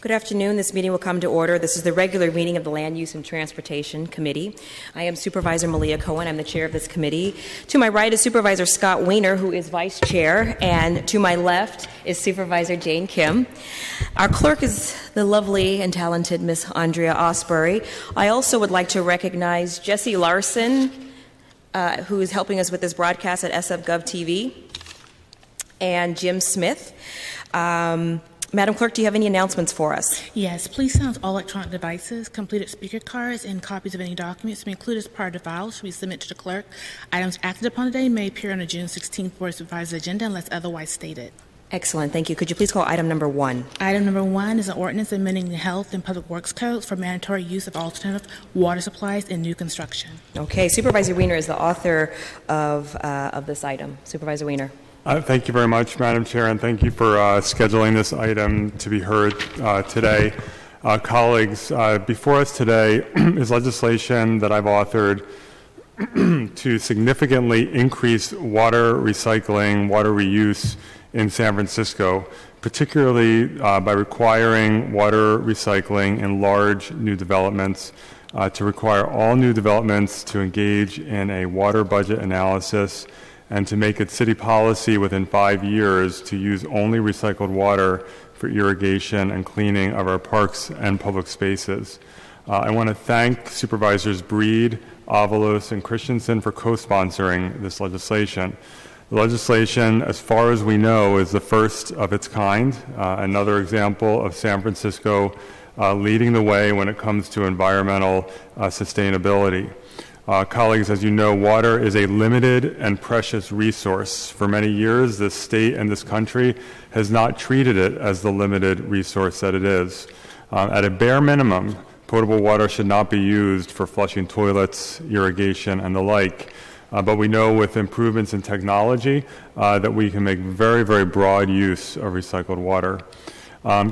Good afternoon. This meeting will come to order. This is the regular meeting of the Land Use and Transportation Committee. I am Supervisor Malia Cohen. I'm the chair of this committee. To my right is Supervisor Scott Weiner, who is vice chair, and to my left is Supervisor Jane Kim. Our clerk is the lovely and talented Miss Andrea Osbury. I also would like to recognize Jesse Larson, who is helping us with this broadcast at SF Gov TV, and Jim Smith. Madam Clerk, do you have any announcements for us? Yes, please silence all electronic devices. Completed speaker cards and copies of any documents to be included as part of the file should be submitted to the clerk. Items acted upon today may appear on the June 16th Board of Supervisors agenda unless otherwise stated. Excellent. Thank you. Could you please call item number 1? Item number 1 is an ordinance amending the Health and Public Works Codes for mandatory use of alternative water supplies in new construction. Okay. Supervisor Weiner is the author of this item. Supervisor Weiner. Thank you very much, Madam Chair, and thank you for scheduling this item to be heard today. Colleagues, before us today is legislation that I've authored to significantly increase water recycling, water reuse in San Francisco, particularly by requiring water recycling in large new developments, to require all new developments to engage in a water budget analysis and to make it city policy within 5 years to use only recycled water for irrigation and cleaning of our parks and public spaces. I want to thank Supervisors Breed, Avalos, and Christensen for co-sponsoring this legislation. The legislation, as far as we know, is the first of its kind, another example of San Francisco leading the way when it comes to environmental sustainability. Colleagues, as you know, water is a limited and precious resource. For many years, this state and this country has not treated it as the limited resource that it is. At a bare minimum, potable water should not be used for flushing toilets, irrigation, and the like. But we know with improvements in technology that we can make very, very broad use of recycled water.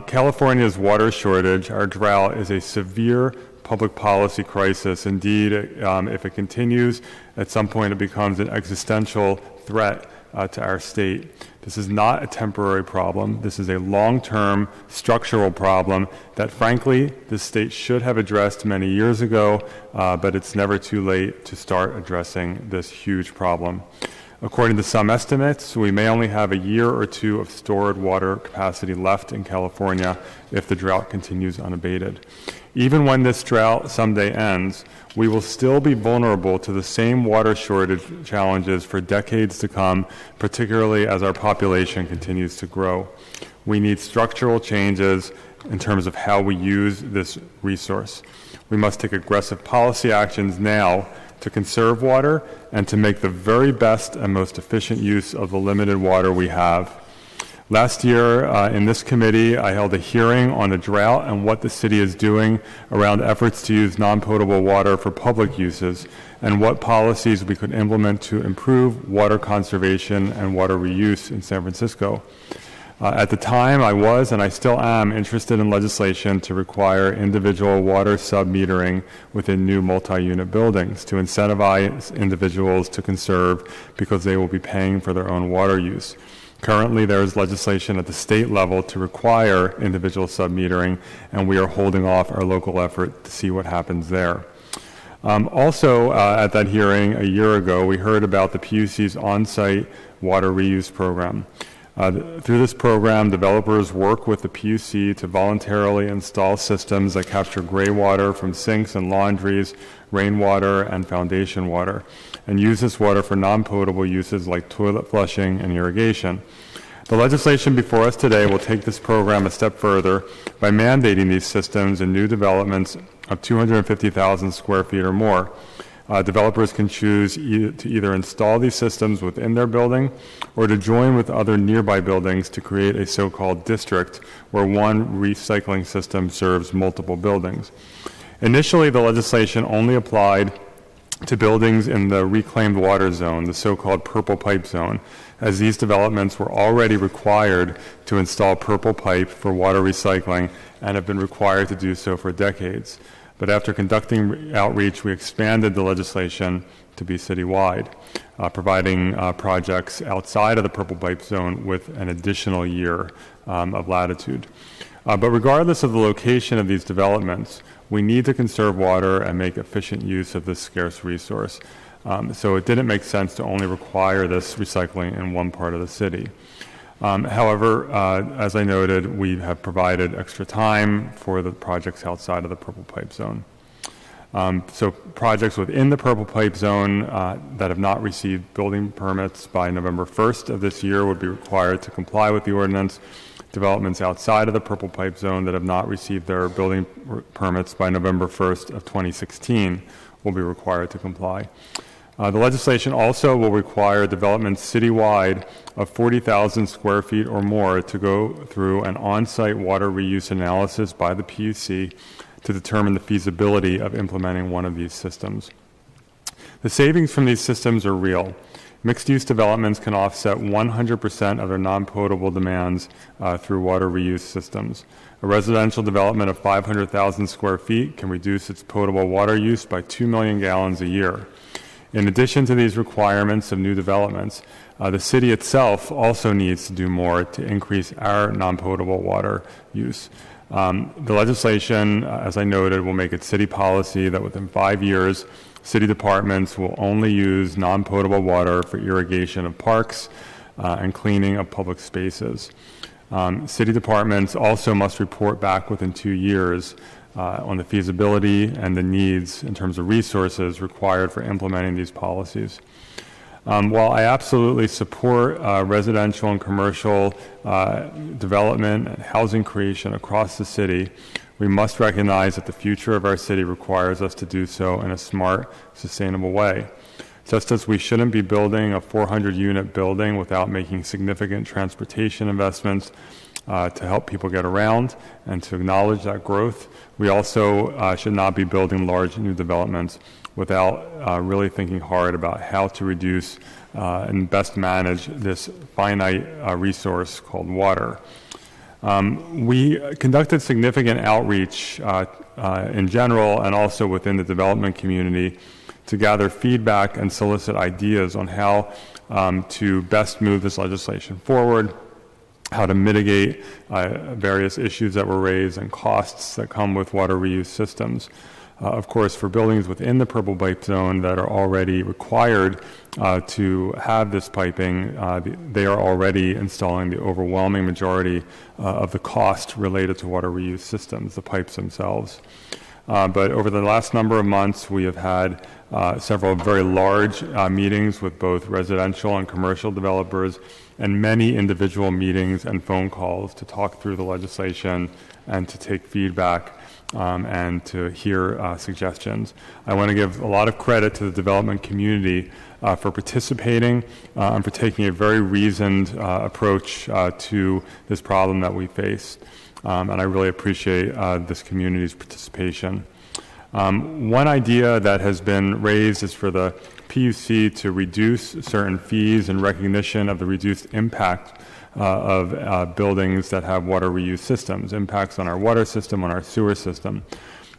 California's water shortage, our drought, is a severe public policy crisis. Indeed, if it continues, at some point it becomes an existential threat to our state. This is not a temporary problem. This is a long-term structural problem that, frankly, the state should have addressed many years ago, but it's never too late to start addressing this huge problem. According to some estimates, we may only have a year or two of stored water capacity left in California if the drought continues unabated. Even when this drought someday ends, we will still be vulnerable to the same water shortage challenges for decades to come, particularly as our population continues to grow. We need structural changes in terms of how we use this resource. We must take aggressive policy actions now to conserve water and to make the very best and most efficient use of the limited water we have. Last year, in this committee, I held a hearing on the drought and what the city is doing around efforts to use non-potable water for public uses and what policies we could implement to improve water conservation and water reuse in San Francisco. At the time, I was, and I still am, interested in legislation to require individual water sub-metering within new multi-unit buildings to incentivize individuals to conserve because they will be paying for their own water use. Currently, there is legislation at the state level to require individual sub-metering, and we are holding off our local effort to see what happens there. Also, at that hearing a year ago, we heard about the PUC's on-site water reuse program. Through this program, developers work with the PUC to voluntarily install systems that capture gray water from sinks and laundries, rainwater, and foundation water, and use this water for non-potable uses like toilet flushing and irrigation. The legislation before us today will take this program a step further by mandating these systems in new developments of 250,000 square feet or more. Developers can choose to either install these systems within their building or to join with other nearby buildings to create a so-called district where one recycling system serves multiple buildings. Initially, the legislation only applied to buildings in the reclaimed water zone, the so-called purple pipe zone, as these developments were already required to install purple pipe for water recycling and have been required to do so for decades. But after conducting outreach, we expanded the legislation to be citywide, providing projects outside of the Purple Pipe Zone with an additional year of latitude. But regardless of the location of these developments, we need to conserve water and make efficient use of this scarce resource. So it didn't make sense to only require this recycling in one part of the city. However, as I noted, we have provided extra time for the projects outside of the Purple Pipe Zone. So projects within the Purple Pipe Zone that have not received building permits by November 1st of this year would be required to comply with the ordinance. Developments outside of the Purple Pipe Zone that have not received their building permits by November 1st of 2016 will be required to comply. The legislation also will require developments citywide of 40,000 square feet or more to go through an on-site water reuse analysis by the PUC to determine the feasibility of implementing one of these systems. The savings from these systems are real. Mixed-use developments can offset 100% of their non-potable demands through water reuse systems. A residential development of 500,000 square feet can reduce its potable water use by 2 million gallons a year. In addition to these requirements of new developments, the city itself also needs to do more to increase our non-potable water use. The legislation, as I noted, will make it city policy that within 5 years, city departments will only use non-potable water for irrigation of parks and cleaning of public spaces. City departments also must report back within 2 years on the feasibility and the needs in terms of resources required for implementing these policies. While I absolutely support residential and commercial development and housing creation across the city, we must recognize that the future of our city requires us to do so in a smart, sustainable way. Just as we shouldn't be building a 400-unit building without making significant transportation investments to help people get around and to acknowledge that growth, we also should not be building large new developments without really thinking hard about how to reduce and best manage this finite resource called water. We conducted significant outreach in general and also within the development community to gather feedback and solicit ideas on how to best move this legislation forward, how to mitigate various issues that were raised and costs that come with water reuse systems. Of course, for buildings within the Purple Pipe Zone that are already required to have this piping, they are already installing the overwhelming majority of the cost related to water reuse systems, the pipes themselves. But over the last number of months, we have had several very large meetings with both residential and commercial developers and many individual meetings and phone calls to talk through the legislation and to take feedback and to hear suggestions. I want to give a lot of credit to the development community for participating and for taking a very reasoned approach to this problem that we face. And I really appreciate this community's participation. One idea that has been raised is for the PUC to reduce certain fees in recognition of the reduced impact of buildings that have water reuse systems, impacts on our water system, on our sewer system.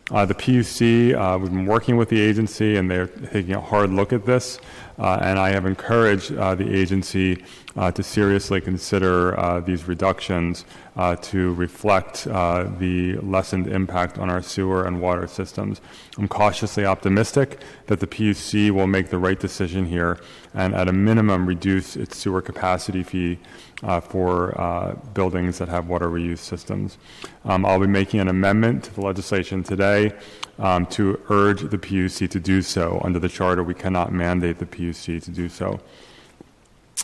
The PUC, we've been working with the agency and they're taking a hard look at this, and I have encouraged the agency to seriously consider these reductions to reflect the lessened impact on our sewer and water systems. I'm cautiously optimistic that the PUC will make the right decision here and at a minimum reduce its sewer capacity fee for buildings that have water reuse systems. I'll be making an amendment to the legislation today to urge the PUC to do so. Under the charter, we cannot mandate the PUC to do so.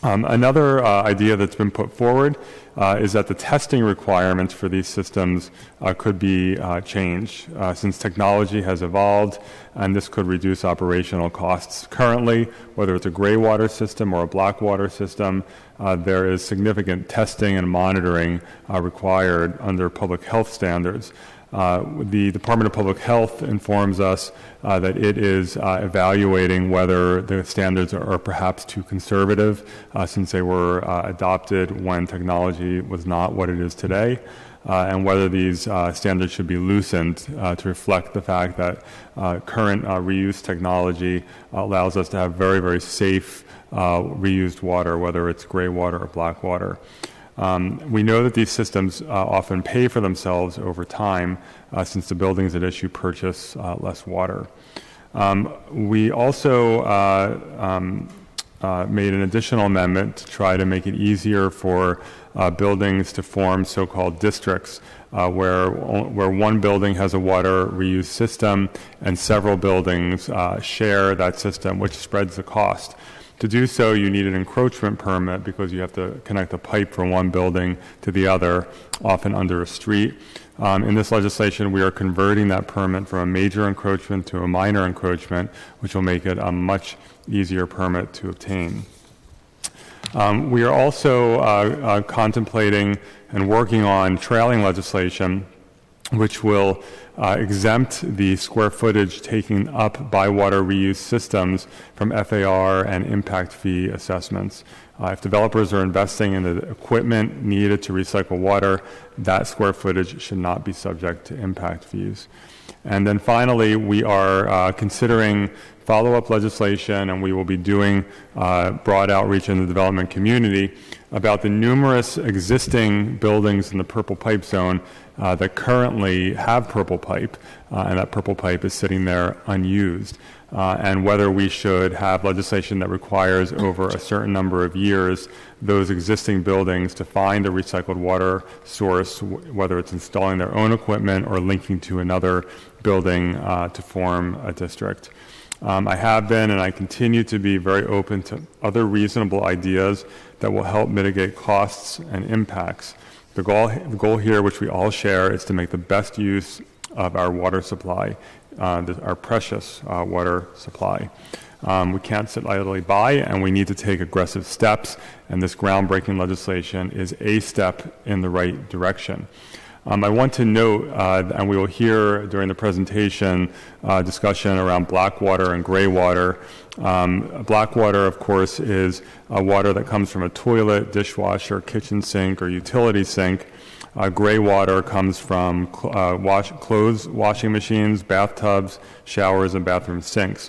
Another idea that's been put forward is that the testing requirements for these systems could be changed since technology has evolved, and this could reduce operational costs. Currently, whether it's a gray water system or a black water system, there is significant testing and monitoring required under public health standards. The Department of Public Health informs us that it is evaluating whether the standards are perhaps too conservative since they were adopted when technology was not what it is today. and whether these standards should be loosened to reflect the fact that current reuse technology allows us to have very, very safe reused water, whether it's gray water or black water. We know that these systems often pay for themselves over time since the buildings at issue purchase less water. We also made an additional amendment to try to make it easier for buildings to form so-called districts where one building has a water reuse system and several buildings share that system, which spreads the cost. To do so, you need an encroachment permit because you have to connect a pipe from one building to the other, often under a street. In this legislation, we are converting that permit from a major encroachment to a minor encroachment, which will make it a much easier permit to obtain. We are also contemplating and working on trailing legislation which will exempt the square footage taken up by water reuse systems from FAR and impact fee assessments. If developers are investing in the equipment needed to recycle water, that square footage should not be subject to impact fees. And then finally, we are considering follow-up legislation, and we will be doing broad outreach in the development community about the numerous existing buildings in the purple pipe zone that currently have purple pipe, and that purple pipe is sitting there unused, and whether we should have legislation that requires over a certain number of years those existing buildings to find a recycled water source, whether it's installing their own equipment or linking to another building to form a district. I have been and I continue to be very open to other reasonable ideas that will help mitigate costs and impacts. The goal here, which we all share, is to make the best use of our water supply, our precious water supply. We can't sit idly by, and we need to take aggressive steps, and this groundbreaking legislation is a step in the right direction. I want to note, and we will hear during the presentation, discussion around black water and gray water. Black water, of course, is water that comes from a toilet, dishwasher, kitchen sink, or utility sink. Gray water comes from clothes washing machines, bathtubs, showers, and bathroom sinks.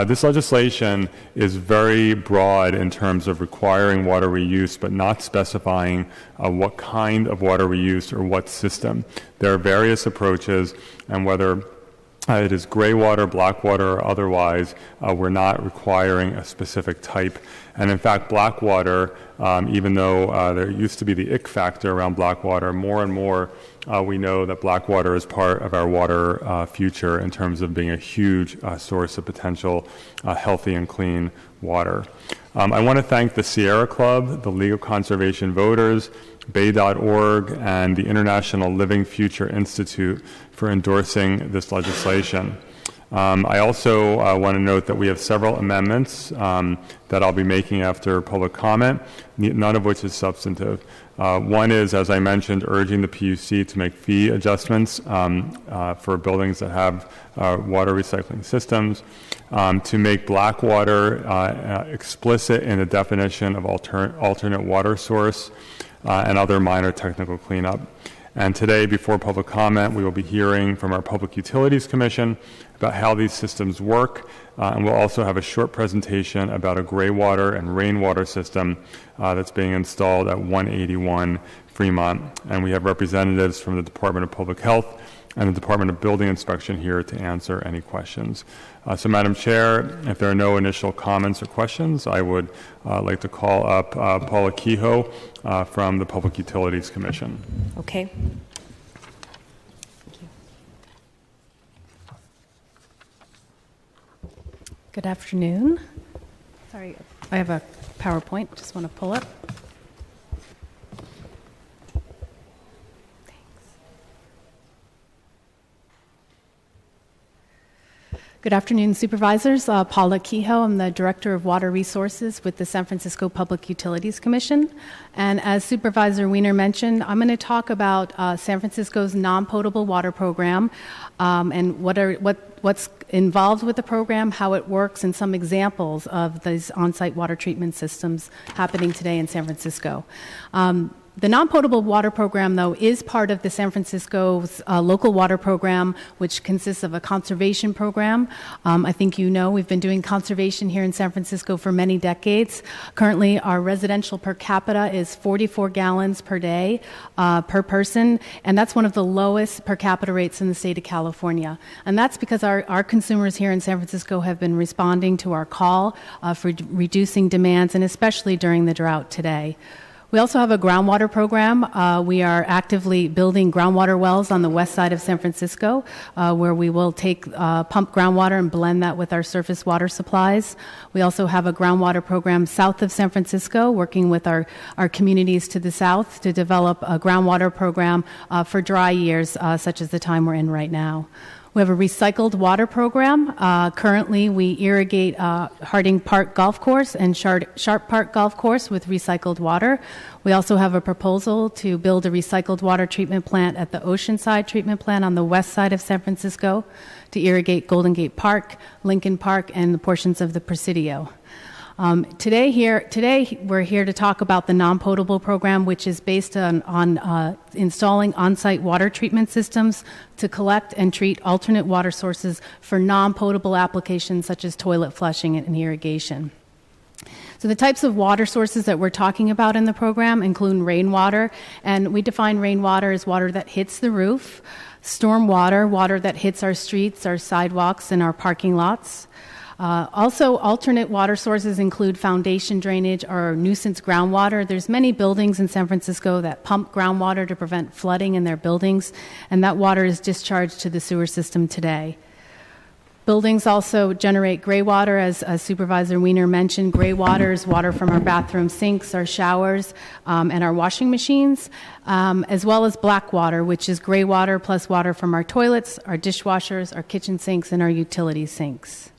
This legislation is very broad in terms of requiring water reuse, but not specifying what kind of water reuse or what system. There are various approaches, and whether it is gray water, black water, or otherwise, we're not requiring a specific type. And in fact, black water, even though there used to be the ick factor around black water, more and more we know that black water is part of our water future in terms of being a huge source of potential healthy and clean water. I want to thank the Sierra Club, the League of Conservation Voters, Bay.org, and the International Living Future Institute for endorsing this legislation. I also want to note that we have several amendments that I'll be making after public comment, none of which is substantive. One is, as I mentioned, urging the PUC to make fee adjustments for buildings that have water recycling systems, to make black water explicit in the definition of alternate water source, and other minor technical cleanup. And today, before public comment, we will be hearing from our Public Utilities Commission about how these systems work, and we'll also have a short presentation about a gray water and rainwater system that's being installed at 181 Fremont. And we have representatives from the Department of Public Health and the Department of Building Inspection here to answer any questions. So, Madam Chair, if there are no initial comments or questions, I would like to call up Paula Kehoe from the Public Utilities Commission. Okay. Good afternoon. Sorry, I have a PowerPoint. Just want to pull up. Good afternoon, Supervisors. Paula Kehoe. I'm the Director of Water Resources with the San Francisco Public Utilities Commission. And as Supervisor Wiener mentioned, I'm going to talk about San Francisco's non-potable water program and what's involved with the program, how it works, and some examples of these on-site water treatment systems happening today in San Francisco. The non-potable water program, though, is part of the San Francisco's local water program, which consists of a conservation program. I think you know we've been doing conservation here in San Francisco for many decades. Currently, our residential per capita is 44 gallons per day per person, and that's one of the lowest per capita rates in the state of California. And that's because our consumers here in San Francisco have been responding to our call for reducing demands, and especially during the drought today. We also have a groundwater program. We are actively building groundwater wells on the west side of San Francisco, where we will take pump groundwater and blend that with our surface water supplies. We also have a groundwater program south of San Francisco, working with our communities to the south to develop a groundwater program for dry years, such as the time we're in right now. We have a recycled water program. Currently, we irrigate Harding Park Golf Course and Sharp Park Golf Course with recycled water. We also have a proposal to build a recycled water treatment plant at the Oceanside Treatment Plant on the west side of San Francisco to irrigate Golden Gate Park, Lincoln Park, and the portions of the Presidio. Today we're here to talk about the non-potable program, which is based on installing on-site water treatment systems to collect and treat alternate water sources for non-potable applications such as toilet flushing and irrigation. So the types of water sources that we're talking about in the program include rainwater, and we define rainwater as water that hits the roof, storm water, water that hits our streets, our sidewalks, and our parking lots. Also, alternate water sources include foundation drainage or nuisance groundwater. There's many buildings in San Francisco that pump groundwater to prevent flooding in their buildings, and that water is discharged to the sewer system today. Buildings also generate gray water, as Supervisor Wiener mentioned. Gray water is water from our bathroom sinks, our showers, and our washing machines, as well as black water, which is gray water plus water from our toilets, our dishwashers, our kitchen sinks, and our utility sinks.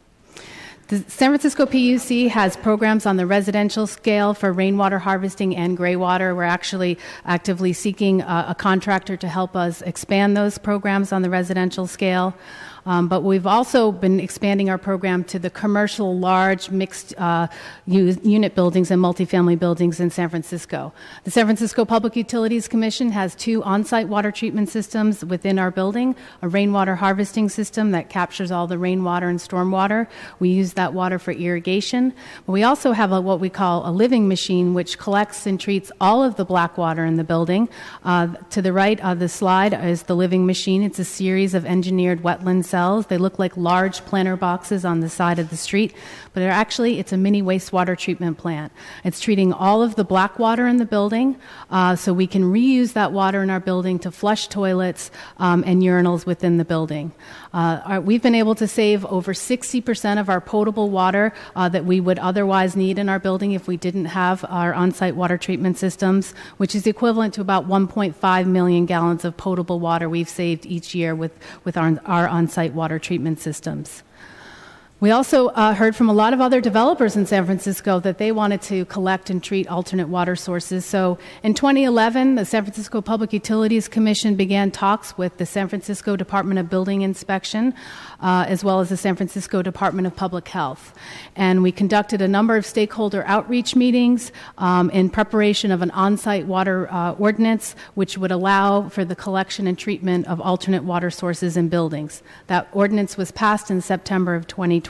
The San Francisco PUC has programs on the residential scale for rainwater harvesting and gray water. We're actually actively seeking a contractor to help us expand those programs on the residential scale. But we've also been expanding our program to the commercial, large, mixed unit buildings and multifamily buildings in San Francisco. The San Francisco Public Utilities Commission has 2 on-site water treatment systems within our building, a rainwater harvesting system that captures all the rainwater and stormwater. We use that water for irrigation. But we also have what we call a living machine, which collects and treats all of the black water in the building. To the right of the slide is the living machine. It's a series of engineered wetland cells. They look like large planter boxes on the side of the street, but it's a mini wastewater treatment plant. It's treating all of the black water in the building, so we can reuse that water in our building to flush toilets and urinals within the building. We've been able to save over 60% of our potable water that we would otherwise need in our building if we didn't have our on-site water treatment systems, which is equivalent to about 1.5 million gallons of potable water we've saved each year with our on-site water treatment systems. We also heard from a lot of other developers in San Francisco that they wanted to collect and treat alternate water sources. So in 2011, the San Francisco Public Utilities Commission began talks with the San Francisco Department of Building Inspection, as well as the San Francisco Department of Public Health. And we conducted a number of stakeholder outreach meetings in preparation of an on-site water ordinance, which would allow for the collection and treatment of alternate water sources in buildings. That ordinance was passed in September of 2012,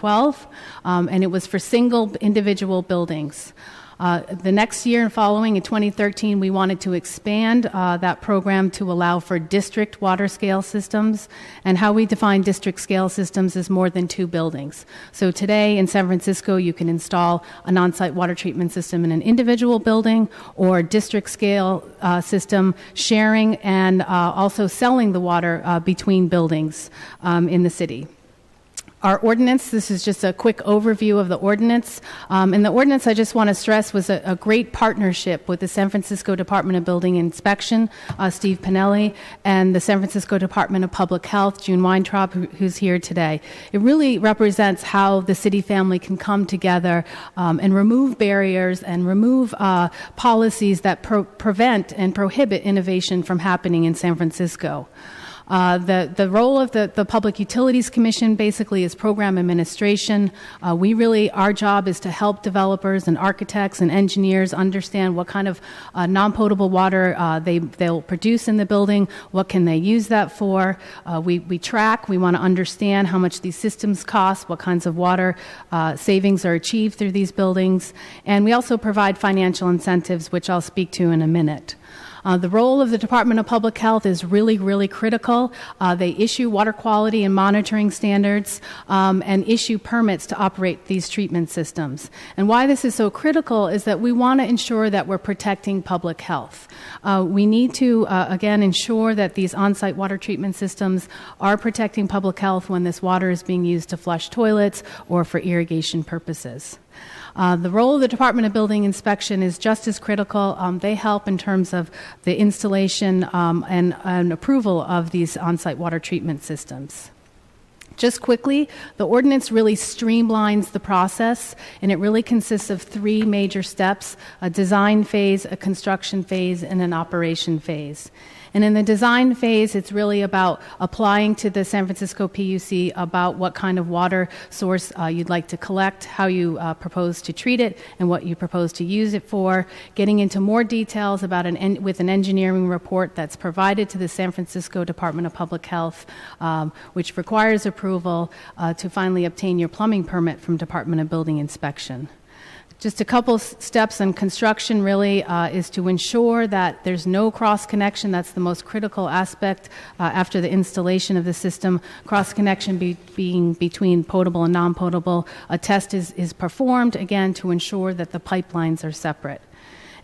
and it was for single individual buildings. The next year and following, in 2013, we wanted to expand that program to allow for district water scale systems, and how we define district scale systems is more than 2 buildings. So today in San Francisco, you can install an on-site water treatment system in an individual building or district scale system, sharing and also selling the water between buildings in the city. Our ordinance, this is just a quick overview of the ordinance. And the ordinance, I just want to stress, was a great partnership with the San Francisco Department of Building Inspection, Steve Pinelli, and the San Francisco Department of Public Health, June Weintraub, who's here today. It really represents how the city family can come together and remove barriers and remove policies that prevent and prohibit innovation from happening in San Francisco. The role of the Public Utilities Commission basically is program administration. Our job is to help developers and architects and engineers understand what kind of non-potable water they'll produce in the building, what can they use that for. We track, we want to understand how much these systems cost, what kinds of water savings are achieved through these buildings, and we also provide financial incentives, which I'll speak to in a minute. The role of the Department of Public Health is really, really critical. They issue water quality and monitoring standards and issue permits to operate these treatment systems. And why this is so critical is that we want to ensure that we're protecting public health. We need to, again, ensure that these on-site water treatment systems are protecting public health when this water is being used to flush toilets or for irrigation purposes. The role of the Department of Building Inspection is just as critical. They help in terms of the installation and approval of these on-site water treatment systems. Just quickly, the ordinance really streamlines the process, and it really consists of three major steps: a design phase, a construction phase, and an operation phase. And in the design phase, it's really about applying to the San Francisco PUC about what kind of water source you'd like to collect, how you propose to treat it, and what you propose to use it for, getting into more details about with an engineering report that's provided to the San Francisco Department of Public Health, which requires approval to finally obtain your plumbing permit from Department of Building Inspection. Just a couple steps in construction really is to ensure that there's no cross-connection. That's the most critical aspect after the installation of the system. Cross-connection being between potable and non-potable. A test is performed, again, to ensure that the pipelines are separate.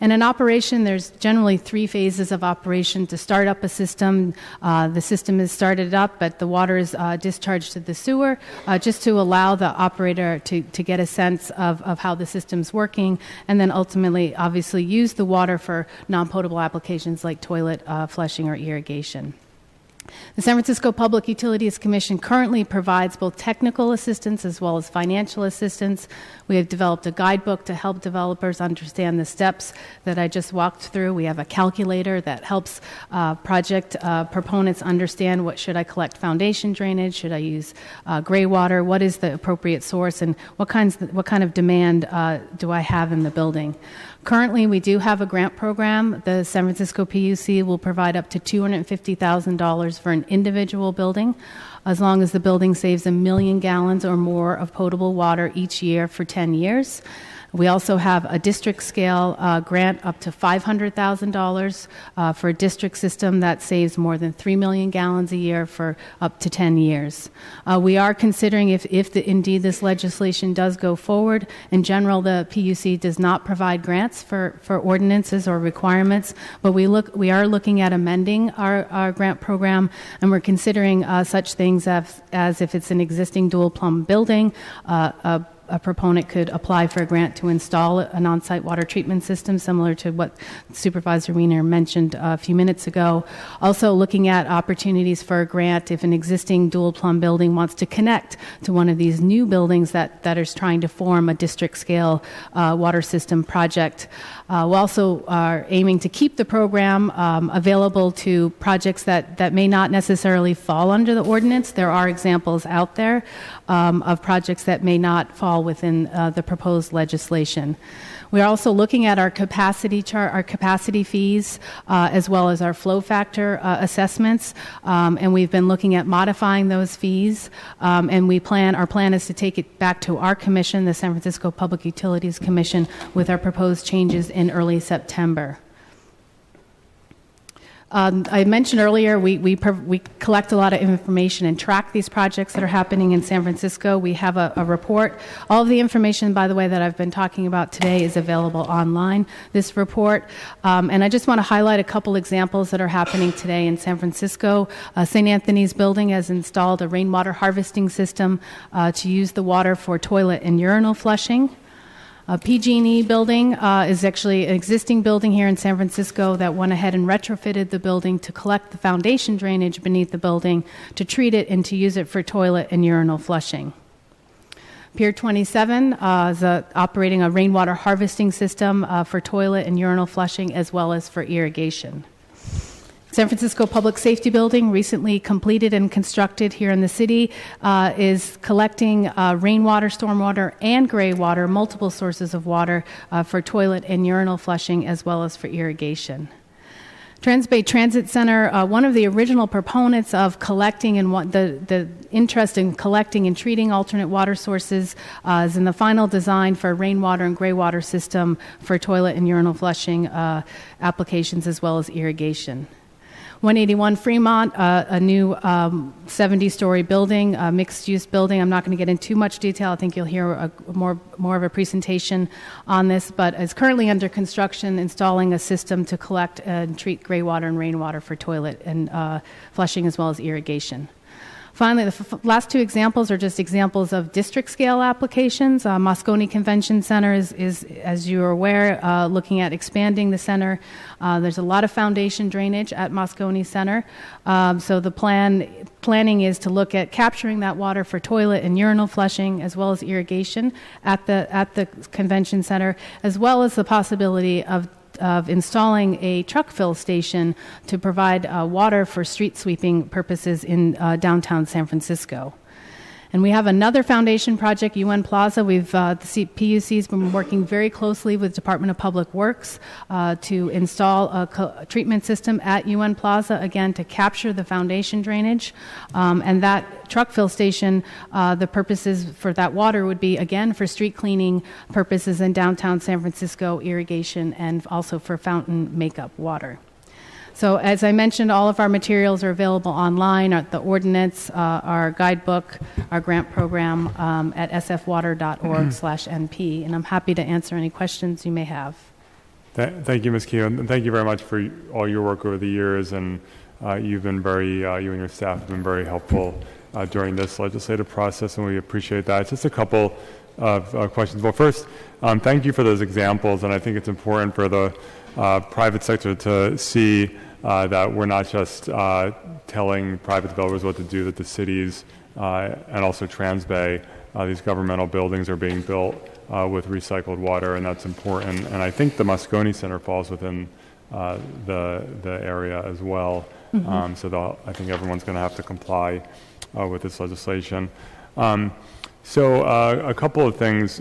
And in operation, there's generally three phases of operation. To start up a system, the system is started up, but the water is discharged to the sewer, just to allow the operator to get a sense of how the system's working, and then ultimately, obviously, use the water for non-potable applications like toilet flushing or irrigation. The San Francisco Public Utilities Commission currently provides both technical assistance as well as financial assistance. We have developed a guidebook to help developers understand the steps that I just walked through. We have a calculator that helps project proponents understand what should I collect foundation drainage, should I use gray water, what is the appropriate source, and what kind of demand do I have in the building. Currently, we do have a grant program. The San Francisco PUC will provide up to $250,000 for an individual building, as long as the building saves 1 million gallons or more of potable water each year for 10 years. We also have a district-scale grant up to $500,000 for a district system that saves more than 3 million gallons a year for up to 10 years. We are considering if indeed this legislation does go forward. In general, the PUC does not provide grants for ordinances or requirements, but we are looking at amending our grant program, and we're considering such things as if it's an existing dual-plumb building, a proponent could apply for a grant to install an on-site water treatment system, similar to what Supervisor Wiener mentioned a few minutes ago. Also looking at opportunities for a grant if an existing dual-plumb building wants to connect to one of these new buildings that is trying to form a district-scale water system project. We also are aiming to keep the program available to projects that may not necessarily fall under the ordinance. There are examples out there of projects that may not fall within the proposed legislation. We are also looking at our capacity fees, as well as our flow factor assessments, and we've been looking at modifying those fees. And our plan is to take it back to our commission, the San Francisco Public Utilities Commission, with our proposed changes in early September. I mentioned earlier we collect a lot of information and track these projects that are happening in San Francisco. We have a report. All of the information, by the way, that I've been talking about today is available online, this report. And I just want to highlight a couple examples that are happening today in San Francisco. St. Anthony's Building has installed a rainwater harvesting system to use the water for toilet and urinal flushing. PG&E building is actually an existing building here in San Francisco that went ahead and retrofitted the building to collect the foundation drainage beneath the building, to treat it, and to use it for toilet and urinal flushing. Pier 27 is operating a rainwater harvesting system for toilet and urinal flushing, as well as for irrigation. San Francisco Public Safety Building, recently completed and constructed here in the city, is collecting rainwater, stormwater, and gray water, multiple sources of water for toilet and urinal flushing, as well as for irrigation. Transbay Transit Center, one of the original proponents of collecting and the interest in collecting and treating alternate water sources, is in the final design for a rainwater and gray water system for toilet and urinal flushing applications, as well as irrigation. 181 Fremont, a new 70-story building, a mixed-use building. I'm not going to get into too much detail. I think you'll hear more of a presentation on this, but is currently under construction, installing a system to collect and treat gray water and rainwater for toilet and flushing, as well as irrigation. Finally, the last two examples are just examples of district-scale applications. Moscone Convention Center is, as you are aware, looking at expanding the center. There's a lot of foundation drainage at Moscone Center. So the planning is to look at capturing that water for toilet and urinal flushing, as well as irrigation at the convention center, as well as the possibility of installing a truck fill station to provide water for street sweeping purposes in downtown San Francisco. And we have another foundation project, UN Plaza. The PUC has been working very closely with Department of Public Works to install a treatment system at UN Plaza, again, to capture the foundation drainage. And that truck fill station, the purposes for that water would be, again, for street cleaning purposes in downtown San Francisco, irrigation, and also for fountain makeup water. So as I mentioned, all of our materials are available online, the ordinance, our guidebook, our grant program at sfwater.org/NP, and I'm happy to answer any questions you may have. Thank you, Ms. Kehoe, and thank you very much for all your work over the years, and you've been you and your staff have been very helpful during this legislative process, and we appreciate that. Just a couple of questions. Well, first, thank you for those examples, and I think it's important for the private sector to see that we're not just telling private developers what to do, that the cities and also Transbay, these governmental buildings are being built with recycled water, and that's important. And I think the Moscone Center falls within the area as well. Mm-hmm. So I think everyone's going to have to comply with this legislation. So a couple of things.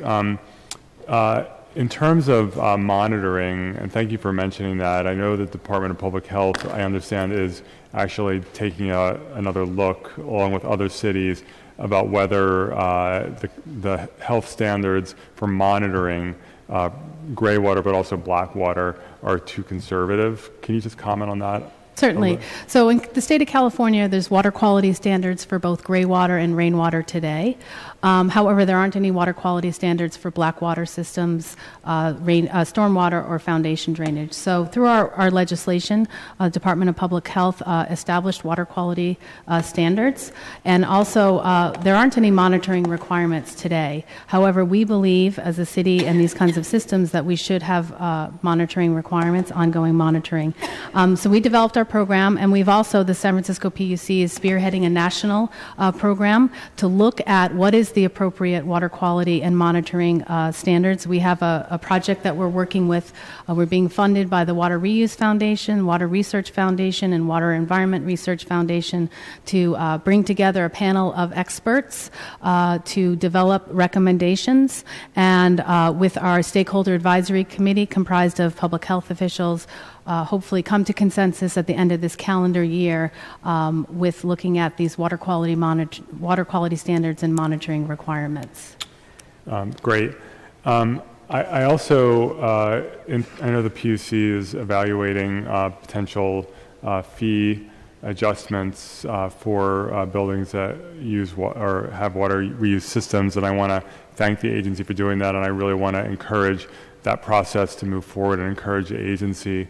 In terms of monitoring, and thank you for mentioning that, I know that the Department of Public Health, I understand, is actually taking another look, along with other cities, about whether the health standards for monitoring gray water, but also black water, are too conservative. Can you just comment on that? Certainly. So in the state of California, there's water quality standards for both gray water and rainwater today. However, there aren't any water quality standards for black water systems, stormwater, or foundation drainage. So through our legislation, Department of Public Health established water quality standards, and also there aren't any monitoring requirements today. However, we believe as a city and these kinds of systems that we should have monitoring requirements, ongoing monitoring. So we developed our program, and we've also, the San Francisco PUC is spearheading a national program to look at what is the appropriate water quality and monitoring standards. We have a project that we're working with. We're being funded by the Water Reuse Foundation, Water Research Foundation, and Water Environment Research Foundation to bring together a panel of experts to develop recommendations, and with our stakeholder advisory committee comprised of public health officials, hopefully come to consensus at the end of this calendar year with looking at these water quality standards and monitoring requirements. Great. I also, I know the PUC is evaluating potential fee adjustments for buildings that use or have water reuse systems, and I want to thank the agency for doing that, and I really want to encourage that process to move forward and encourage the agency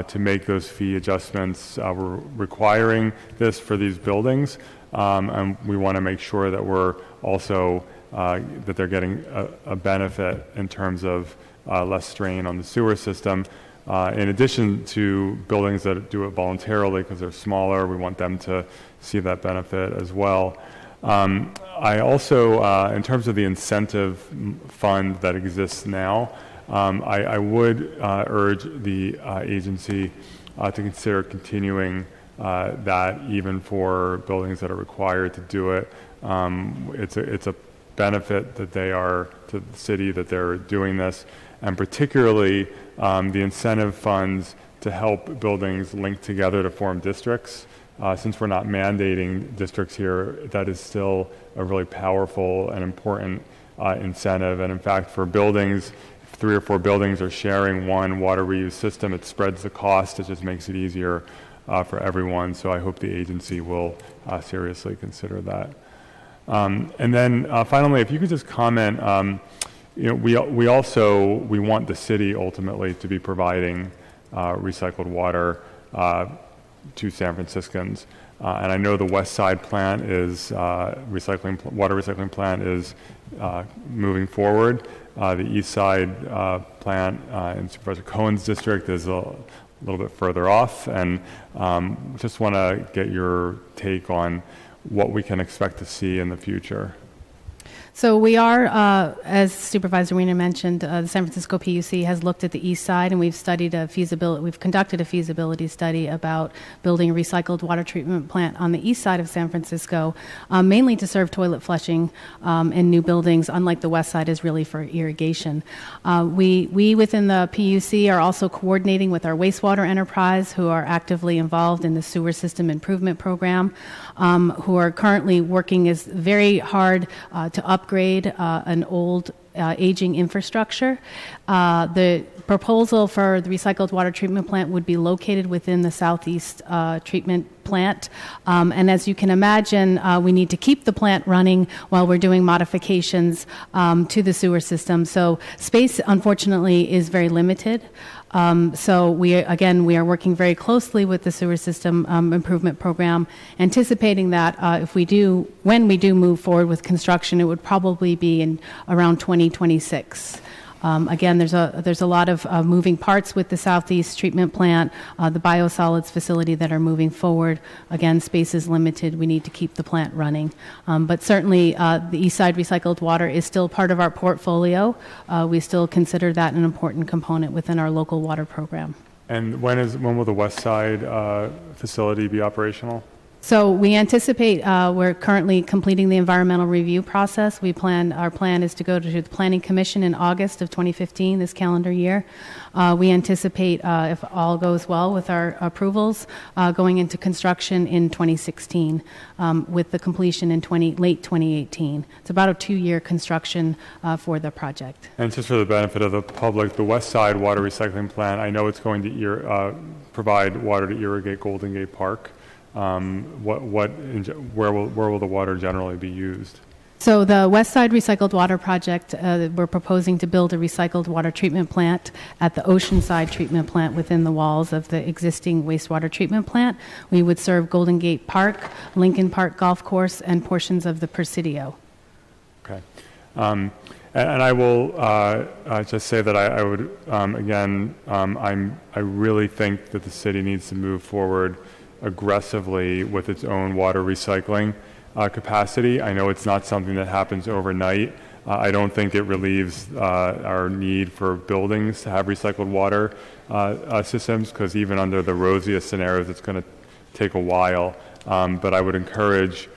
to make those fee adjustments. We're requiring this for these buildings, and we want to make sure that we're also that they're getting a benefit in terms of less strain on the sewer system. In addition to buildings that do it voluntarily because they're smaller, we want them to see that benefit as well. I also, in terms of the incentive fund that exists now, I would urge the agency to consider continuing that even for buildings that are required to do it. It's a benefit that they are to the city that they're doing this, and particularly the incentive funds to help buildings link together to form districts. Since we're not mandating districts here, that is still a really powerful and important incentive. And in fact, for buildings, if 3 or 4 buildings are sharing one water reuse system, it spreads the cost. It just makes it easier for everyone. So I hope the agency will seriously consider that. And then finally, if you could just comment, we want the city ultimately to be providing recycled water to San Franciscans, and I know the West Side plant is water recycling plant is moving forward. The East Side plant in Supervisor Cohen's district is a little bit further off, and just want to get your take on what we can expect to see in the future. So we are, as Supervisor Wiener mentioned, the San Francisco PUC has looked at the east side, and we've conducted a feasibility study about building a recycled water treatment plant on the east side of San Francisco, mainly to serve toilet flushing in new buildings, unlike the west side is really for irrigation. We within the PUC are also coordinating with our wastewater enterprise, who are actively involved in the sewer system improvement program, who are currently working very hard to upgrade an old aging infrastructure. The proposal for the recycled water treatment plant would be located within the southeast treatment plant. And as you can imagine, we need to keep the plant running while we're doing modifications to the sewer system. So space, unfortunately, is very limited. So we are working very closely with the sewer system improvement program, anticipating that when we do move forward with construction, it would probably be in around 2026. Again, there's a lot of moving parts with the Southeast treatment plant, the biosolids facility that are moving forward. Again, space is limited. We need to keep the plant running. But certainly, the East Side recycled water is still part of our portfolio. We still consider that an important component within our local water program. And when will the West Side facility be operational? So we anticipate, we're currently completing the environmental review process. Our plan is to go to the Planning Commission in August of 2015, this calendar year. We anticipate, if all goes well with our approvals, going into construction in 2016, with the completion in late 2018. It's about a 2-year construction for the project. And just for the benefit of the public, the West Side water recycling plant, I know it's going to provide water to irrigate Golden Gate Park. Where will the water generally be used? So the West Side Recycled Water Project, we're proposing to build a recycled water treatment plant at the Oceanside treatment plant within the walls of the existing wastewater treatment plant. We would serve Golden Gate Park, Lincoln Park Golf Course, and portions of the Presidio. Okay. And I will just say that I would, I really think that the city needs to move forward aggressively with its own water recycling capacity. I know it's not something that happens overnight. I don't think it relieves our need for buildings to have recycled water systems, because even under the rosiest scenarios, it's going to take a while. But I would encourage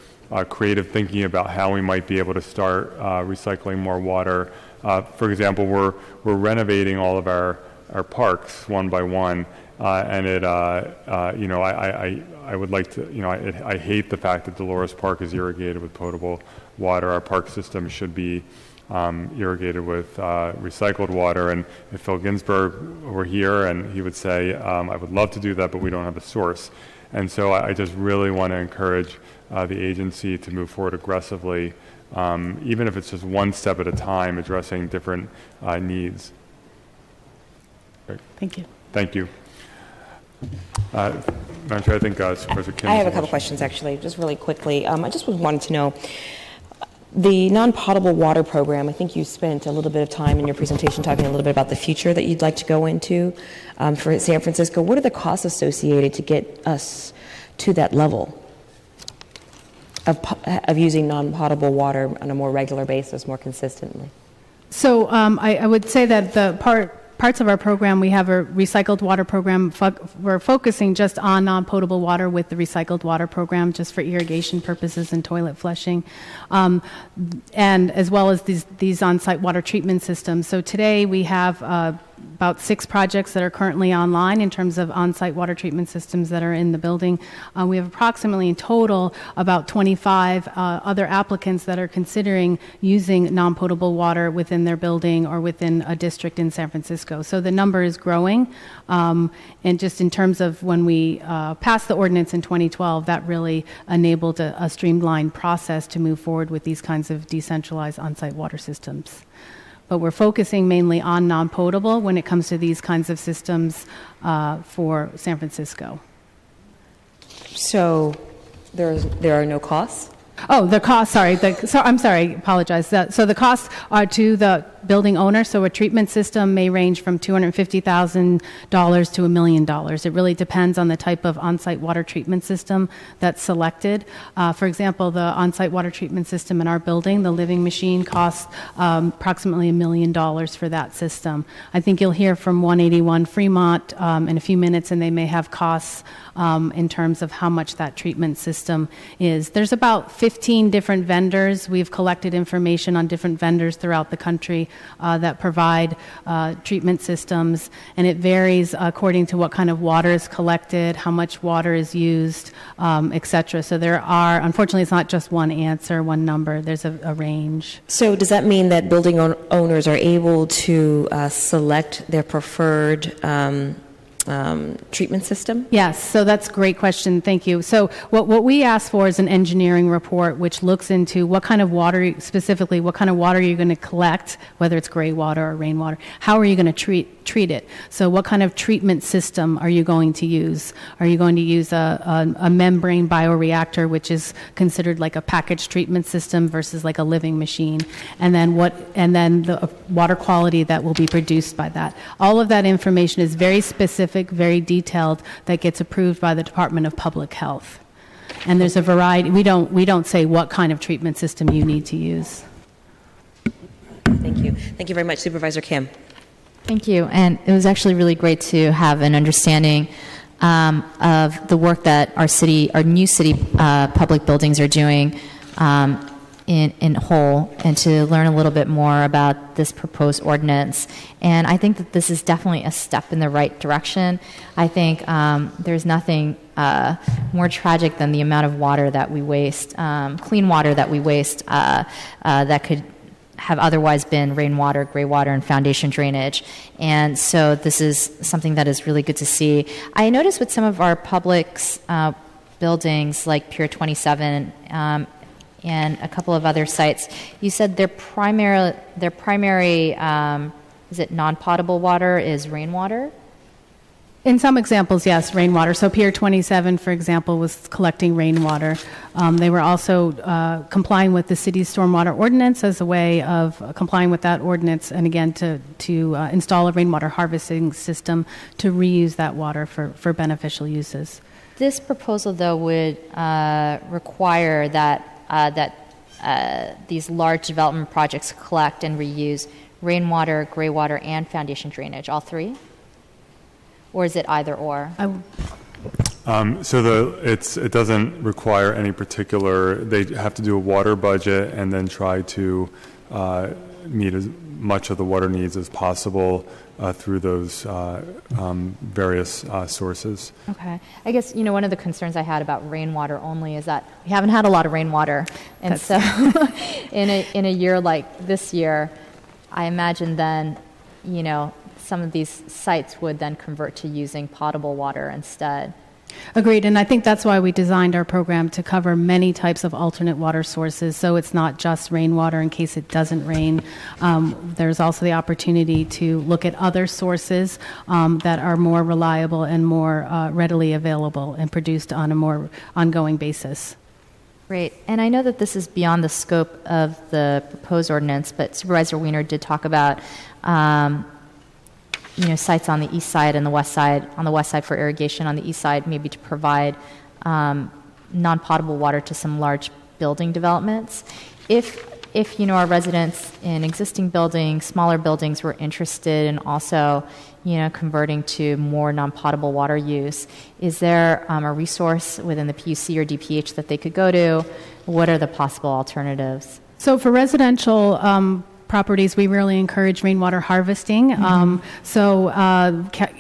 creative thinking about how we might be able to start recycling more water. For example, we're renovating all of our parks one by one. And I would like to, I hate the fact that Dolores Park is irrigated with potable water. Our park system should be irrigated with recycled water. And if Phil Ginsburg were here, and he would say, I would love to do that, but we don't have a source. And so I just really want to encourage the agency to move forward aggressively, even if it's just one step at a time, addressing different needs. Great. Thank you. Thank you. Madam Chair, I think Supervisor Kim. I have a couple questions, actually, just really quickly. I just wanted to know, the non-potable water program, I think you spent a little bit of time in your presentation talking a little bit about the future that you'd like to go into for San Francisco. What are the costs associated to get us to that level of using non-potable water on a more regular basis, more consistently? So I would say that the part parts of our program, we have a recycled water program. We're focusing just on non-potable water with the recycled water program, just for irrigation purposes and toilet flushing, and as well as these on-site water treatment systems. So today we have about 6 projects that are currently online in terms of on-site water treatment systems that are in the building. We have approximately in total about 25 other applicants that are considering using non-potable water within their building or within a district in San Francisco. So the number is growing. And just in terms of when we passed the ordinance in 2012, that really enabled a streamlined process to move forward with these kinds of decentralized on-site water systems. But we're focusing mainly on non-potable when it comes to these kinds of systems for San Francisco. So there are no costs? Oh, the cost, sorry. I'm sorry, apologize. So the costs are to the building owner. So a treatment system may range from $250,000 to $1 million. It really depends on the type of on-site water treatment system that's selected. For example, the on-site water treatment system in our building, the living machine, costs approximately $1 million for that system. I think you'll hear from 181 Fremont in a few minutes, and they may have costs in terms of how much that treatment system is. There's about 15 different vendors. We've collected information on different vendors throughout the country that provide treatment systems, and it varies according to what kind of water is collected, how much water is used, et cetera. So there are, unfortunately, it's not just one answer, one number. There's a range. So does that mean that building owners are able to select their preferred treatment system? Yes, so that's a great question. Thank you. So what we ask for is an engineering report which looks into what kind of water, specifically what kind of water you're going to collect, whether it's gray water or rainwater. How are you going to treat it? So what kind of treatment system are you going to use? Are you going to use a membrane bioreactor, which is considered like a packaged treatment system versus like a living machine? And then the water quality that will be produced by that. All of that information is very specific, very detailed, that gets approved by the Department of Public Health. And there's a variety. We don't say what kind of treatment system you need to use. Thank you. Thank you very much, Supervisor Kim. Thank you. And it was actually really great to have an understanding of the work that our new city public buildings are doing in whole, and to learn a little bit more about this proposed ordinance. And I think that this is definitely a step in the right direction. I think there's nothing more tragic than the amount of water that we waste, clean water that we waste, that could have otherwise been rainwater, gray water, and foundation drainage. And so this is something that is really good to see. I noticed with some of our public's buildings, like Pier 27, and a couple of other sites, you said their primary is it non-potable water is rainwater? In some examples, yes, rainwater. So Pier 27, for example, was collecting rainwater. They were also complying with the city's stormwater ordinance as a way of complying with that ordinance, and again, to install a rainwater harvesting system to reuse that water for beneficial uses. This proposal, though, would require that these large development projects collect and reuse rainwater, gray water, and foundation drainage, all three? Or is it either or? It doesn't require any particular. They have to do a water budget and then try to meet as much of the water needs as possible through those various sources. Okay. I guess, one of the concerns I had about rainwater only is that we haven't had a lot of rainwater. And so in a year like this year, I imagine then, some of these sites would then convert to using potable water instead. Agreed, and I think that's why we designed our program to cover many types of alternate water sources, so it's not just rainwater in case it doesn't rain. There's also the opportunity to look at other sources that are more reliable and more readily available and produced on a more ongoing basis. Great. And I know that this is beyond the scope of the proposed ordinance, but Supervisor Wiener did talk about sites on the east side and the west side. On the west side for irrigation, on the east side maybe to provide non-potable water to some large building developments. If if our residents in existing buildings, smaller buildings, were interested in also converting to more non-potable water use, is there a resource within the PUC or DPH that they could go to? What are the possible alternatives? So for residential properties, we really encourage rainwater harvesting.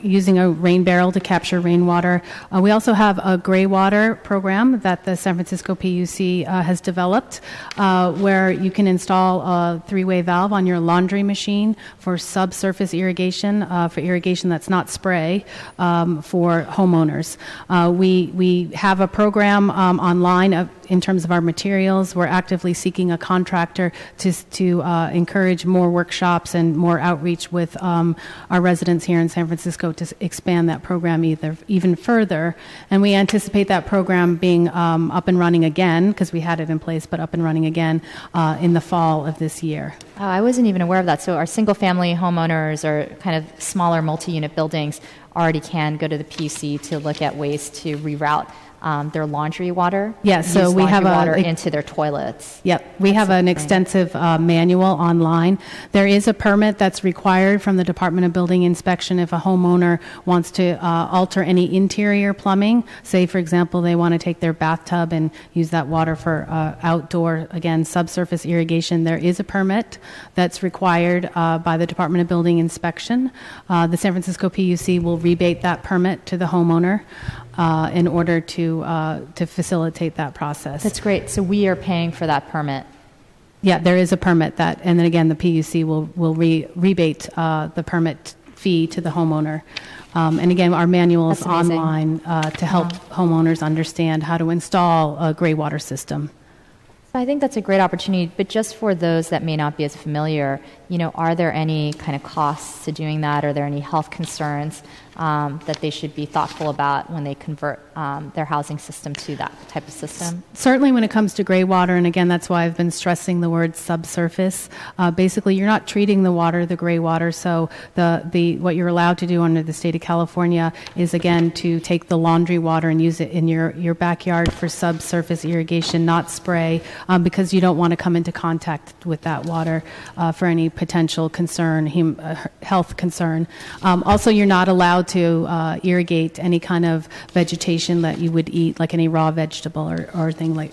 Using a rain barrel to capture rainwater. We also have a gray water program that the San Francisco PUC has developed, where you can install a three-way valve on your laundry machine for subsurface irrigation, for irrigation that's not spray, for homeowners. We have a program online in terms of our materials. We're actively seeking a contractor to encourage more workshops and more outreach with our residents here in San Francisco to expand that program even further. And we anticipate that program being up and running again, because we had it in place, but up and running again in the fall of this year. Oh, I wasn't even aware of that. So our single-family homeowners or kind of smaller multi-unit buildings already can go to the PUC to look at ways to reroute their laundry water. Yes, so we have water into their toilets. Yep, we have an extensive manual online. There is a permit that's required from the Department of Building Inspection if a homeowner wants to alter any interior plumbing. Say, for example, they want to take their bathtub and use that water for outdoor, again, subsurface irrigation. There is a permit that's required by the Department of Building Inspection. The San Francisco PUC will rebate that permit to the homeowner in order to facilitate that process. That's great. So we are paying for that permit. Yeah, there is a permit and then again, the PUC will rebate the permit fee to the homeowner. And again, our manual is online to help homeowners understand how to install a gray water system. I think that's a great opportunity, but just for those that may not be as familiar, are there any kind of costs to doing that? Are there any health concerns that they should be thoughtful about when they convert their housing system to that type of system? Certainly when it comes to gray water, and again, that's why I've been stressing the word subsurface. Basically, you're not treating the water, the gray water, so what you're allowed to do under the state of California is, again, to take the laundry water and use it in your backyard for subsurface irrigation, not spray, because you don't want to come into contact with that water for any potential concern, health concern. Also, you're not allowed to irrigate any kind of vegetation that you would eat, like any raw vegetable or thing like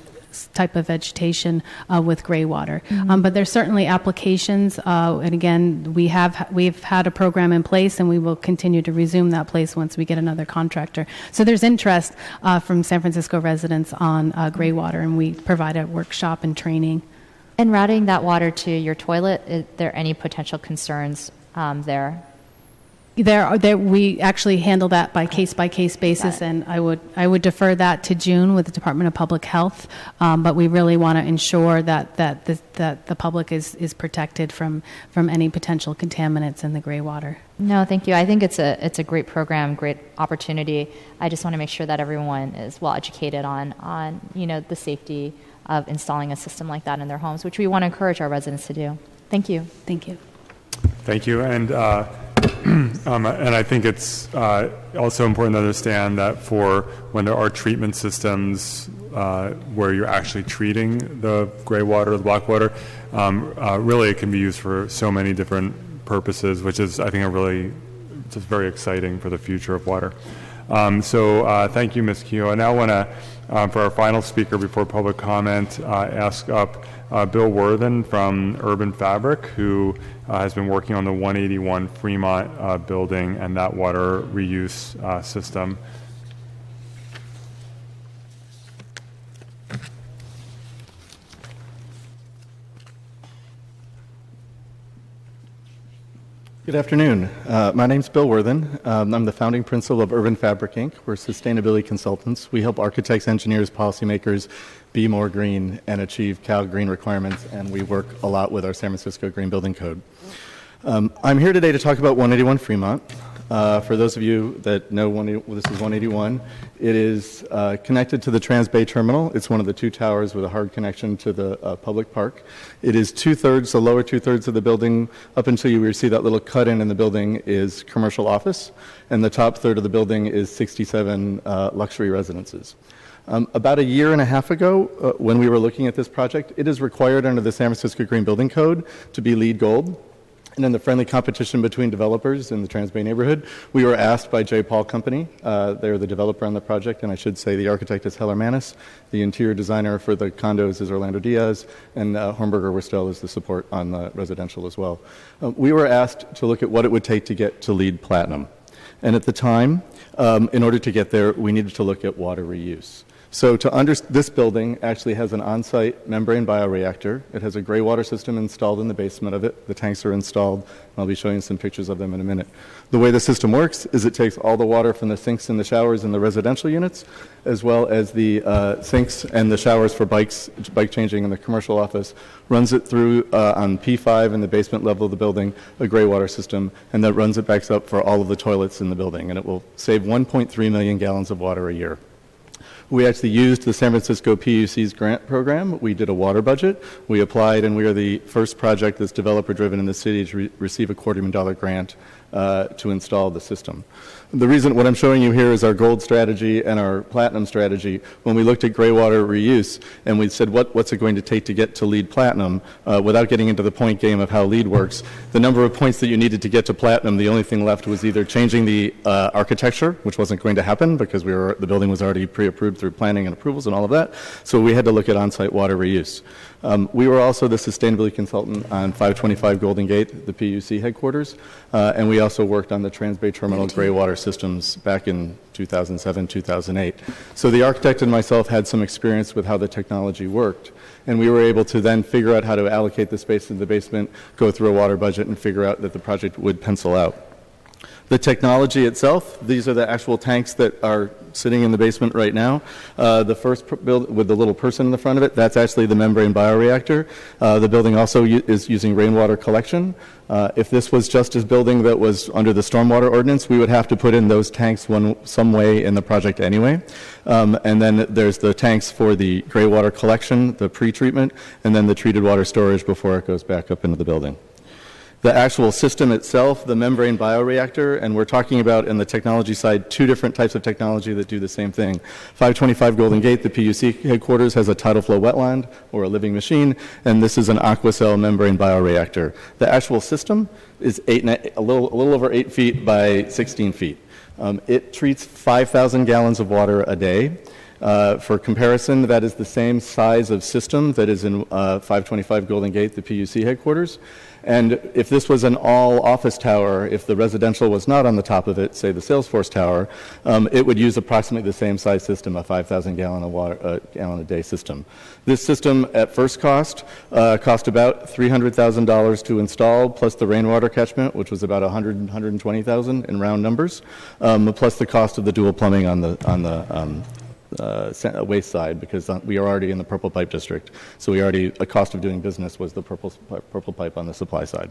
type of vegetation with gray water. But there's certainly applications, and again, we've had a program in place, and we will continue to resume that place once we get another contractor. So there's interest from San Francisco residents on gray water, and we provide a workshop and training. And routing that water to your toilet, is there any potential concerns there? We actually handle that by case basis, and I would defer that to June with the Department of Public Health. But we really want to ensure that the public is protected from any potential contaminants in the gray water. No, thank you. I think it's a great program, great opportunity. I just want to make sure that everyone is well educated on the safety of installing a system like that in their homes, which we want to encourage our residents to do. Thank you. Thank you. Thank you. And and I think it's also important to understand that for when there are treatment systems where you're actually treating the gray water or the black water, really it can be used for so many different purposes, which is, I think, just very exciting for the future of water. So thank you, Ms. Kehoe. I now want to, for our final speaker before public comment, ask up Bill Worthen from Urban Fabric, who has been working on the 181 Fremont building and that water reuse system. Good afternoon. My name's Bill Worthen. I'm the founding principal of Urban Fabric, Inc. We're sustainability consultants. We help architects, engineers, policymakers be more green and achieve Cal Green requirements, and we work a lot with our San Francisco Green Building Code. I'm here today to talk about 181 Fremont. For those of you that know, this is 181. It is connected to the Trans Bay Terminal. It's one of the two towers with a hard connection to the public park. It is two-thirds, the lower two-thirds of the building, up until you see that little cut-in the building, is commercial office, and the top third of the building is 67 luxury residences. About a year and a half ago, when we were looking at this project, it is required under the San Francisco Green Building Code to be LEED Gold. And in the friendly competition between developers in the Transbay neighborhood, we were asked by J. Paul Company, they're the developer on the project, and I should say the architect is Heller Manis, the interior designer for the condos is Orlando Diaz, and Hornberger Werstel is the support on the residential as well. We were asked to look at what it would take to get to LEED Platinum. And at the time, in order to get there, we needed to look at water reuse. So this building actually has an on-site membrane bioreactor. It has a gray water system installed in the basement of it. The tanks are installed. I'll be showing some pictures of them in a minute. The way the system works is it takes all the water from the sinks and the showers in the residential units, as well as the sinks and the showers for bike changing in the commercial office, runs it through on P5 in the basement level of the building, a gray water system, and that runs it back up for all of the toilets in the building. And it will save 1.3 million gallons of water a year. We actually used the San Francisco PUC's grant program. We did a water budget. We applied, and we are the first project that's developer-driven in the city to receive a $250,000 grant to install the system. The reason what I'm showing you here is our gold strategy and our platinum strategy. When we looked at gray water reuse and we said what's it going to take to get to LEED Platinum, without getting into the point game of how LEED works, the number of points that you needed to get to Platinum, the only thing left was either changing the architecture, which wasn't going to happen because the building was already pre-approved through planning and approvals and all of that, so we had to look at on-site water reuse. We were also the sustainability consultant on 525 Golden Gate, the PUC headquarters, and we also worked on the Transbay Terminal gray water systems back in 2007, 2008. So the architect and myself had some experience with how the technology worked, and we were able to then figure out how to allocate the space in the basement, go through a water budget, and figure out that the project would pencil out. The technology itself, these are the actual tanks that are sitting in the basement right now. The first build with the little person in the front of it, that's actually the membrane bioreactor. The building also is using rainwater collection. If this was just a building that was under the stormwater ordinance, we would have to put in those tanks some way in the project anyway. And then there's the tanks for the gray water collection, the pre-treatment, and then the treated water storage before it goes back up into the building. The actual system itself, the membrane bioreactor, and we're talking about in the technology side 2 different types of technology that do the same thing. 525 Golden Gate, the PUC headquarters, has a tidal flow wetland or a living machine, and this is an Aquacell membrane bioreactor. The actual system is a little over 8 feet by 16 feet. It treats 5,000 gallons of water a day. For comparison, that is the same size of system that is in 525 Golden Gate, the PUC headquarters. And if this was an all-office tower, if the residential was not on the top of it, say the Salesforce Tower, it would use approximately the same size system, a 5,000 gallon a day system. This system, at first cost about $300,000 to install, plus the rainwater catchment, which was about $120,000 in round numbers, plus the cost of the dual plumbing on the waste side, because we are already in the purple pipe district. So a cost of doing business was the purple pipe on the supply side.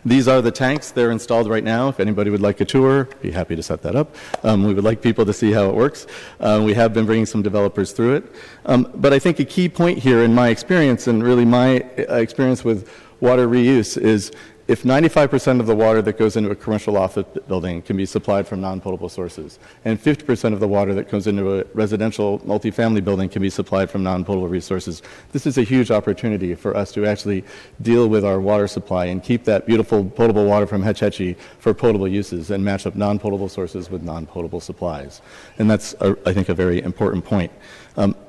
These are the tanks. They're installed right now. If anybody would like a tour, be happy to set that up. We would like people to see how it works. We have been bringing some developers through it. But I think a key point here in my experience, and really my experience with water reuse, is if 95% of the water that goes into a commercial office building can be supplied from non-potable sources, and 50% of the water that goes into a residential multifamily building can be supplied from non-potable resources, this is a huge opportunity for us to actually deal with our water supply and keep that beautiful potable water from Hetch Hetchy for potable uses and match up non-potable sources with non-potable supplies. And that's, I think, a very important point.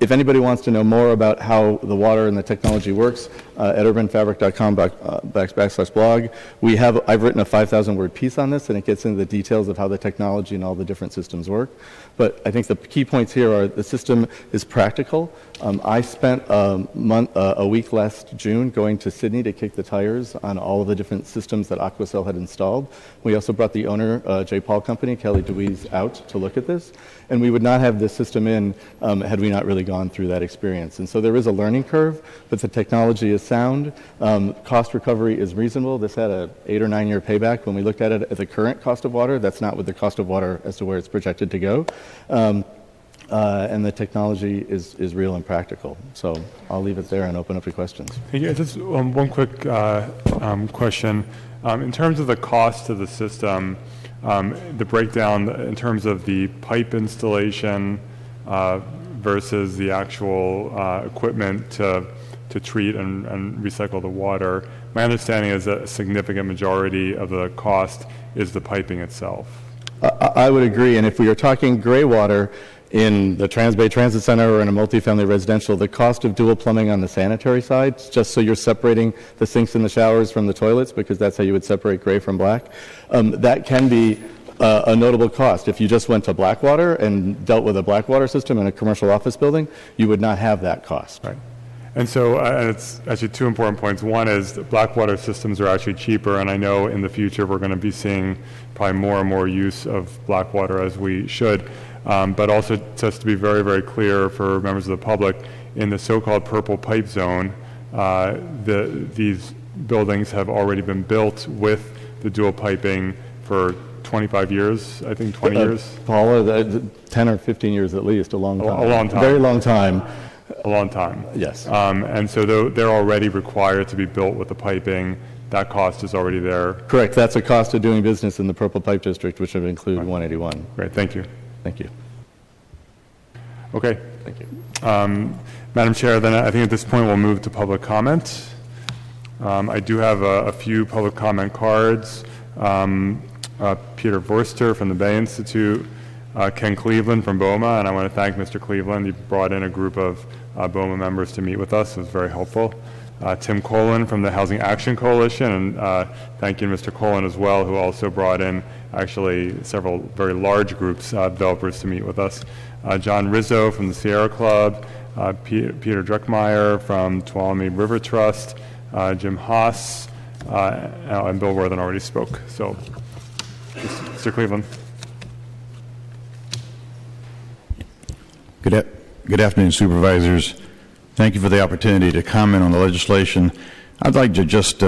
If anybody wants to know more about how the water and the technology works, at urbanfabric.com/blog, I've written a 5,000-word piece on this, and it gets into the details of how the technology and all the different systems work. But I think the key points here are the system is practical. I spent a week last June going to Sydney to kick the tires on all of the different systems that Aquacell had installed. We also brought the owner, J. Paul Company, Kelly DeWeese, out to look at this. And we would not have this system in had we not really gone through that experience. And so there is a learning curve, but the technology is sound. Cost recovery is reasonable. This had a 8 or 9 year payback. When we looked at it at the current cost of water, that's not with the cost of water as to where it's projected to go. And the technology is real and practical. So I'll leave it there and open up to questions. Yeah, just one quick question. In terms of the cost of the system, the breakdown in terms of the pipe installation, versus the actual equipment to treat and recycle the water. My understanding is that a significant majority of the cost is the piping itself. I would agree, and if we are talking gray water in the Transbay Transit Center or in a multifamily residential, the cost of dual plumbing on the sanitary side, just so you're separating the sinks and the showers from the toilets, because that's how you would separate gray from black, that can be a notable cost. If you just went to Blackwater and dealt with a Blackwater system in a commercial office building, you would not have that cost. Right. And so it's actually two important points. One is that Blackwater systems are actually cheaper, and I know in the future we're going to be seeing probably more and more use of Blackwater, as we should. But also, just to be very, very clear for members of the public, in the so-called purple pipe zone, these buildings have already been built with the dual piping for 25 years, I think 20 years. Paula, 10 or 15 years at least, a long time. A long time. Very long time. A long time. Yes. And so they're already required to be built with the piping. That cost is already there. Correct. That's a cost of doing business in the Purple Pipe District, which would include 181. Great. Thank you. Thank you. Okay. Thank you. Madam Chair, then I think at this point we'll move to public comment. I do have a few public comment cards. Peter Vorster from the Bay Institute, Ken Cleveland from BOMA, and I want to thank Mr. Cleveland. He brought in a group of BOMA members to meet with us. It was very helpful. Tim Colin from the Housing Action Coalition, and thank you, Mr. Colin, as well, who also brought in actually several very large groups of developers to meet with us. John Rizzo from the Sierra Club, Peter Druckmeyer from Tuolumne River Trust, Jim Haas, and Bill Worthen already spoke. So, Mr. Cleveland. Good afternoon, supervisors. Thank you for the opportunity to comment on the legislation. I'd like to just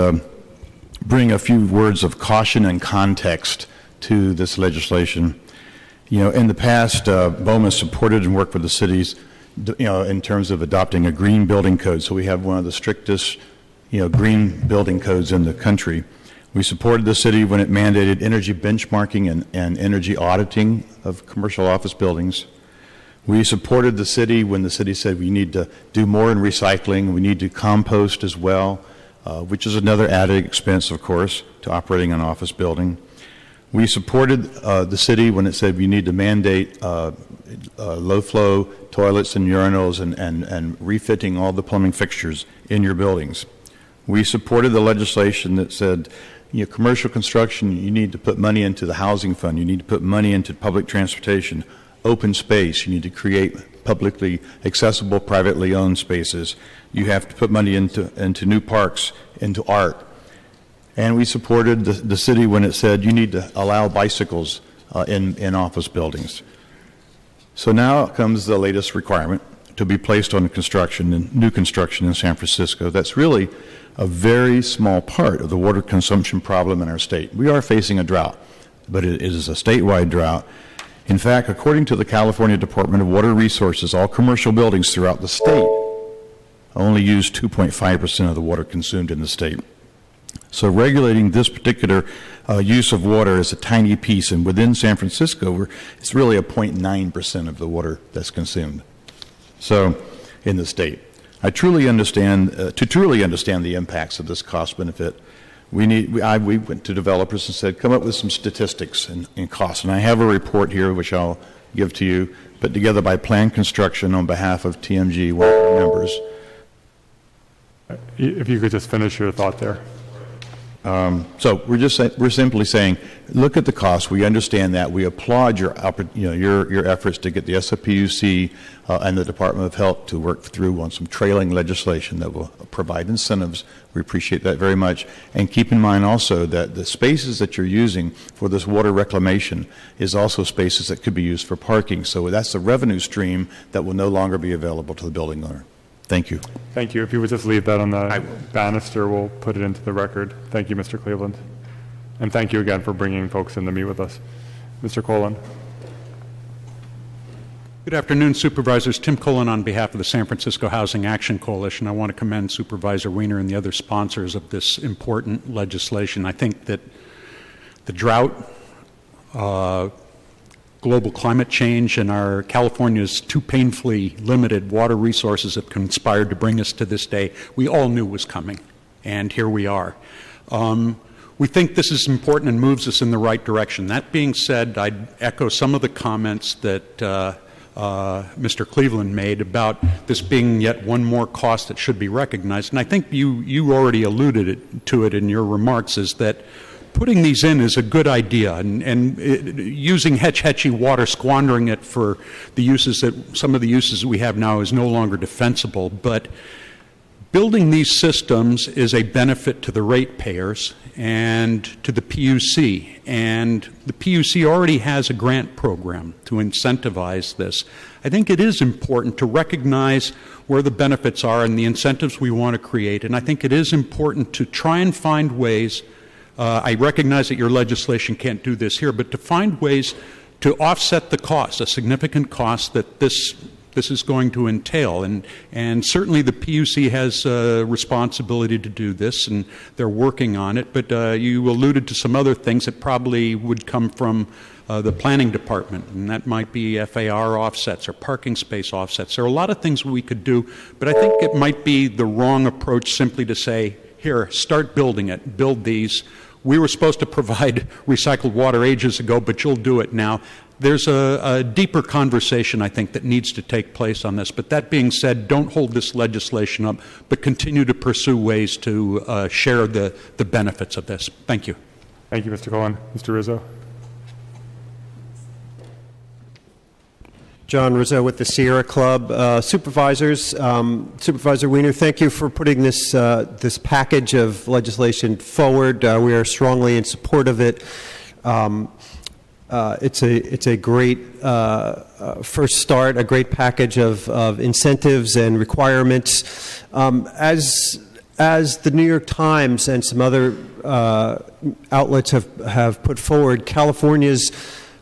bring a few words of caution and context to this legislation. You know, in the past, BOMA supported and worked with the cities, in terms of adopting a green building code. So we have one of the strictest, green building codes in the country. We supported the city when it mandated energy benchmarking and energy auditing of commercial office buildings. We supported the city when the city said we need to do more in recycling, we need to compost as well, which is another added expense, of course, to operating an office building. We supported the city when it said we need to mandate low-flow toilets and urinals and refitting all the plumbing fixtures in your buildings. We supported the legislation that said, commercial construction, you need to put money into the housing fund, you need to put money into public transportation, open space, you need to create publicly accessible, privately owned spaces. You have to put money into new parks, into art. And we supported the city when it said you need to allow bicycles in office buildings. So now comes the latest requirement to be placed on new construction in San Francisco. That's really a very small part of the water consumption problem in our state. We are facing a drought, but it is a statewide drought. In fact, according to the California Department of Water Resources, all commercial buildings throughout the state only use 2.5% of the water consumed in the state. So regulating this particular use of water is a tiny piece, and within San Francisco, it's really a 0.9% of the water that's consumed. So, in the state, I truly understand, to truly understand the impacts of this cost benefit, we went to developers and said, come up with some statistics and costs. And I have a report here, which I'll give to you, put together by Plan Construction on behalf of TMG members. If you could just finish your thought there. So we're simply saying, look at the cost. We understand that. We applaud your efforts to get the SFPUC and the Department of Health to work through on some trailing legislation that will provide incentives. We appreciate that very much. And keep in mind also that the spaces that you're using for this water reclamation is also spaces that could be used for parking. So that's a revenue stream that will no longer be available to the building owner. Thank you. Thank you. If you would just leave that on the banister, we'll put it into the record. Thank you, Mr. Cleveland. And thank you again for bringing folks in to meet with us. Mr. Colin. Good afternoon, Supervisors. Tim Colin on behalf of the San Francisco Housing Action Coalition. I want to commend Supervisor Wiener and the other sponsors of this important legislation. I think that the drought, global global climate change and our California's too painfully limited water resources have conspired to bring us to this day, we all knew was coming, and here we are. We think this is important and moves us in the right direction. That being said, I'd echo some of the comments that Mr. Cleveland made about this being yet one more cost that should be recognized. And I think you already alluded to it in your remarks, is that putting these in is a good idea, and using Hetch Hetchy water, squandering it for the uses that some of the uses that we have now is no longer defensible. But building these systems is a benefit to the ratepayers and to the PUC. And the PUC already has a grant program to incentivize this. I think it is important to recognize where the benefits are and the incentives we want to create. And I think it is important to try and find ways, I recognize that your legislation can't do this here, but to find ways to offset the cost, a significant cost that this is going to entail. And certainly the PUC has a responsibility to do this, and they're working on it. But you alluded to some other things that probably would come from the planning department, and that might be FAR offsets or parking space offsets. There are a lot of things we could do, but I think it might be the wrong approach simply to say, here, start building it, build these. We were supposed to provide recycled water ages ago, but you'll do it now. There's a deeper conversation, I think, that needs to take place on this. But that being said, don't hold this legislation up, but continue to pursue ways to share the benefits of this. Thank you. Thank you, Mr. Cullen. Mr. Rizzo. John Rizzo with the Sierra Club. Supervisors, Supervisor Wiener, thank you for putting this package of legislation forward. We are strongly in support of it. It's a great first start, a great package of incentives and requirements. As the New York Times and some other outlets have put forward, California's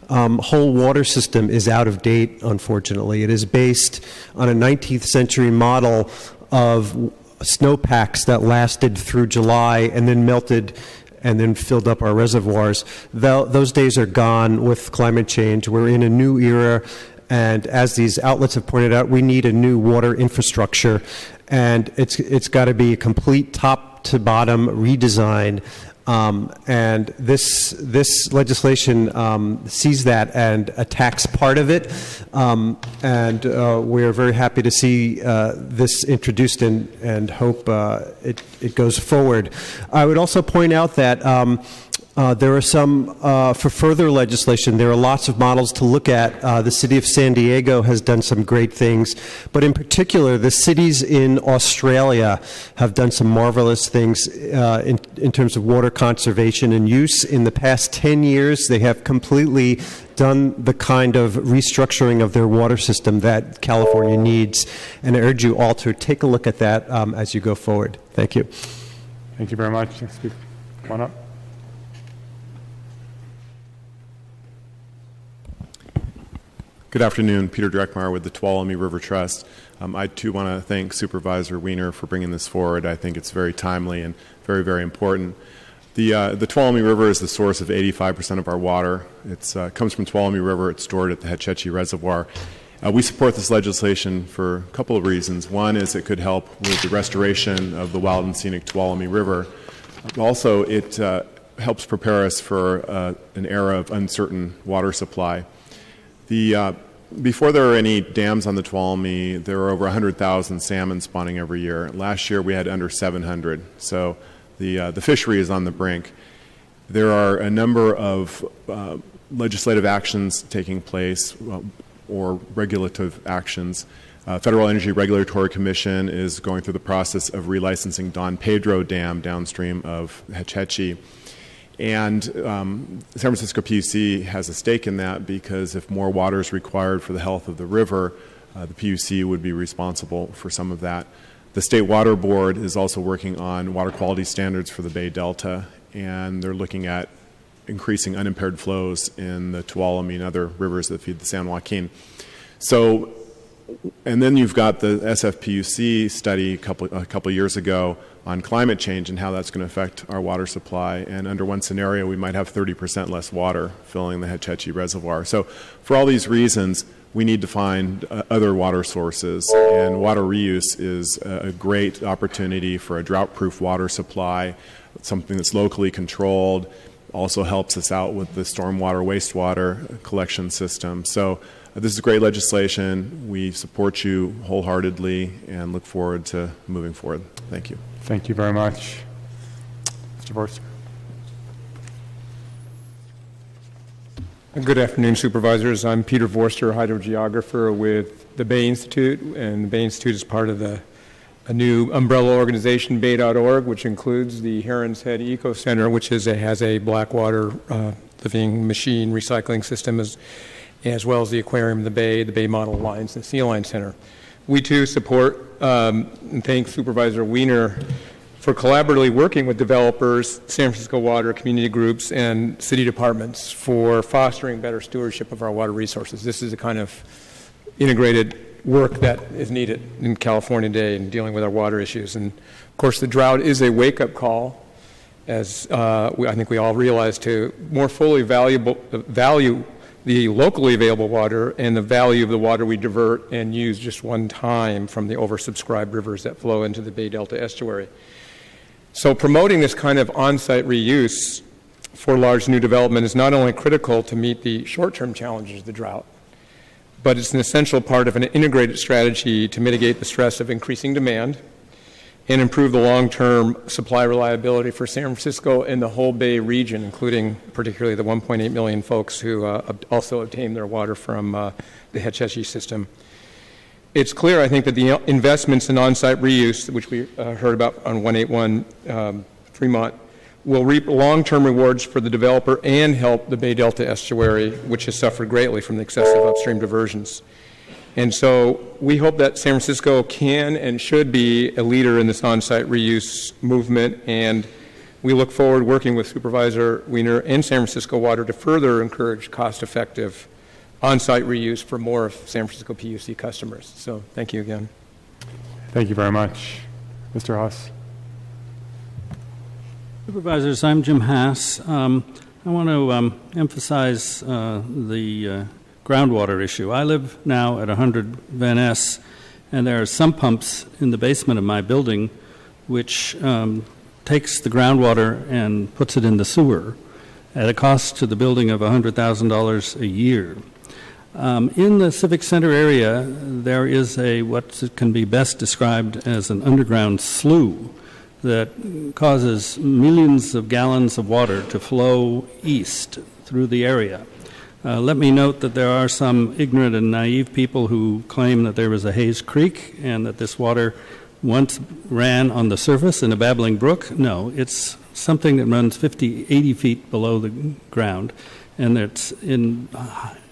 whole water system is out of date, unfortunately. It is based on a 19th century model of snowpacks that lasted through July and then melted and then filled up our reservoirs. Those days are gone with climate change. We're in a new era, and as these outlets have pointed out, we need a new water infrastructure, and it's got to be a complete top-to-bottom redesign. And this legislation sees that and attacks part of it, and we are very happy to see this introduced and hope it goes forward. I would also point out that there are some, for further legislation, there are lots of models to look at. The city of San Diego has done some great things, but in particular, the cities in Australia have done some marvelous things in terms of water conservation and use. In the past 10 years, they have completely done the kind of restructuring of their water system that California needs, and I urge you all to take a look at that as you go forward. Thank you. Thank you very much. Next speaker. Come on up. Good afternoon. Peter Dreckmeyer with the Tuolumne River Trust. I too want to thank Supervisor Wiener for bringing this forward. I think it's very timely and very, very important. The Tuolumne River is the source of 85% of our water. It comes from Tuolumne River. It's stored at the Hetch Hetchy Reservoir. We support this legislation for a couple of reasons. One is it could help with the restoration of the wild and scenic Tuolumne River. Also, it helps prepare us for an era of uncertain water supply. Before there were any dams on the Tuolumne, there were over 100,000 salmon spawning every year. Last year we had under 700, so the fishery is on the brink. There are a number of legislative actions taking place or regulative actions. Federal Energy Regulatory Commission is going through the process of relicensing Don Pedro Dam downstream of Hetch Hetchy. And San Francisco PUC has a stake in that because if more water is required for the health of the river, the PUC would be responsible for some of that. The State Water Board is also working on water quality standards for the Bay Delta, and they're looking at increasing unimpaired flows in the Tuolumne and other rivers that feed the San Joaquin. So And then you've got the SFPUC study a couple years ago on climate change and how that's going to affect our water supply. And under one scenario, we might have 30% less water filling the Hetch Hetchy Reservoir. So for all these reasons, we need to find other water sources, and water reuse is a great opportunity for a drought-proof water supply, something that's locally controlled, also helps us out with the stormwater, wastewater collection system. So this is great legislation. We support you wholeheartedly and look forward to moving forward. Thank you. Thank you very much. Mr. Forster. Good afternoon, supervisors. I'm Peter Forster, hydrogeographer with the Bay Institute, and the Bay Institute is part of a new umbrella organization, Bay.org, which includes the Heron's Head Eco Center, which has a Blackwater living machine recycling system, as well as the Aquarium of the Bay Model Lines, the Sea Line Center. We too support and thank Supervisor Wiener for collaboratively working with developers, San Francisco Water, community groups, and city departments for fostering better stewardship of our water resources. This is a kind of integrated work that is needed in California today in dealing with our water issues. And of course, the drought is a wake-up call, as I think we all realize, to more fully value the locally available water and the value of the water we divert and use just one time from the oversubscribed rivers that flow into the Bay Delta estuary. So promoting this kind of on-site reuse for large new development is not only critical to meet the short-term challenges of the drought, but it's an essential part of an integrated strategy to mitigate the stress of increasing demand and improve the long-term supply reliability for San Francisco and the whole Bay region, including particularly the 1.8 million folks who also obtain their water from the Hetch Hetchy system. It's clear, I think, that the investments in on-site reuse, which we heard about on 181 Fremont, will reap long-term rewards for the developer and help the Bay Delta estuary, which has suffered greatly from the excessive upstream diversions. And so we hope that San Francisco can and should be a leader in this on-site reuse movement, and we look forward working with Supervisor Wiener and San Francisco Water to further encourage cost-effective on-site reuse for more of San Francisco PUC customers. So thank you again. Thank you very much. Mr. Haas. Supervisors, I'm Jim Haas. I want to emphasize the groundwater issue. I live now at 100 Van Ness, and there are sump pumps in the basement of my building which takes the groundwater and puts it in the sewer at a cost to the building of $100,000 a year. In the Civic Center area, there is what can be best described as an underground slough that causes millions of gallons of water to flow east through the area. Let me note that there are some ignorant and naive people who claim that there was a Hayes Creek and that this water once ran on the surface in a babbling brook. No, it's something that runs 50, 80 feet below the ground, and it's in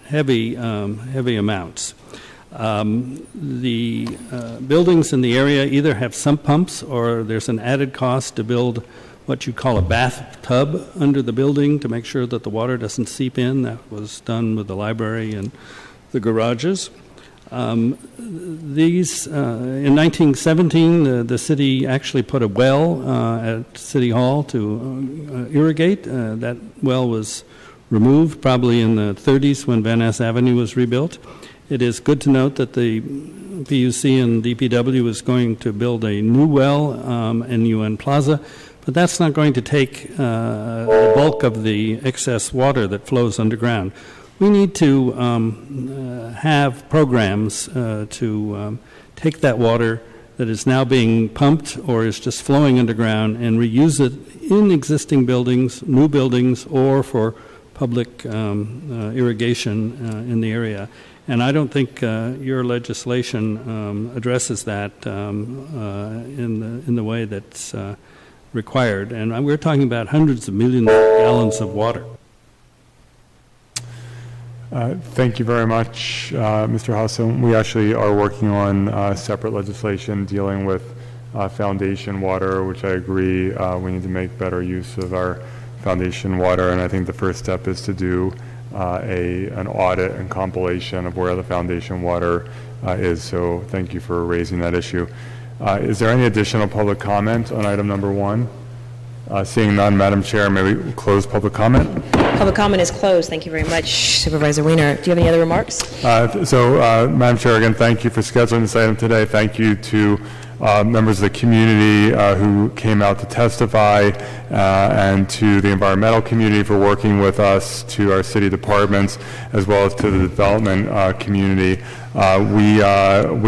heavy amounts. The buildings in the area either have sump pumps or there's an added cost to build what you call a bathtub under the building to make sure that the water doesn't seep in. That was done with the library and the garages. In 1917, the city actually put a well at City Hall to irrigate. That well was removed probably in the 30s when Van Ness Avenue was rebuilt. It is good to note that the PUC and DPW is going to build a new well in UN Plaza, but that's not going to take the bulk of the excess water that flows underground. We need to have programs to take that water that is now being pumped or is just flowing underground and reuse it in existing buildings, new buildings, or for public irrigation in the area. And I don't think your legislation addresses that in the way that's required. And we're talking about hundreds of millions of gallons of water. Thank you very much, Mr. Hassan. We actually are working on separate legislation dealing with foundation water, which I agree we need to make better use of our foundation water, and I think the first step is to do an audit and compilation of where the foundation water is. So thank you for raising that issue. Is there any additional public comment on item number 1? Seeing none, Madam Chair, may we close public comment? Public comment is closed. Thank you very much, Supervisor Weiner. Do you have any other remarks? Madam Chair, again, thank you for scheduling this item today. Thank you to members of the community who came out to testify, and to the environmental community for working with us, to our city departments, as well as to the development community. We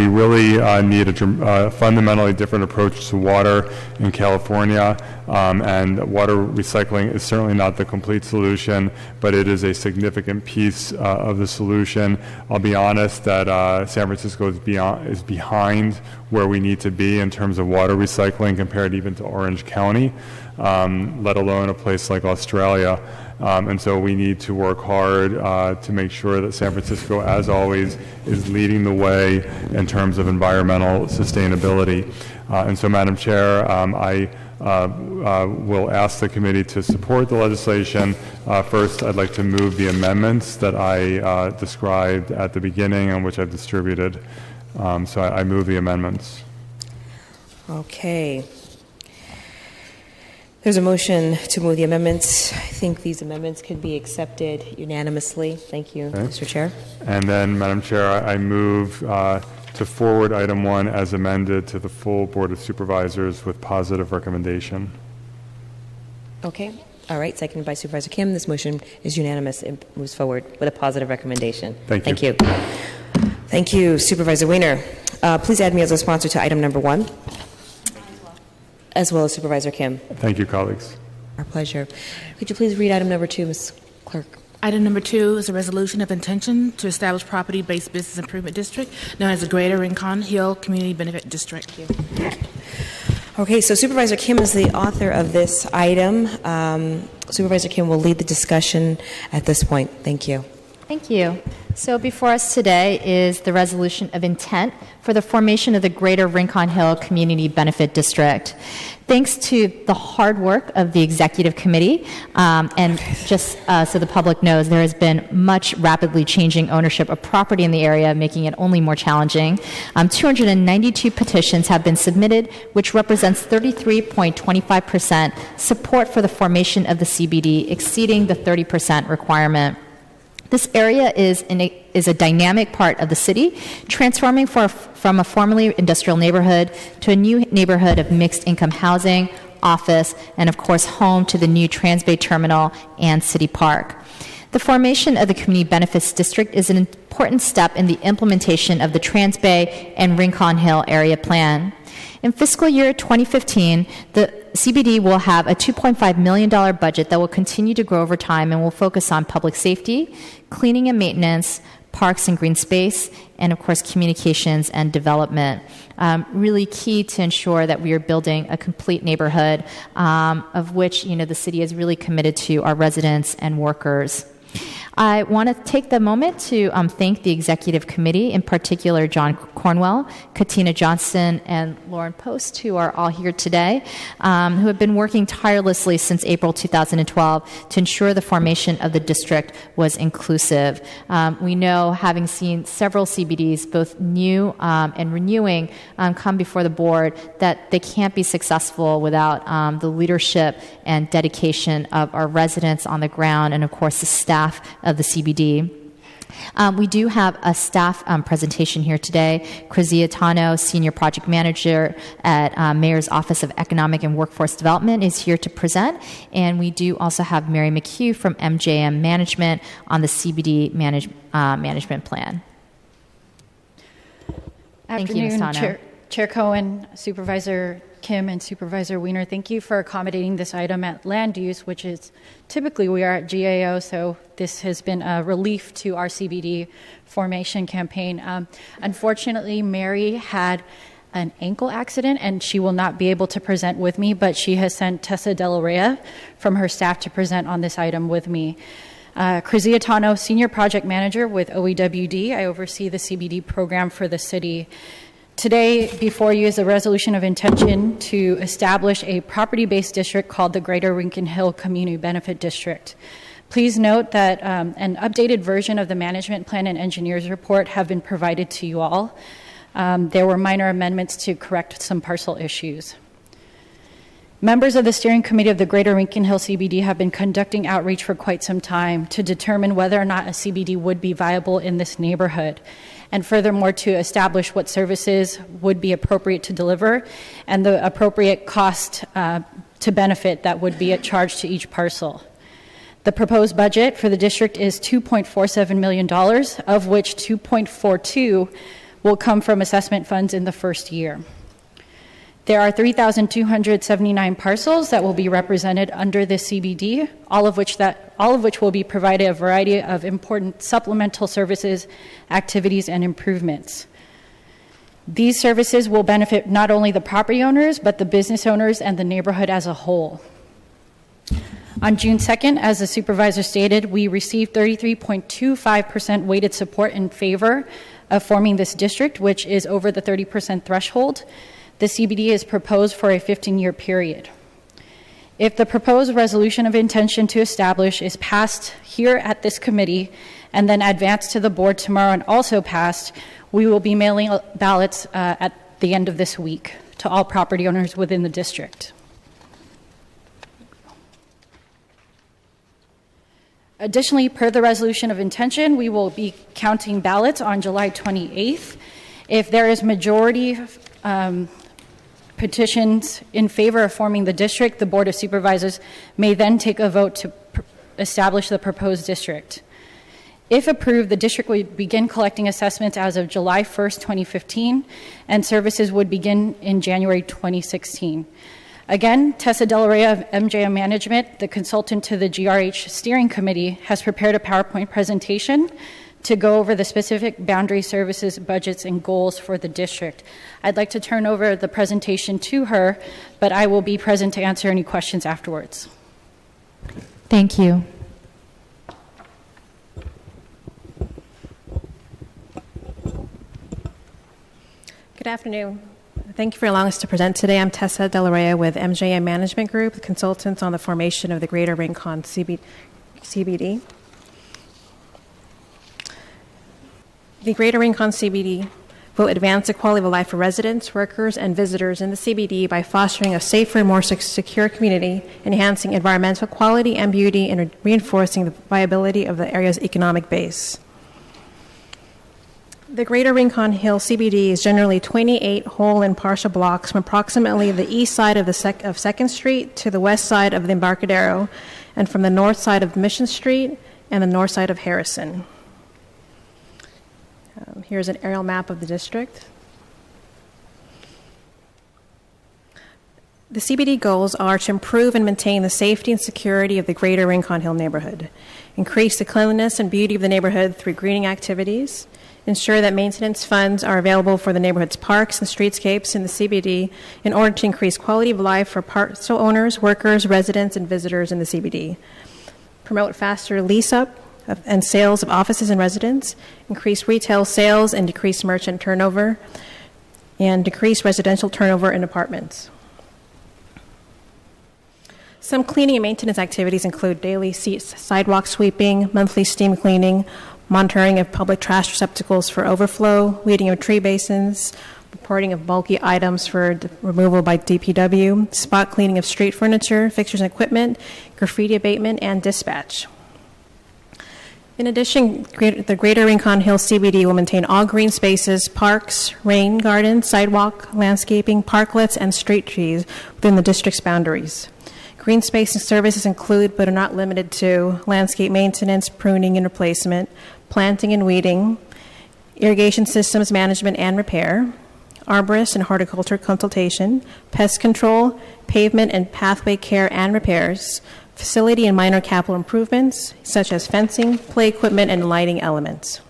really need a fundamentally different approach to water in California, and water recycling is certainly not the complete solution, but it is a significant piece of the solution. I'll be honest that San Francisco is behind where we need to be in terms of water recycling compared even to Orange County, let alone a place like Australia. And so we need to work hard to make sure that San Francisco, as always, is leading the way in terms of environmental sustainability. And so, Madam Chair, I will ask the committee to support the legislation. First, I'd like to move the amendments that I described at the beginning and which I've distributed. So I move the amendments. Okay. There's a motion to move the amendments. I think these amendments could be accepted unanimously. Thank you, Okay. Mr. Chair. And then, Madam Chair, I move to forward item 1 as amended to the full Board of Supervisors with positive recommendation. Okay. All right. Seconded by Supervisor Kim. This motion is unanimous. It moves forward with a positive recommendation. Thank you. Thank you. Thank you, Supervisor Weiner. Please add me as a sponsor to item number 1, as well as Supervisor Kim. Thank you, colleagues. Our pleasure. Could you please read item number 2, Ms. Clerk? Item number 2 is a resolution of intention to establish property-based business improvement district known as the Greater Rincon Hill Community Benefit District. Okay, so Supervisor Kim is the author of this item. Supervisor Kim will lead the discussion at this point. Thank you. Thank you. So before us today is the resolution of intent for the formation of the Greater Rincon Hill Community Benefit District. Thanks to the hard work of the Executive Committee, and just so the public knows, there has been much rapidly changing ownership of property in the area, making it only more challenging. 292 petitions have been submitted, which represents 33.25% support for the formation of the CBD, exceeding the 30% requirement. This area is a dynamic part of the city, transforming from a formerly industrial neighborhood to a new neighborhood of mixed-income housing, office, and of course home to the new Transbay Terminal and City Park. The formation of the Community Benefits District is an important step in the implementation of the Transbay and Rincon Hill Area Plan. In fiscal year 2015, the CBD will have a $2.5 million budget that will continue to grow over time and will focus on public safety, cleaning and maintenance, parks and green space, and of course communications and development. Really key to ensure that we are building a complete neighborhood, of which the city is really committed to our residents and workers. I want to take the moment to thank the Executive Committee, in particular John Cornwell, Katina Johnson, and Lauren Post, who are all here today, who have been working tirelessly since April 2012 to ensure the formation of the district was inclusive. We know, having seen several CBDs, both new and renewing, come before the board, that they can't be successful without the leadership and dedication of our residents on the ground and, of course, the staff of the CBD. We do have a staff presentation here today. Crizia Tano, Senior Project Manager at Mayor's Office of Economic and Workforce Development, is here to present. And we do also have Mary McHugh from MJM Management on the CBD management plan. Thank you, Ms. Tano. Chair Cohen, Supervisor Kim, and Supervisor Weiner, thank you for accommodating this item at land use, which is typically we are at GAO, so this has been a relief to our CBD formation campaign. Unfortunately, Mary had an ankle accident and she will not be able to present with me, but she has sent Tessa Del Rey from her staff to present on this item with me. Crizia Tano, Senior Project Manager with OEWD. I oversee the CBD program for the city. Today, before you is a resolution of intention to establish a property-based district called the Greater Rincon Hill Community Benefit District. Please note that an updated version of the management plan and engineers report have been provided to you all. There were minor amendments to correct some parcel issues. Members of the steering committee of the Greater Rincon Hill CBD have been conducting outreach for quite some time to determine whether or not a CBD would be viable in this neighborhood, and furthermore to establish what services would be appropriate to deliver and the appropriate cost to benefit that would be charged to each parcel. The proposed budget for the district is $2.47 million, of which $2.42 will come from assessment funds in the first year. There are 3,279 parcels that will be represented under this CBD, all of which will be provided a variety of important supplemental services, activities, and improvements. These services will benefit not only the property owners, but the business owners and the neighborhood as a whole. On June 2nd, as the supervisor stated, we received 33.25% weighted support in favor of forming this district, which is over the 30% threshold. The CBD is proposed for a 15-year period. If the proposed resolution of intention to establish is passed here at this committee and then advanced to the board tomorrow and also passed, we will be mailing ballots at the end of this week to all property owners within the district. Additionally, per the resolution of intention, we will be counting ballots on July 28th. If there is majority petitions in favor of forming the district, the Board of Supervisors may then take a vote to establish the proposed district. If approved, the district will begin collecting assessments as of July 1st, 2015, and services would begin in January 2016. Again, Tessa Del Rey of MJM Management, the consultant to the GRH Steering Committee, has prepared a PowerPoint presentation to go over the specific boundary services, budgets, and goals for the district. I'd like to turn over the presentation to her, but I will be present to answer any questions afterwards. Thank you. Good afternoon. Thank you for allowing us to present today. I'm Tessa Del Rey with MJM Management Group, consultants on the formation of the Greater Rincon CBD. The Greater Rincon CBD will advance the quality of life for residents, workers, and visitors in the CBD by fostering a safer, more secure community, enhancing environmental quality and beauty, and reinforcing the viability of the area's economic base. The Greater Rincon Hill CBD is generally 28 whole and partial blocks from approximately the east side of 2nd Street to the west side of the Embarcadero, and from the north side of Mission Street and the north side of Harrison. Here's an aerial map of the district. The CBD goals are to improve and maintain the safety and security of the Greater Rincon Hill neighborhood, increase the cleanliness and beauty of the neighborhood through greening activities, ensure that maintenance funds are available for the neighborhood's parks and streetscapes in the CBD in order to increase quality of life for parcel owners, workers, residents, and visitors in the CBD, promote faster lease-up and sales of offices and residents, increase retail sales and decrease merchant turnover, and decrease residential turnover in apartments. Some cleaning and maintenance activities include daily sidewalk sweeping, monthly steam cleaning, monitoring of public trash receptacles for overflow, weeding of tree basins, reporting of bulky items for removal by DPW, spot cleaning of street furniture, fixtures and equipment, graffiti abatement, and dispatch. In addition, the Greater Rincon Hill CBD will maintain all green spaces, parks, rain gardens, sidewalk, landscaping, parklets, and street trees within the district's boundaries. Green space services include, but are not limited to, landscape maintenance, pruning and replacement, planting and weeding, irrigation systems management and repair, arborist and horticulture consultation, pest control, pavement and pathway care and repairs, facility and minor capital improvements, such as fencing, play equipment, and lighting elements.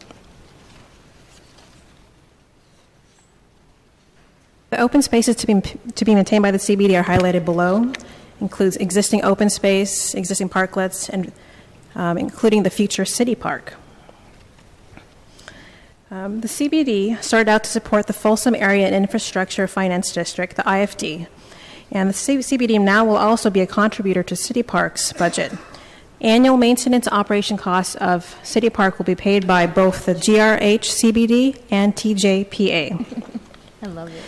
The open spaces to be maintained by the CBD are highlighted below. Includes existing open space, existing parklets, and including the future city park. The CBD started out to support the Folsom Area and Infrastructure Finance District, the IFD. And the CBD now will also be a contributor to City Park's budget Annual maintenance operation costs of City Park will be paid by both the GRH CBD and TJPA. I love it.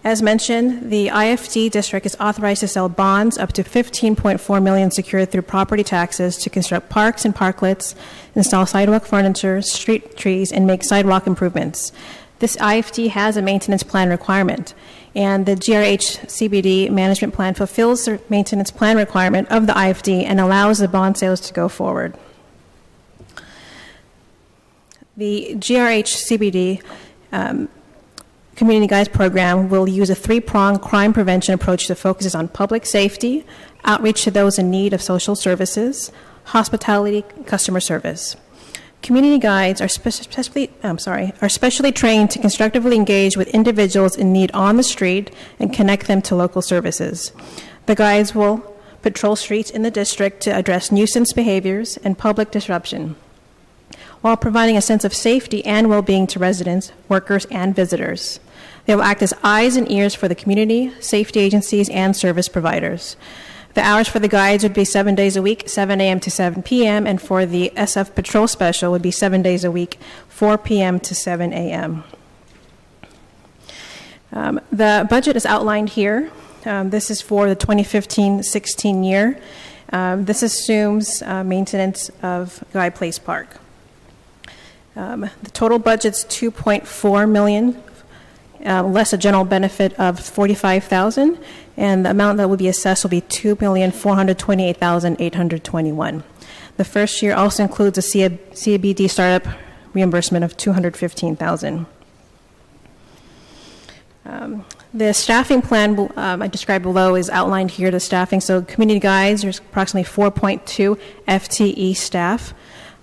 As mentioned, the IFD district is authorized to sell bonds up to $15.4 million secured through property taxes to construct parks and parklets, install sidewalk furniture, street trees, and make sidewalk improvements. This IFD has a maintenance plan requirement, and the GRH CBD management plan fulfills the maintenance plan requirement of the IFD and allows the bond sales to go forward. The GRH CBD Community Guides program will use a three-pronged crime prevention approach that focuses on public safety, outreach to those in need of social services, hospitality, customer service. Community guides are specially trained to constructively engage with individuals in need on the street and connect them to local services. The guides will patrol streets in the district to address nuisance behaviors and public disruption, while providing a sense of safety and well-being to residents, workers, and visitors. They will act as eyes and ears for the community, safety agencies, and service providers. The hours for the guides would be 7 days a week, 7 a.m. to 7 p.m., and for the SF Patrol Special would be 7 days a week, 4 p.m. to 7 a.m. The budget is outlined here. This is for the 2015-16 year. This assumes maintenance of Guide Place Park. The total budget's $2.4 million, less a general benefit of $45,000, and the amount that will be assessed will be $2,428,821. The first year also includes a CBD startup reimbursement of $215,000. The staffing plan I described below is outlined here. The staffing, so community guides, there's approximately 4.2 FTE staff.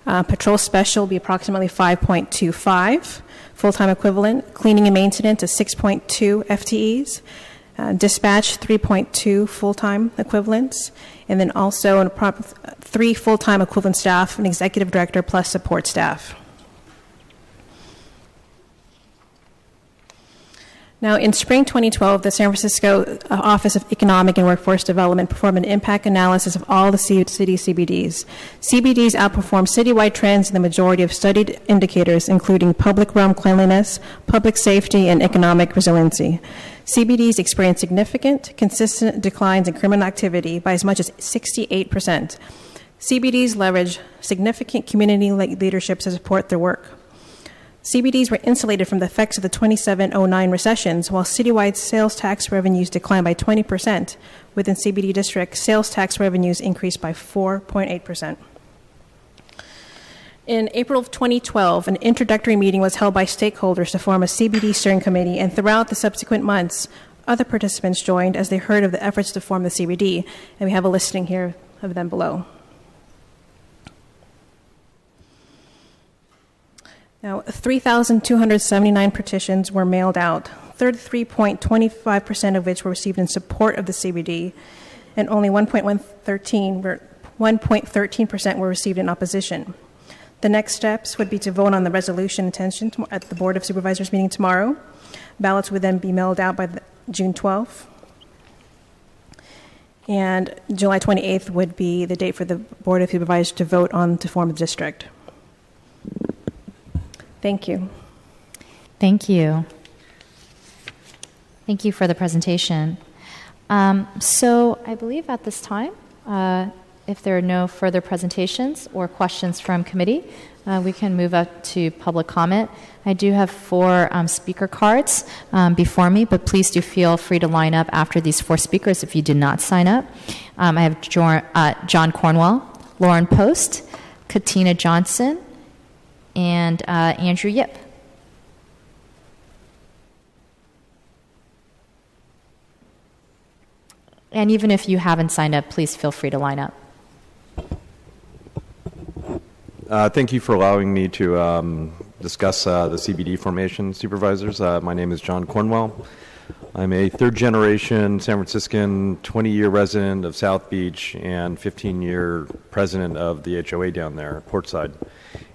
Patrol Special will be approximately 5.25 full-time equivalent. Cleaning and maintenance is 6.2 FTEs. Dispatch, 3.2 full-time equivalents. And then also 3 full-time equivalent staff, an executive director plus support staff. Now, in spring 2012, the San Francisco Office of Economic and Workforce Development performed an impact analysis of all the city CBDs. CBDs outperform citywide trends in the majority of studied indicators, including public realm cleanliness, public safety, and economic resiliency. CBDs experience significant, consistent declines in criminal activity by as much as 68%. CBDs leverage significant community leadership to support their work. CBDs were insulated from the effects of the 2709 recessions, while citywide sales tax revenues declined by 20%. Within CBD districts, sales tax revenues increased by 4.8%. In April of 2012, an introductory meeting was held by stakeholders to form a CBD steering committee, and throughout the subsequent months, other participants joined as they heard of the efforts to form the CBD, and we have a listing here of them below. Now, 3,279 petitions were mailed out, 33.25% of which were received in support of the CBD, and only 1.13% were received in opposition. The next steps would be to vote on the resolution intention at the Board of Supervisors meeting tomorrow. Ballots would then be mailed out by June 12th. And July 28th would be the date for the Board of Supervisors to vote on to form the district. Thank you. Thank you. Thank you for the presentation. So I believe at this time, if there are no further presentations or questions from committee, we can move up to public comment. I do have 4 speaker cards before me, but please do feel free to line up after these 4 speakers if you did not sign up. I have John Cornwell, Lauren Post, Katina Johnson, and Andrew Yip. And even if you haven't signed up, please feel free to line up. Thank you for allowing me to discuss the CBD formation, supervisors. My name is John Cornwell. I'm a third-generation San Franciscan, 20-year resident of South Beach, and 15-year president of the HOA down there at Portside.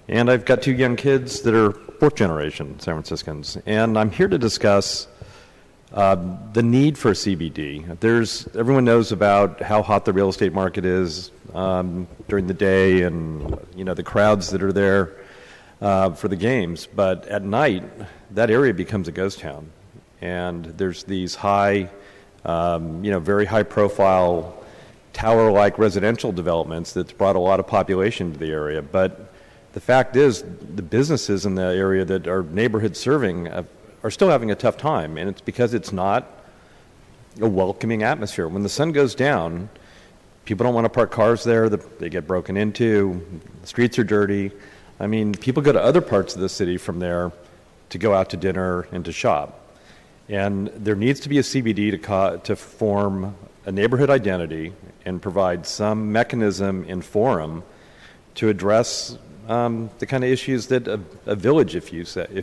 And I've got 2 young kids that are fourth-generation San Franciscans. And I'm here to discuss The need for CBD. Everyone knows about how hot the real estate market is during the day, and the crowds that are there for the games. But at night, that area becomes a ghost town, and there's these high, very high-profile tower-like residential developments that's brought a lot of population to the area. But the fact is, the businesses in the area that are neighborhood serving are still having a tough time, and it's because it's not a welcoming atmosphere. When the sun goes down, people don't want to park cars there. They get broken into. The streets are dirty. I mean, people go to other parts of the city from there to go out to dinner and to shop. And there needs to be a CBD to form a neighborhood identity and provide some mechanism and forum to address the kind of issues that a village, if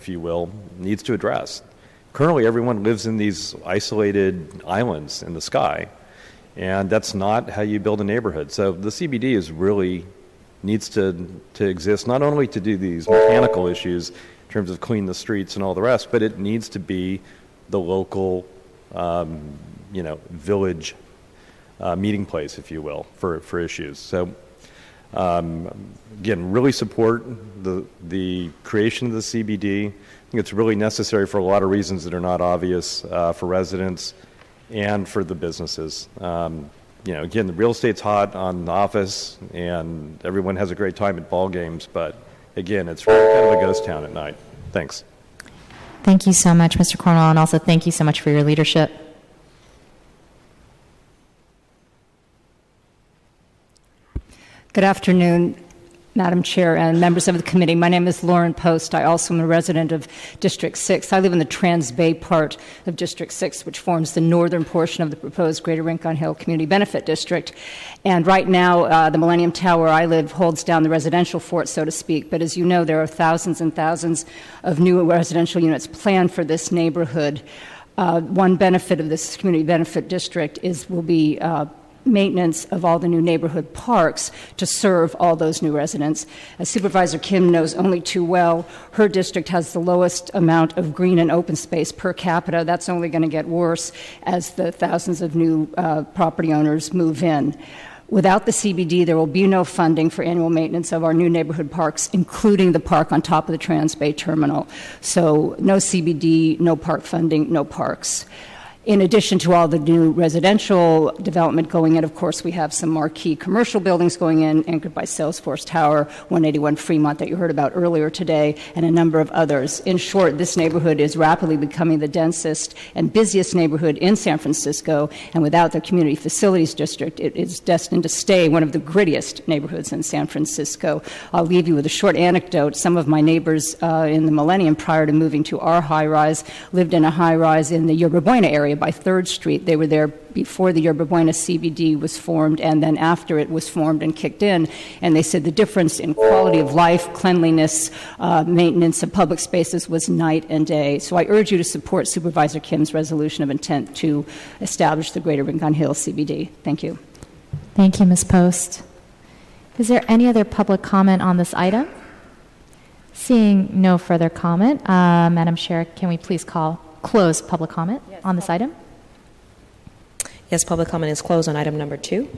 you will, needs to address. Currently, everyone lives in these isolated islands in the sky, and that's not how you build a neighborhood. So the CBD needs to exist, not only to do these mechanical issues in terms of clean the streets and all the rest, but it needs to be the local, village meeting place, if you will, for issues. So. Again, really support the creation of the CBD. I think it's really necessary for a lot of reasons that are not obvious for residents and for the businesses. Again, the real estate's hot on the office, and everyone has a great time at ball games, but again, it's really kind of a ghost town at night. Thanks. Thank you so much, Mr. Cornwell, and also thank you so much for your leadership. Good afternoon, Madam Chair and members of the committee. My name is Lauren Post. I also am a resident of District 6. I live in the Trans-Bay part of District 6, which forms the northern portion of the proposed Greater Rincon Hill Community Benefit District. And right now, the Millennium Tower where I live holds down the residential fort, so to speak. But as you know, there are thousands and thousands of new residential units planned for this neighborhood. One benefit of this Community Benefit District will be maintenance of all the new neighborhood parks to serve all those new residents. As Supervisor Kim knows only too well, her district has the lowest amount of green and open space per capita. That's only going to get worse as the thousands of new property owners move in. Without the CBD, there will be no funding for annual maintenance of our new neighborhood parks, including the park on top of the Trans-Bay Terminal. So no CBD, no park funding, no parks. In addition to all the new residential development going in, of course, we have some marquee commercial buildings going in, anchored by Salesforce Tower, 181 Fremont that you heard about earlier today, and a number of others. In short, this neighborhood is rapidly becoming the densest and busiest neighborhood in San Francisco, and without the Community Facilities District, it is destined to stay one of the grittiest neighborhoods in San Francisco. I'll leave you with a short anecdote. Some of my neighbors in the Millennium, prior to moving to our high-rise, lived in a high-rise in the Yerba Buena area by 3rd Street. They were there before the Yerba Buena CBD was formed and then after it was formed and kicked in. And they said the difference in quality of life, cleanliness, maintenance of public spaces was night and day. So I urge you to support Supervisor Kim's resolution of intent to establish the Greater Rincon Hill CBD. Thank you. Thank you, Ms. Post. Is there any other public comment on this item? Seeing no further comment, Madam Chair, can we please close public comment on this item? Yes, public comment is closed on item number 2.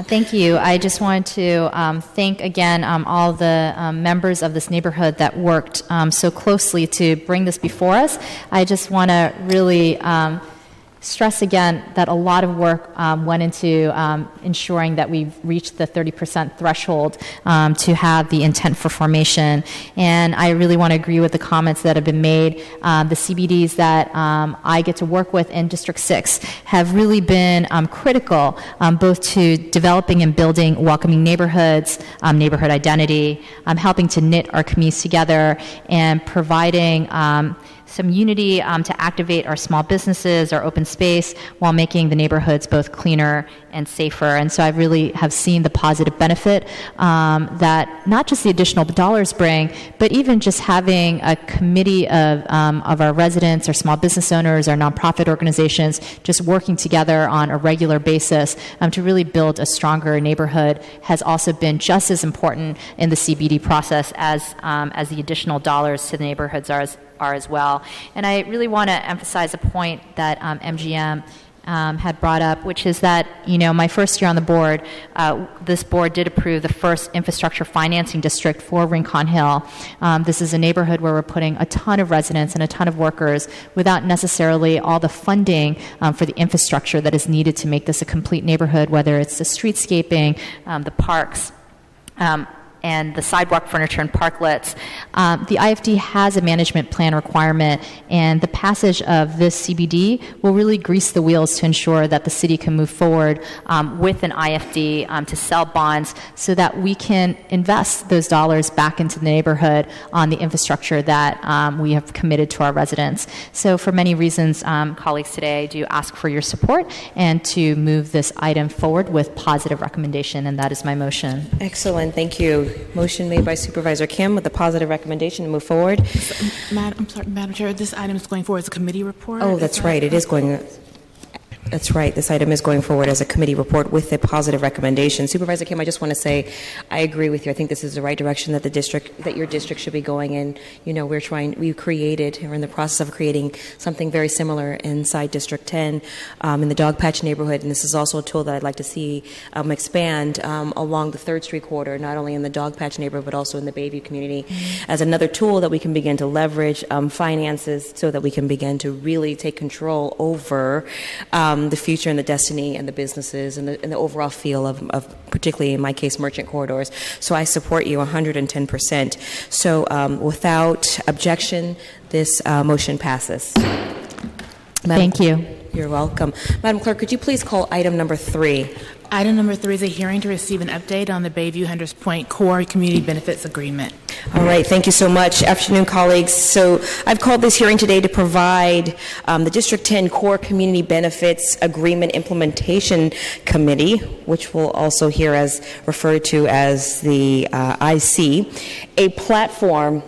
Thank you. I just wanted to thank again all the members of this neighborhood that worked so closely to bring this before us. I just want to really stress again that a lot of work went into ensuring that we've reached the 30% threshold to have the intent for formation. And I really want to agree with the comments that have been made. The CBDs that I get to work with in District 6 have really been critical both to developing and building welcoming neighborhoods, neighborhood identity, helping to knit our communities together, and providing some unity to activate our small businesses, our open space, while making the neighborhoods both cleaner and safer. And so I really have seen the positive benefit that not just the additional dollars bring, but even just having a committee of our residents, our small business owners, our nonprofit organizations, just working together on a regular basis to really build a stronger neighborhood has also been just as important in the CBD process as the additional dollars to the neighborhoods are as well. And I really want to emphasize a point that MGM had brought up, which is that, my first year on the board, this board did approve the first infrastructure financing district for Rincon Hill. This is a neighborhood where we're putting a ton of residents and a ton of workers without necessarily all the funding for the infrastructure that is needed to make this a complete neighborhood, whether it's the streetscaping, the parks, and the sidewalk furniture and parklets. The IFD has a management plan requirement, and the passage of this CBD will really grease the wheels to ensure that the city can move forward with an IFD to sell bonds so that we can invest those dollars back into the neighborhood on the infrastructure that we have committed to our residents. So for many reasons, colleagues, today I do ask for your support and to move this item forward with positive recommendation, and that is my motion. Excellent. Thank you. Motion made by Supervisor Kim with a positive recommendation to move forward. Madam Chair, this item is going forward as a committee report. Oh, that's right. It is going. That's right. This item is going forward as a committee report with a positive recommendation. Supervisor Kim, I just want to say I agree with you. I think this is the right direction that your district should be going in. We're in the process of creating something very similar inside District 10 in the Dogpatch neighborhood, and this is also a tool that I'd like to see expand along the 3rd Street corridor, not only in the Dogpatch neighborhood, but also in the Bayview community, as another tool that we can begin to leverage finances so that we can begin to really take control over the future and the destiny and the businesses and the overall feel of particularly in my case, merchant corridors. So I support you 110%. So without objection, this motion passes. Thank you. You're welcome. Madam Clerk, could you please call item number 3? Item number 3 is a hearing to receive an update on the Bayview Hunters Point Core Community Benefits Agreement. All right, thank you so much. Afternoon, colleagues. So I've called this hearing today to provide the District 10 Core Community Benefits Agreement Implementation Committee, which we'll also hear as referred to as the IC, a platform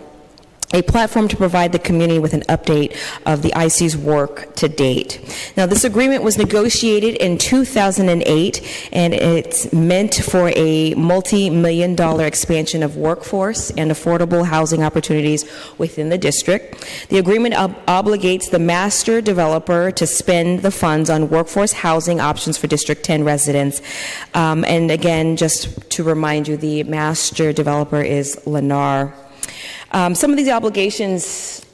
to provide the community with an update of the IC's work to date. Now, this agreement was negotiated in 2008, and it's meant for a multi-million-dollar expansion of workforce and affordable housing opportunities within the district. The agreement obligates the master developer to spend the funds on workforce housing options for District 10 residents. And again, just to remind you, the master developer is Lennar. Some of these obligations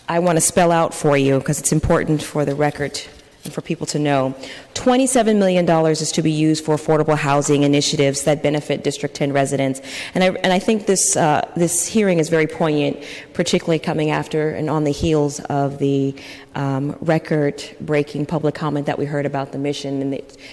I want to spell out for you because it's important for the record and for people to know. $27 million is to be used for affordable housing initiatives that benefit District 10 residents. And I think this hearing is very poignant, particularly coming after and on the heels of the record-breaking public comment that we heard about the mission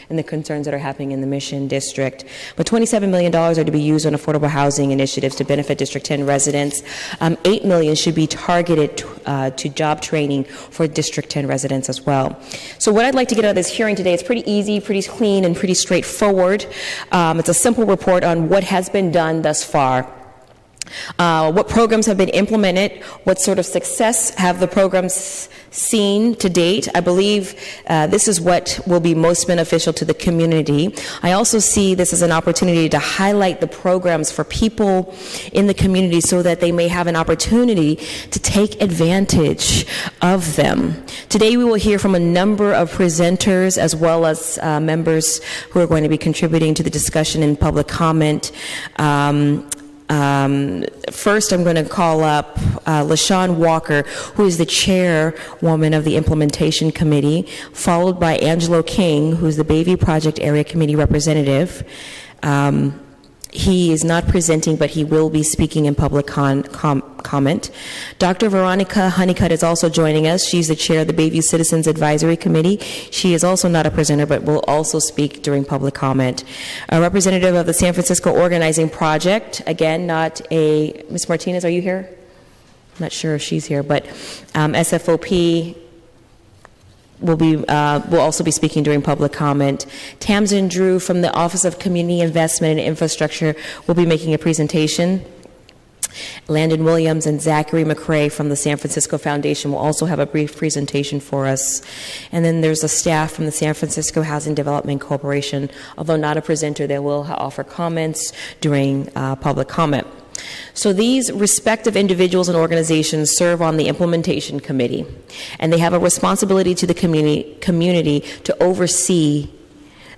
and the concerns that are happening in the Mission District. But $27 million are to be used on affordable housing initiatives to benefit District 10 residents. $8 million should be targeted to job training for District 10 residents as well. So what I'd like to get out of this hearing today, it's pretty easy, pretty clean, and pretty straightforward. It's a simple report on what has been done thus far. What programs have been implemented, what sort of success have the programs seen to date. I believe this is what will be most beneficial to the community. I also see this as an opportunity to highlight the programs for people in the community so that they may have an opportunity to take advantage of them. Today we will hear from a number of presenters as well as members who are going to be contributing to the discussion and public comment. First, I'm going to call up LaShawn Walker, who is the chairwoman of the Implementation Committee, followed by Angelo King, who is the Bayview Project Area Committee representative. He is not presenting, but he will be speaking in public comment. Dr. Veronica Honeycutt is also joining us. She's the chair of the Bayview Citizens Advisory Committee. She is also not a presenter, but will also speak during public comment. A representative of the San Francisco Organizing Project, again, not a, Ms. Martinez, are you here? I'm not sure if she's here, but SFOP, will also be speaking during public comment. Tamsin Drew from the Office of Community Investment and Infrastructure will be making a presentation. Landon Williams and Zachary McCrae from the San Francisco Foundation will also have a brief presentation for us. And then there's a staff from the San Francisco Housing Development Corporation. Although not a presenter, they will offer comments during public comment. So these respective individuals and organizations serve on the implementation committee, and they have a responsibility to the community to oversee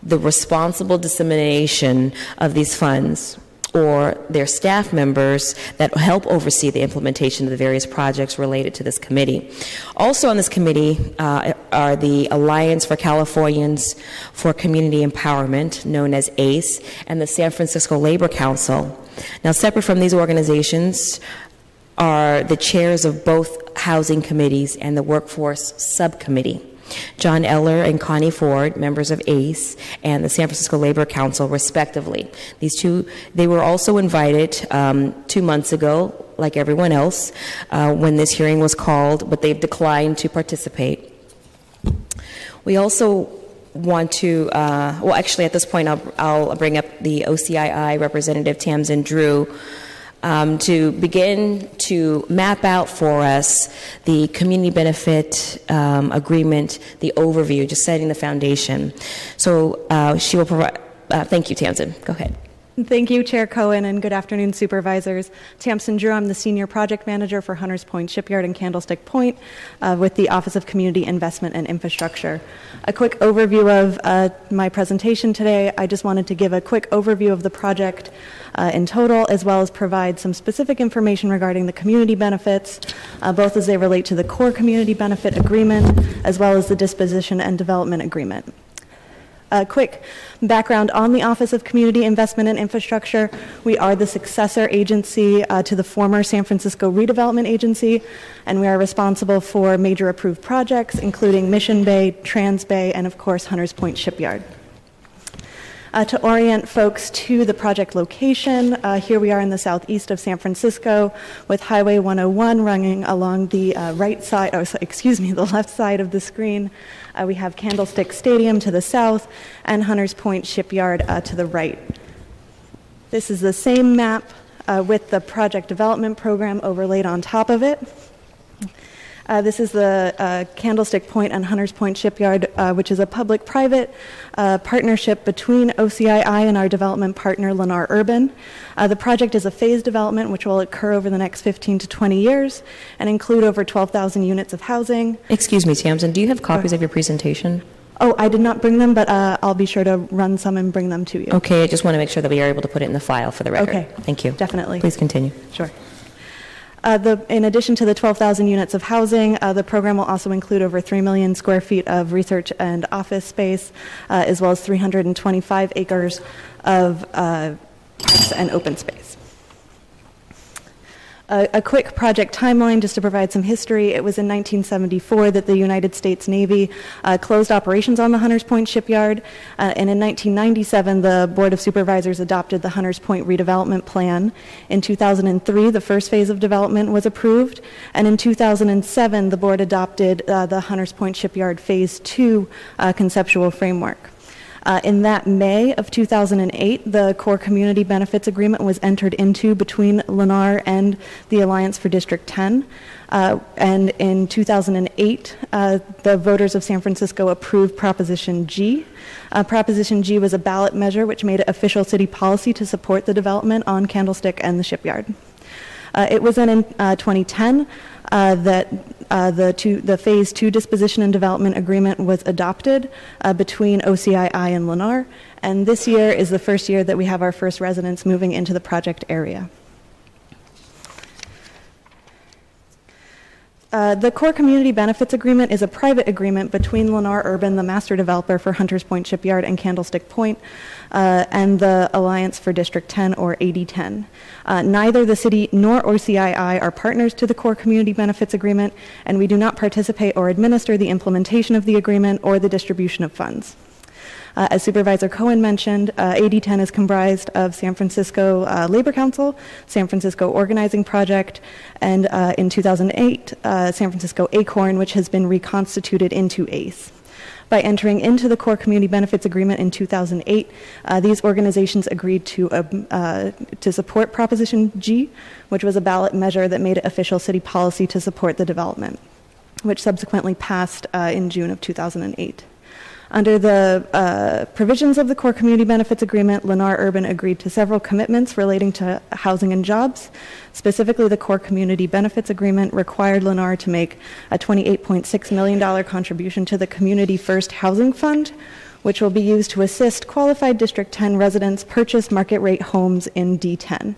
the responsible dissemination of these funds, or their staff members that help oversee the implementation of the various projects related to this committee. Also on this committee are the Alliance for Californians for Community Empowerment, known as ACE, and the San Francisco Labor Council. Now, separate from these organizations are the chairs of both housing committees and the workforce subcommittee. John Eller and Connie Ford, members of ACE and the San Francisco Labor Council, respectively. These two, they were also invited 2 months ago, like everyone else, when this hearing was called, but they've declined to participate. We also want to, well, actually, at this point, I'll bring up the OCII representative, Tamsin Drew, to begin to map out for us the community benefit agreement, the overview, just setting the foundation. So she will provide, thank you, Tamsin. Go ahead. Thank you, Chair Cohen, and good afternoon, supervisors. Tamsin Drew, I'm the Senior Project Manager for Hunters Point Shipyard and Candlestick Point with the Office of Community Investment and Infrastructure. A quick overview of my presentation today. I just wanted to give a quick overview of the project in total, as well as provide some specific information regarding the community benefits, both as they relate to the core community benefit agreement, as well as the disposition and development agreement. A quick background on the Office of Community Investment and Infrastructure. We are the successor agency to the former San Francisco Redevelopment Agency, and we are responsible for major approved projects, including Mission Bay, Trans Bay, and of course, Hunters Point Shipyard. To orient folks to the project location, here we are in the southeast of San Francisco with Highway 101 running along the right side, the left side of the screen. We have Candlestick Stadium to the south and Hunters Point Shipyard to the right. This is the same map with the project development program overlaid on top of it. This is the Candlestick Point and Hunters Point Shipyard, which is a public-private partnership between OCII and our development partner, Lennar Urban. The project is a phased development which will occur over the next 15 to 20 years and include over 12,000 units of housing. Excuse me, Tamsin, do you have copies of your presentation? Oh, I did not bring them, but I'll be sure to run some and bring them to you. Okay, I just want to make sure that we are able to put it in the file for the record. Okay. Thank you. Definitely. Please continue. Sure. In addition to the 12,000 units of housing, the program will also include over 3 million square feet of research and office space, as well as 325 acres of parks and open space. A quick project timeline just to provide some history. It was in 1974 that the United States Navy closed operations on the Hunters Point Shipyard, and in 1997 the Board of Supervisors adopted the Hunters Point redevelopment plan. In 2003 the first phase of development was approved, and in 2007 the board adopted the Hunters Point Shipyard Phase 2 conceptual framework. In that May of 2008, the Core Community Benefits Agreement was entered into between Lennar and the Alliance for District 10. And in 2008, the voters of San Francisco approved Proposition G. Proposition G was a ballot measure which made it official city policy to support the development on Candlestick and the shipyard. It was then in 2010 that the Phase 2 Disposition and Development Agreement was adopted between OCII and Lennar, and this year is the first year that we have our first residents moving into the project area. The Core Community Benefits Agreement is a private agreement between Lennar Urban, the master developer for Hunters Point Shipyard and Candlestick Point, and the Alliance for District 10, or AD10. Neither the city nor OCII are partners to the Core Community Benefits Agreement, and we do not participate or administer the implementation of the agreement or the distribution of funds. As Supervisor Cohen mentioned, AD10 is comprised of San Francisco Labor Council, San Francisco Organizing Project, and in 2008, San Francisco ACORN, which has been reconstituted into ACE. By entering into the Core Community Benefits Agreement in 2008, these organizations agreed to support Proposition G, which was a ballot measure that made it official city policy to support the development, which subsequently passed in June of 2008. Under the provisions of the Core Community Benefits Agreement, Lennar Urban agreed to several commitments relating to housing and jobs. Specifically, the Core Community Benefits Agreement required Lennar to make a $28.6 million contribution to the Community First Housing Fund, which will be used to assist qualified District 10 residents purchase market rate homes in D10.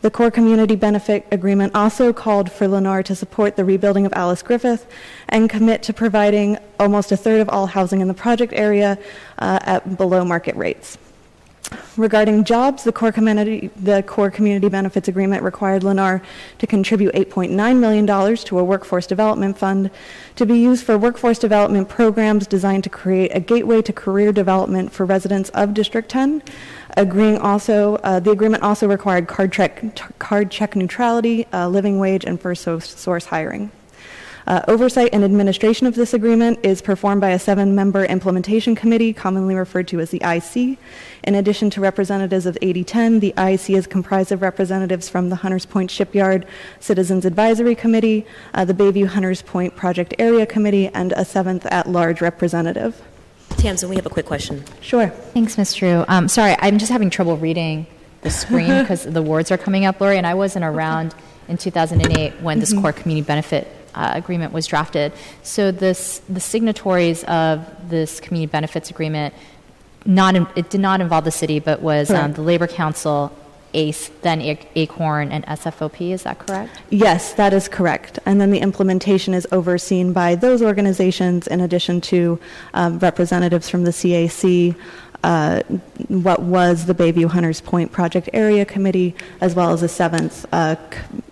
The Core Community Benefit Agreement also called for Lennar to support the rebuilding of Alice Griffith and commit to providing almost a third of all housing in the project area at below market rates. Regarding jobs, the Core Community Benefits Agreement required Lennar to contribute $8.9 million to a workforce development fund to be used for workforce development programs designed to create a gateway to career development for residents of District 10. The agreement also required card check neutrality, living wage, and first source hiring. Oversight and administration of this agreement is performed by a 7-member implementation committee, commonly referred to as the IC. In addition to representatives of AD10, the IC is comprised of representatives from the Hunters Point Shipyard Citizens Advisory Committee, the Bayview Hunters Point Project Area Committee, and a 7th at-large representative. Tamsin, we have a quick question. Sure. Thanks, Ms. Drew. Sorry, I'm just having trouble reading the screen because the words are coming up, Lori, and I wasn't around in 2008 when this Core Community Benefit Agreement was drafted. So the signatories of this Community Benefits Agreement, it did not involve the city, but was the Labor Council, ACE, then ACORN, and SFOP. Is that correct? Yes, that is correct. And then the implementation is overseen by those organizations in addition to representatives from the CAC, what was the Bayview Hunters Point Project Area Committee, as well as a 7th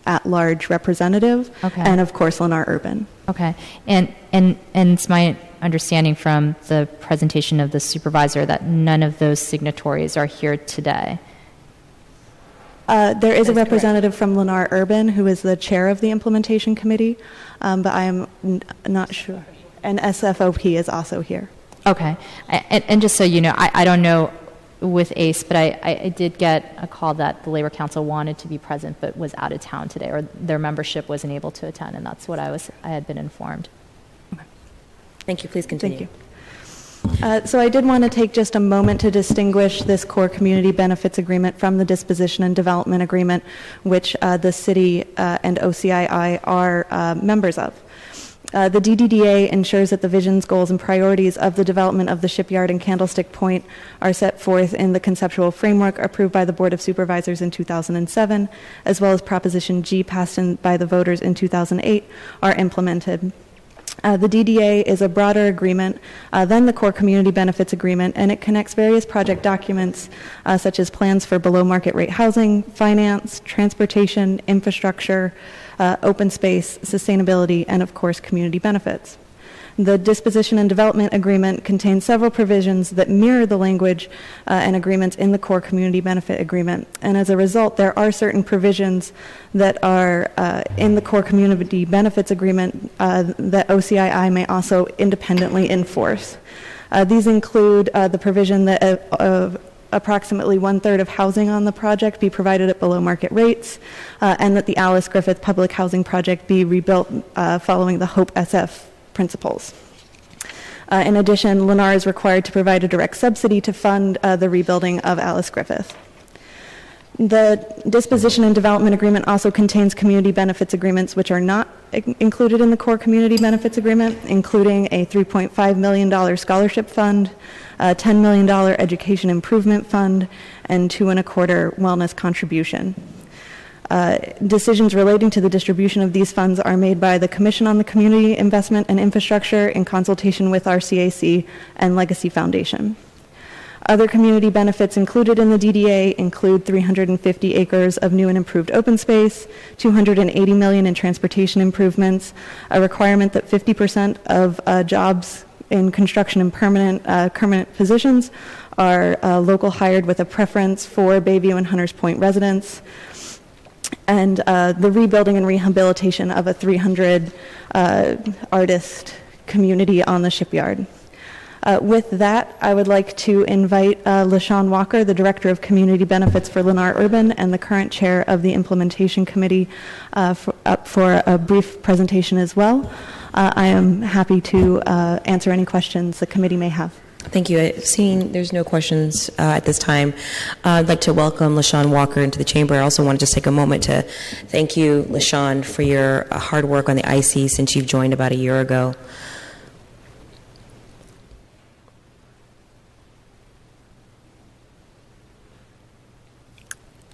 at-large representative, and of course Lennar Urban. Okay, and it's my understanding from the presentation of the supervisor that none of those signatories are here today. There is a representative from Lennar Urban who is the chair of the implementation committee, but I am not sure. And SFOP is also here. Okay. And just so you know, I don't know with ACE, but I did get a call that the Labor Council wanted to be present but was out of town today, or their membership wasn't able to attend, and that's what I had been informed. Okay. Thank you. Please continue. Thank you. So I did want to take just a moment to distinguish this Core Community Benefits Agreement from the Disposition and Development Agreement, which the city and OCII are members of. The DDDA ensures that the visions, goals, and priorities of the development of the shipyard and Candlestick Point are set forth in the conceptual framework approved by the Board of Supervisors in 2007, as well as Proposition G passed by the voters in 2008, are implemented. The DDA is a broader agreement than the Core Community Benefits Agreement, and it connects various project documents such as plans for below-market rate housing, finance, transportation, infrastructure, open space, sustainability, and of course community benefits. The Disposition and Development Agreement contains several provisions that mirror the language and agreements in the Core Community Benefit Agreement, and as a result there are certain provisions that are in the Core Community Benefits Agreement that OCII may also independently enforce. These include the provision that approximately 1/3 of housing on the project be provided at below market rates, and that the Alice Griffith Public Housing Project be rebuilt following the HOPE SF principles. In addition, Lennar is required to provide a direct subsidy to fund the rebuilding of Alice Griffith. The Disposition and Development Agreement also contains community benefits agreements which are not included in the Core Community Benefits Agreement, including a $3.5 million scholarship fund, a $10 million education improvement fund, and $2.25 wellness contribution. Decisions relating to the distribution of these funds are made by the Commission on the Community Investment and Infrastructure in consultation with RCAC and Legacy Foundation. Other community benefits included in the DDA include 350 acres of new and improved open space, $280 million in transportation improvements, a requirement that 50% of jobs in construction and permanent positions are local hired with a preference for Bayview and Hunters Point residents, and the rebuilding and rehabilitation of a 300 artist community on the shipyard. With that, I would like to invite LaShawn Walker, the Director of Community Benefits for Lennar Urban and the current Chair of the Implementation Committee, up for a brief presentation as well. I am happy to answer any questions the committee may have. Thank you. Seeing there's no questions at this time, I'd like to welcome LaShawn Walker into the chamber. I also want to just take a moment to thank you, LaShawn, for your hard work on the IC since you've joined about a year ago.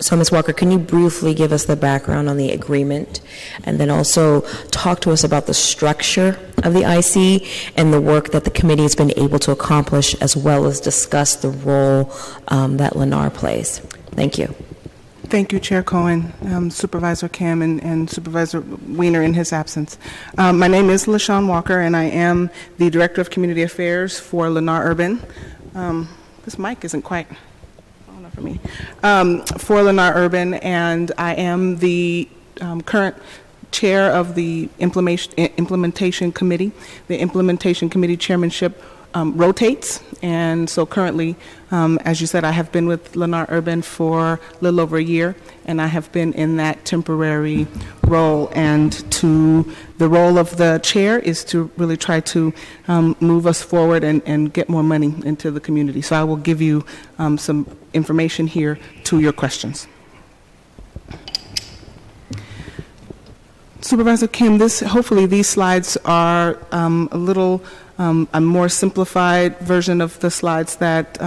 So, Ms. Walker, can you briefly give us the background on the agreement and then also talk to us about the structure of the IC and the work that the committee has been able to accomplish, as well as discuss the role that Lennar plays? Thank you. Thank you, Chair Cohen, Supervisor Kim, and Supervisor Weiner in his absence. My name is LaShawn Walker, and I am the Director of Community Affairs for Lennar Urban. This mic isn't quite... for me, for Lennar Urban, and I am the current chair of the implementation committee. The implementation committee chairmanship rotates, and so currently, as you said, I have been with Lennar Urban for a little over a year, and I have been in that temporary role. And the role of the chair is to really try to move us forward and get more money into the community. So I will give you some information here to your questions. Supervisor Kim, hopefully these slides are a more simplified version of the slides that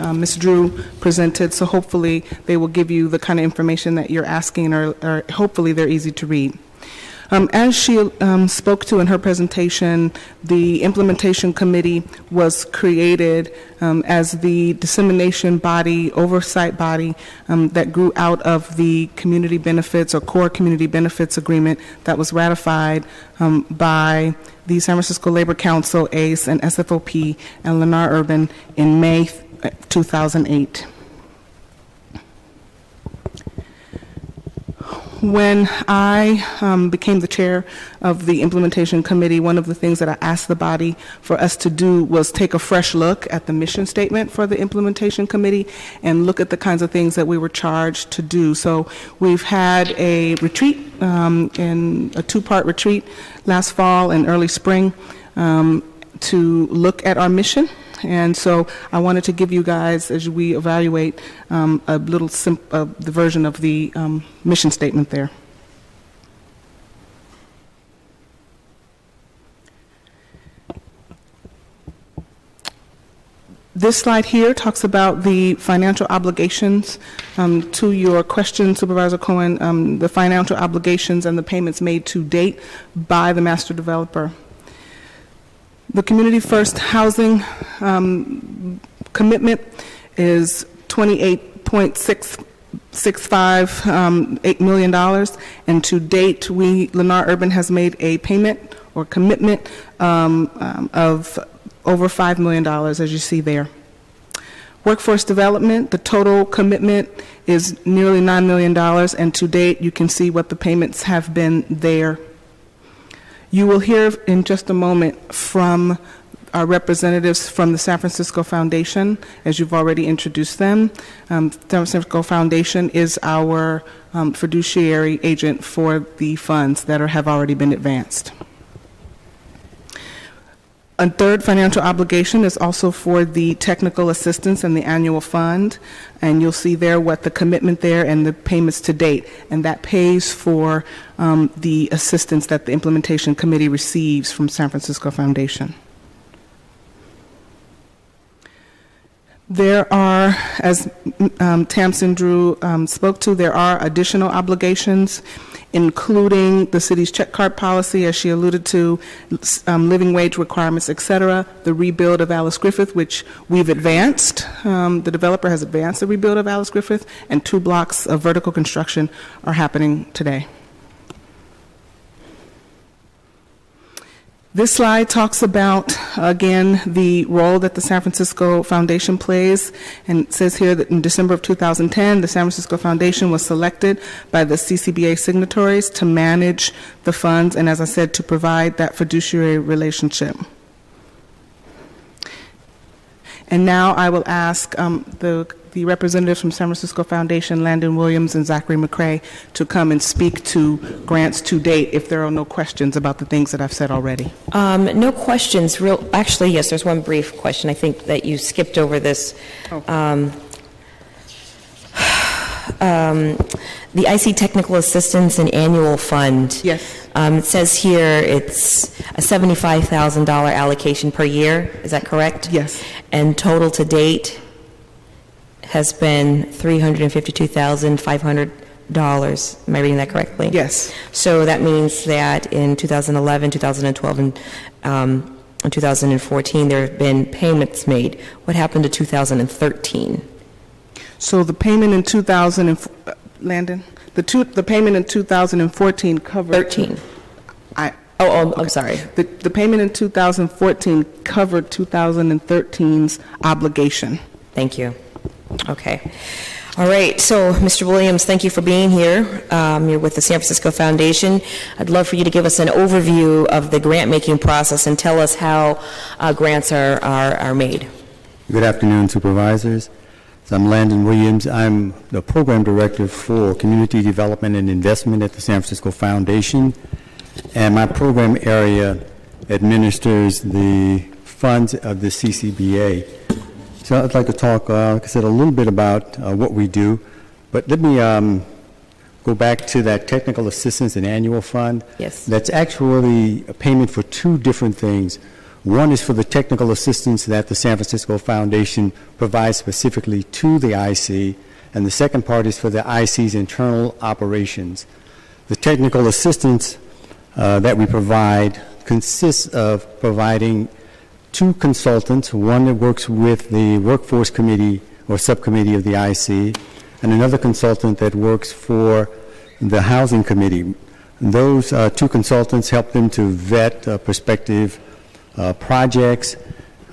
Ms. Drew presented, so hopefully they will give you the kind of information that you're asking, or hopefully they're easy to read. As she spoke to in her presentation, the Implementation Committee was created as the dissemination body, oversight body that grew out of the community benefits or core community benefits agreement that was ratified by the San Francisco Labor Council, ACE, and SFOP, and Lennar Urban in May 2008. When I became the chair of the Implementation Committee, one of the things that I asked the body for us to do was take a fresh look at the mission statement for the Implementation Committee and look at the kinds of things that we were charged to do. So we've had a retreat, in a two-part retreat last fall and early spring to look at our mission. And so I wanted to give you guys, as we evaluate, a little the version of the mission statement there. This slide here talks about the financial obligations. To your question, Supervisor Cohen, the financial obligations and the payments made to date by the master developer. The Community First Housing commitment is $28.658 million, and to date, Lennar Urban has made a payment or commitment of over $5 million, as you see there. Workforce development, the total commitment is nearly $9 million, and to date, you can see what the payments have been there. You will hear in just a moment from our representatives from the San Francisco Foundation, as you've already introduced them. San Francisco Foundation is our fiduciary agent for the funds that have already been advanced. A third financial obligation is also for the technical assistance and the annual fund, and you'll see there what the commitment there and the payments to date, and that pays for the assistance that the Implementation Committee receives from San Francisco Foundation. There are, as Tamsin Drew spoke to, there are additional obligations, including the city's check card policy, as she alluded to, living wage requirements, et cetera, the rebuild of Alice Griffith, which we've advanced. The developer has advanced the rebuild of Alice Griffith, and 2 blocks of vertical construction are happening today. This slide talks about, again, the role that the San Francisco Foundation plays, and it says here that in December of 2010, the San Francisco Foundation was selected by the CCBA signatories to manage the funds and, as I said, to provide that fiduciary relationship. And now I will ask the representatives from San Francisco Foundation, Landon Williams and Zachary McCrae, to come and speak to grants to date if there are no questions about the things that I've said already. No questions. Actually, yes, there's one brief question. I think that you skipped over this. The IC Technical Assistance and Annual Fund. Yes. It says here it's a $75,000 allocation per year. Is that correct? Yes. And total to date has been $352,500. Am I reading that correctly? Yes. So that means that in 2011, 2012, and 2014, there have been payments made. What happened to 2013? So the payment in Landon, the payment in 2014 covered 13. I'm sorry. The payment in 2014 covered 2013's obligation. Thank you. Okay. All right. So, Mr. Williams, thank you for being here. You're with the San Francisco Foundation. I'd love for you to give us an overview of the grant-making process and tell us how grants are made. Good afternoon, supervisors. So I'm Landon Williams. I'm the program director for community development and investment at the San Francisco Foundation, and my program area administers the funds of the CCBA. So I'd like to talk, like I said, a little bit about what we do, but let me go back to that technical assistance and annual fund. Yes. That's actually a payment for two different things. One is for the technical assistance that the San Francisco Foundation provides specifically to the IC, and the second part is for the IC's internal operations. The technical assistance that we provide consists of providing two consultants, one that works with the workforce committee or subcommittee of the IC, and another consultant that works for the housing committee. Those two consultants help them to vet prospective projects,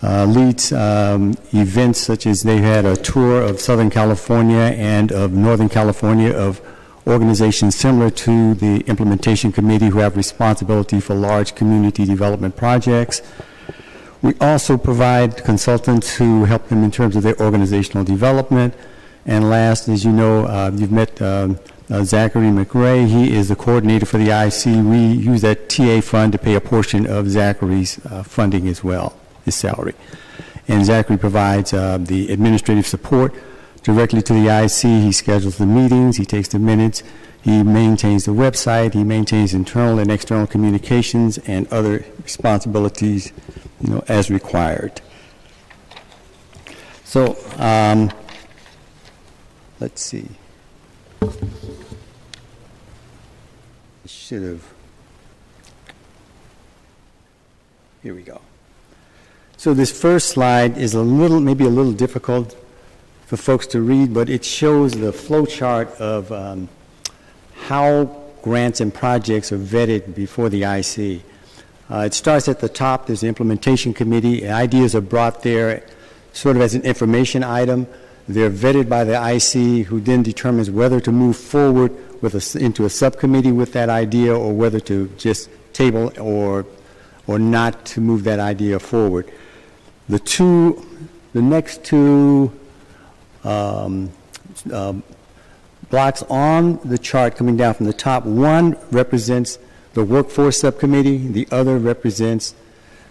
leads events such as they had a tour of Southern California and of Northern California of organizations similar to the implementation committee who have responsibility for large community development projects. We also provide consultants who help them in terms of their organizational development. And last, as you know, you've met Zachary McRae. He is the coordinator for the IC. We use that TA fund to pay a portion of Zachary's funding as well, his salary. And Zachary provides the administrative support directly to the IC. He schedules the meetings, he takes the minutes, he maintains the website, he maintains internal and external communications and other responsibilities, as required. So, let's see. Should have. Here we go. So this first slide is maybe a little difficult for folks to read, but it shows the flow chart of how grants and projects are vetted before the IC. It starts at the top. There's the implementation committee. Ideas are brought there sort of as an information item. They're vetted by the IC, who then determines whether to move forward into a subcommittee with that idea or whether to just table or not to move that idea forward. The next two blocks on the chart coming down from the top, one represents the workforce subcommittee, the other represents,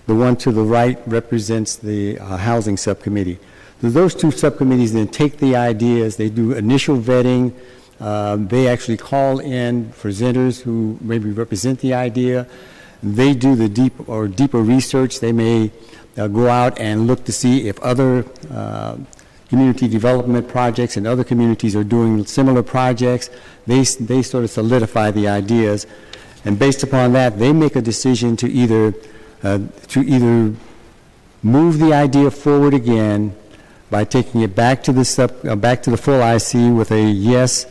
the one to the right represents the housing subcommittee. So those two subcommittees then take the ideas, they do initial vetting, they actually call in presenters who maybe represent the idea, they do the deeper research, they may go out and look to see if other community development projects and other communities are doing similar projects. They sort of solidify the ideas, and based upon that, they make a decision to either move the idea forward again by taking it back to the full IC with a yes,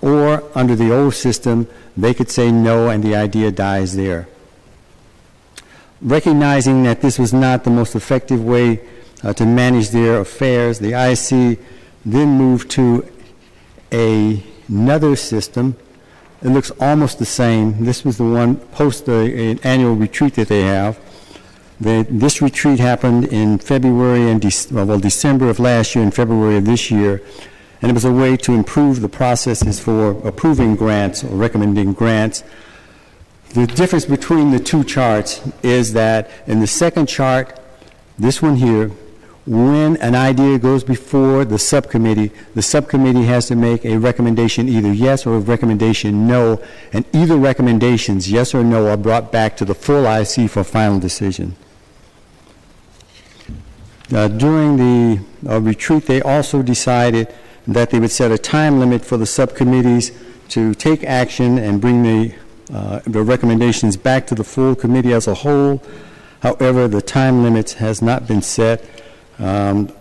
or under the old system, they could say no, and the idea dies there. Recognizing that this was not the most effective way to manage their affairs, the IC then moved to another system. It looks almost the same. This was the one post an annual retreat that they have. This retreat happened in February and December of last year and February of this year, and it was a way to improve the processes for approving grants or recommending grants. The difference between the two charts is that in the second chart, this one here, when an idea goes before the subcommittee has to make a recommendation either yes or a recommendation no, and either recommendations, yes or no, are brought back to the full IC for final decision. During the retreat, they also decided that they would set a time limit for the subcommittees to take action and bring the recommendations back to the full committee as a whole. However, the time limit has not been set in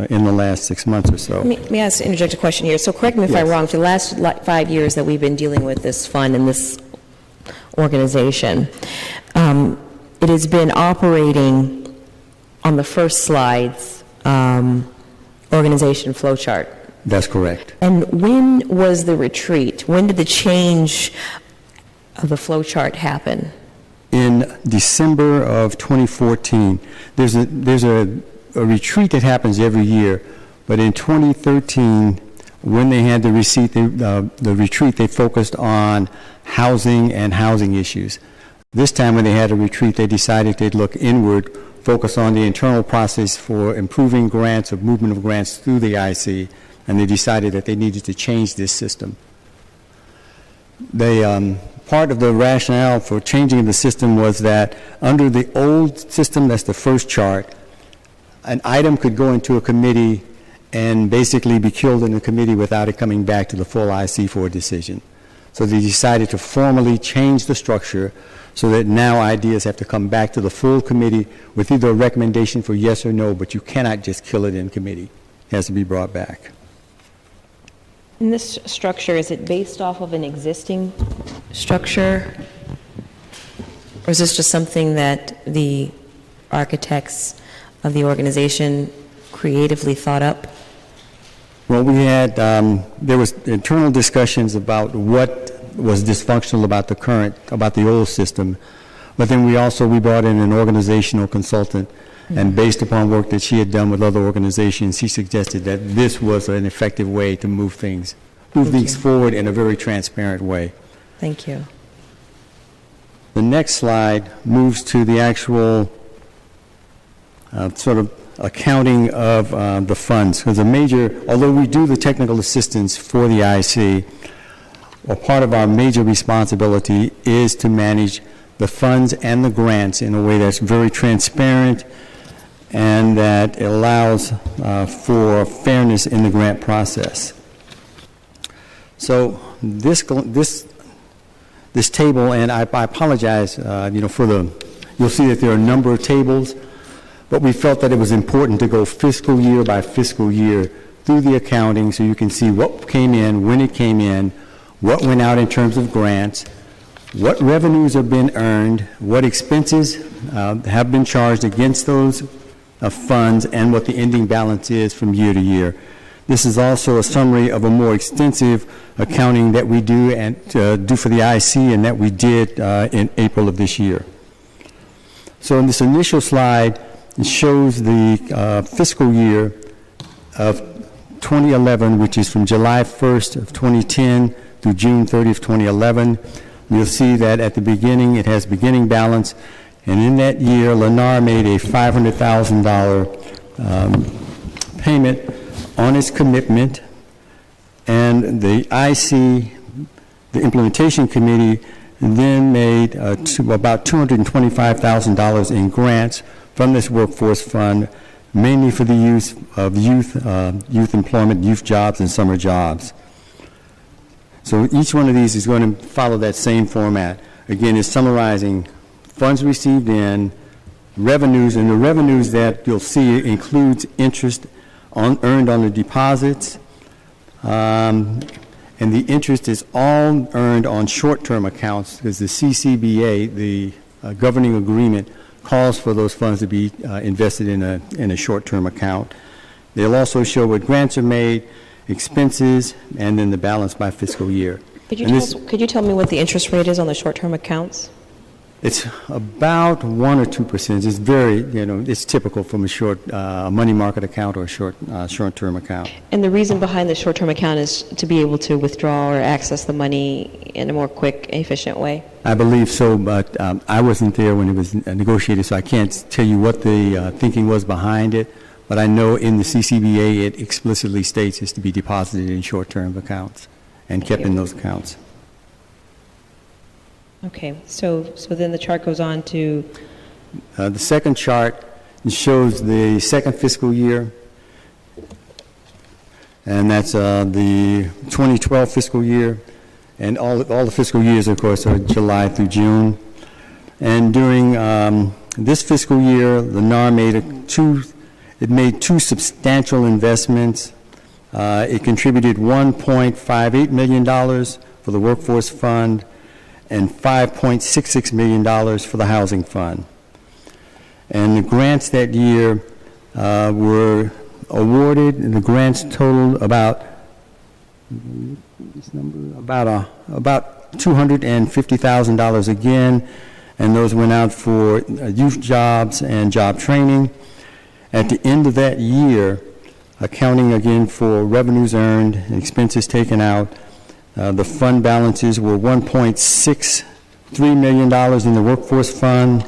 the last 6 months or so. Let me interject a question here. So correct me if I'm wrong. For the last 5 years that we've been dealing with this fund and this organization, it has been operating on the first slide's organization flowchart. That's correct. And when was the retreat? When did the change of the flowchart happen? In December of 2014. There's a retreat that happens every year, but in 2013, when they had the retreat, they focused on housing and housing issues. This time when they had a retreat, they decided they'd look inward, focus on the internal process for improving grants or movement of grants through the IC, and they decided that they needed to change this system. Part of the rationale for changing the system was that under the old system, that's the first chart, an item could go into a committee and basically be killed in the committee without it coming back to the full IC for a decision. So they decided to formally change the structure so that now ideas have to come back to the full committee with either a recommendation for yes or no, but you cannot just kill it in committee. It has to be brought back. And this structure, is it based off of an existing structure? Or is this just something that the architects of the organization creatively thought up? Well, we had, there was internal discussions about what was dysfunctional about the old system. But then we brought in an organizational consultant, and based upon work that she had done with other organizations, she suggested that this was an effective way to move things forward in a very transparent way. Thank you. The next slide moves to the actual sort of accounting of the funds. Because although we do the technical assistance for the IC, or part of our major responsibility is to manage the funds and the grants in a way that's very transparent and that allows for fairness in the grant process. So this table, and I apologize, you'll see that there are a number of tables, but we felt that it was important to go fiscal year by fiscal year through the accounting so you can see what came in, when it came in, what went out in terms of grants, what revenues have been earned, what expenses have been charged against those funds, and what the ending balance is from year to year. This is also a summary of a more extensive accounting that we do for the IC and that we did in April of this year. So in this initial slide, it shows the fiscal year of 2011, which is from July 1st of 2010 through June 30th, 2011. You'll see that at the beginning, it has beginning balance, and in that year, Lennar made a $500,000 payment on its commitment, and the IC, the implementation committee, then made about $225,000 in grants from this workforce fund, mainly for the use of youth employment, youth jobs, and summer jobs. So each one of these is going to follow that same format. Again, it's summarizing funds received in, revenues, and the revenues that you'll see includes interest earned on the deposits, and the interest is all earned on short-term accounts because the CCBA, the governing agreement calls for those funds to be invested in a short-term account. They'll also show what grants are made, expenses, and then the balance by fiscal year. Could you tell me what the interest rate is on the short-term accounts? It's about 1 or 2%. It's very, it's typical from a short money market account or a short-term account. And the reason behind the short-term account is to be able to withdraw or access the money in a more quick, efficient way? I believe so, but I wasn't there when it was negotiated, so I can't tell you what the thinking was behind it. But I know in the CCBA it explicitly states it's to be deposited in short-term accounts and kept in those accounts. Okay, so then the chart goes on to... The second chart shows the second fiscal year, and that's the 2012 fiscal year, and all the fiscal years, of course, are July through June. And during this fiscal year, Lennar made two substantial investments. It contributed $1.58 million for the workforce fund and $5.66 million for the housing fund. And the grants that year were awarded, and the grants totaled about $250,000 again, and those went out for youth jobs and job training. At the end of that year, accounting again for revenues earned and expenses taken out, the fund balances were $1.63 million in the workforce fund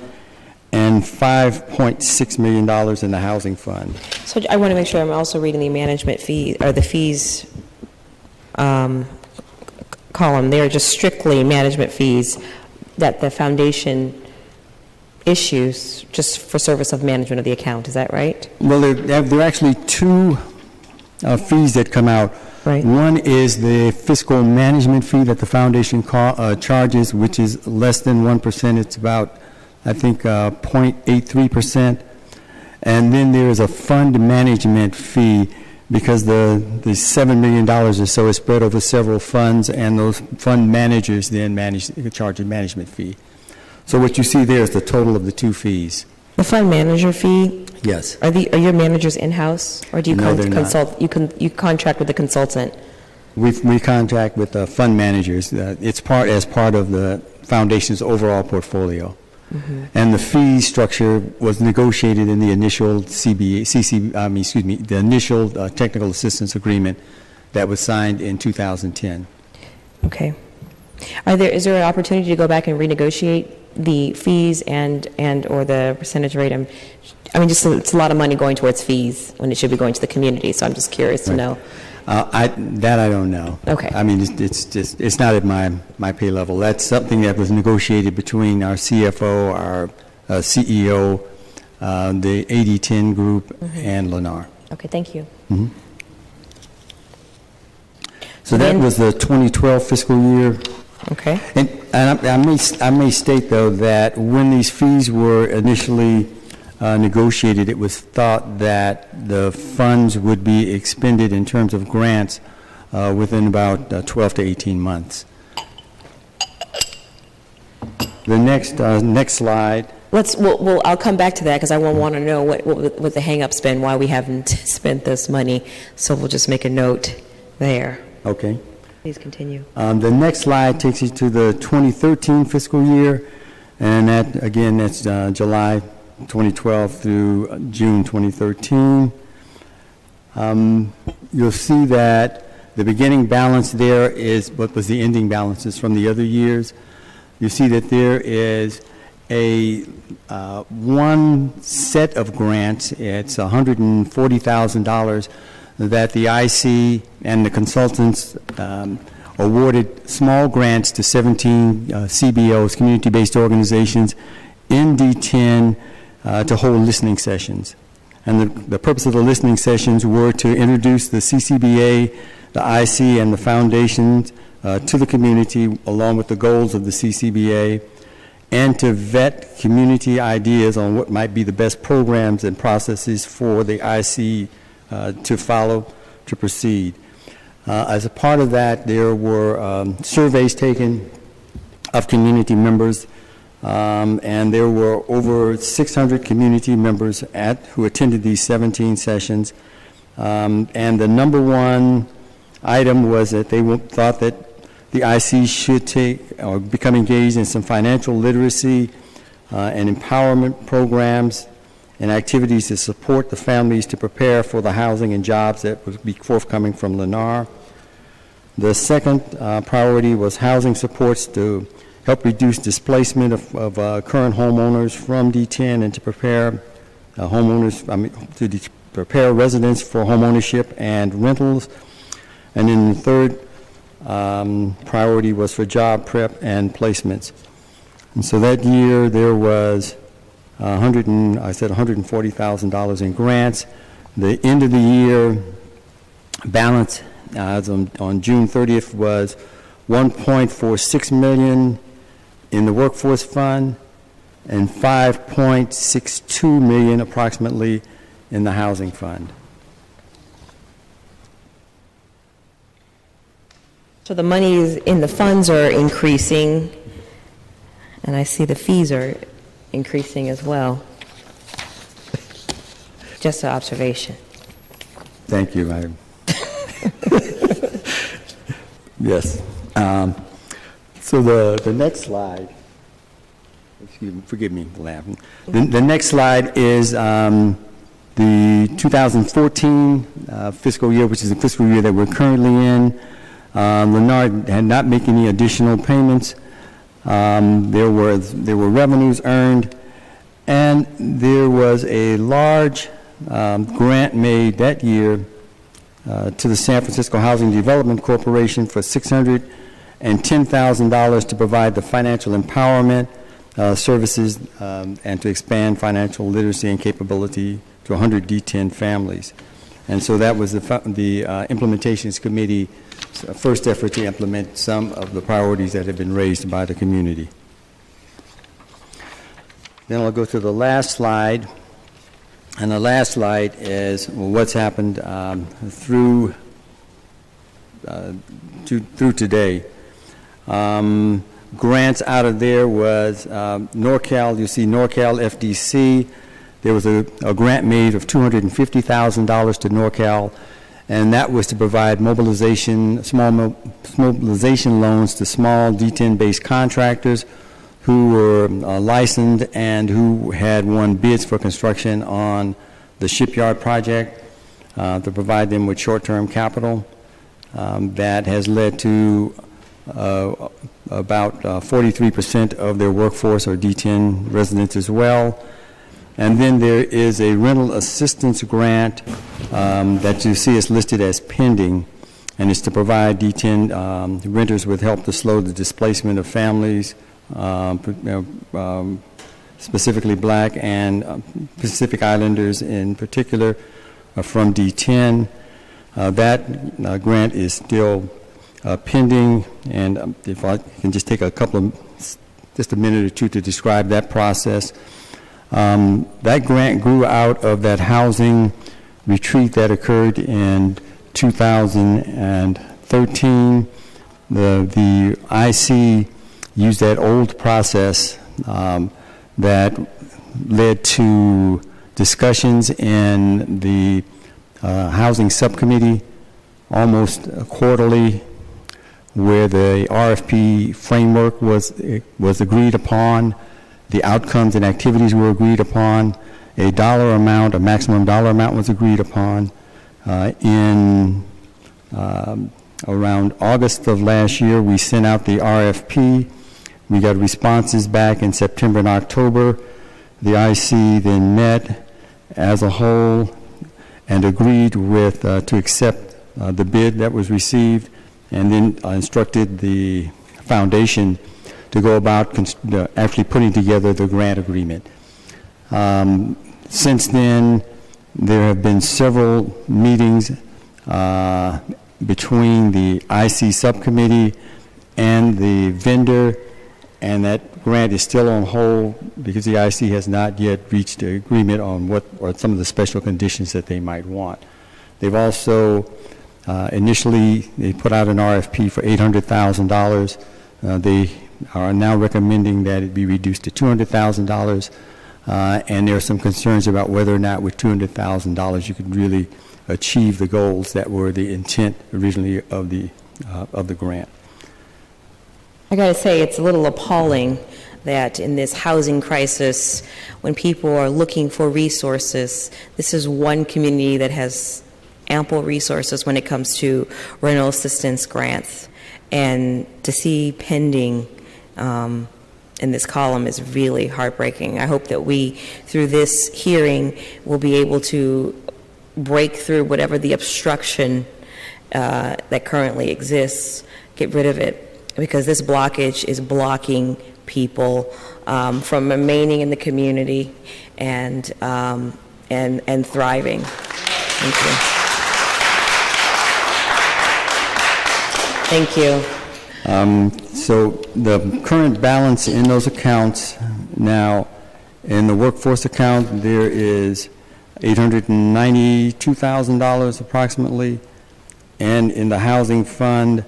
and $5.6 million in the housing fund. So I want to make sure I'm also reading the management fee, or the fees column. They are just strictly management fees that the foundation issues just for service of management of the account. Is that right? Well, there are actually two fees that come out. Right. One is the fiscal management fee that the foundation charges, which is less than 1%. It's about, I think, 0.83%. And then there is a fund management fee because the $7 million or so is spread over several funds, and those fund managers then charge a management fee. So what you see there is the total of the two fees. The fund manager fee? Yes. Are your managers in-house, or do you No, they're consult? You contract with the consultant. We contract with the fund managers. It's as part of the foundation's overall portfolio. Mm-hmm. And the fee structure was negotiated in the initial the initial technical assistance agreement that was signed in 2010. Okay. Is there an opportunity to go back and renegotiate the fees and or the percentage rate? It's a lot of money going towards fees when it should be going to the community. So I'm just curious to know. I don't know. Okay. It's not at my pay level. That's something that was negotiated between our CFO, our CEO, the 8010 group, mm-hmm. and Lennar. Okay, thank you. Mm-hmm. So that was the 2012 fiscal year. Okay. And I may state, though, that when these fees were initially negotiated, it was thought that the funds would be expended in terms of grants within about 12 to 18 months. The next slide. I'll come back to that because I will want to know what the hang-up's been, why we haven't spent this money. So we'll just make a note there. Okay. Please continue. The next slide takes you to the 2013 fiscal year, and that's July 2012 through June 2013. You'll see that the beginning balance there is what was the ending balances from the other years. You see that there is one set of grants. It's $140,000 that the IC and the consultants awarded small grants to 17 CBOs, community-based organizations, in D10 to hold listening sessions. And the purpose of the listening sessions were to introduce the CCBA, the IC, and the foundations to the community along with the goals of the CCBA, and to vet community ideas on what might be the best programs and processes for the IC to follow, to proceed. As a part of that, there were surveys taken of community members. and there were over 600 community members who attended these 17 sessions. And the number one item was that they thought that the IC should become engaged in some financial literacy and empowerment programs and activities to support the families to prepare for the housing and jobs that would be forthcoming from Lennar. The second priority was housing supports to help reduce displacement of current homeowners from D10 and to prepare prepare residents for homeownership and rentals. And then the third priority was for job prep and placements. And so that year there was $140,000 in grants. The end of the year balance on June 30th was $1.46 million in the workforce fund and $5.62 million approximately in the housing fund. So the monies in the funds are increasing, and I see the fees are increasing as well. Just an observation. Thank you, madam. Yes. So the next slide, excuse me, forgive me for laughing. The next slide is the 2014 fiscal year, which is the fiscal year that we're currently in. Lennar had not made any additional payments. There were revenues earned, and there was a large grant made that year to the San Francisco Housing Development Corporation for $610,000 to provide the financial empowerment services and to expand financial literacy and capability to 100 D10 families. And so that was the Implementations Committee's first effort to implement some of the priorities that have been raised by the community. Then I'll go to the last slide. And the last slide is what's happened through today. Grants out of there was NorCal. You see NorCal FDC. There was a grant made of $250,000 to NorCal, and that was to provide small mobilization loans to small D10-based contractors who were licensed and who had won bids for construction on the shipyard project to provide them with short-term capital. That has led to about 43% of their workforce are D10 residents as well. And then there is a rental assistance grant that you see is listed as pending, and it's to provide D10 renters with help to slow the displacement of families, specifically Black and Pacific Islanders in particular, from D10. That grant is still pending, and if I can just take just a minute or two to describe that process. That grant grew out of that housing retreat that occurred in 2013. The IC used that old process that led to discussions in the housing subcommittee almost quarterly, where the RFP framework was agreed upon, the outcomes and activities were agreed upon, a maximum dollar amount was agreed upon. In around August of last year, we sent out the RFP. We got responses back in September and October. The IC then met as a whole and agreed with to accept the bid that was received, and then instructed the foundation to go about actually putting together the grant agreement. Since then, there have been several meetings between the IC subcommittee and the vendor, and that grant is still on hold because the IC has not yet reached an agreement on what are some of the special conditions that they might want. They've also initially they put out an RFP for $800,000. They are now recommending that it be reduced to $200,000. And there are some concerns about whether or not with $200,000 you could really achieve the goals that were the intent originally of the grant. I got to say, it's a little appalling that in this housing crisis, when people are looking for resources, this is one community that has ample resources when it comes to rental assistance grants. And to see pending in this column is really heartbreaking. I hope that we, through this hearing, will be able to break through whatever the obstruction that currently exists, get rid of it, because this blockage is blocking people from remaining in the community and thriving. Thank you. Thank you. So the current balance in those accounts now, in the workforce account, there is $892,000 approximately, and in the housing fund,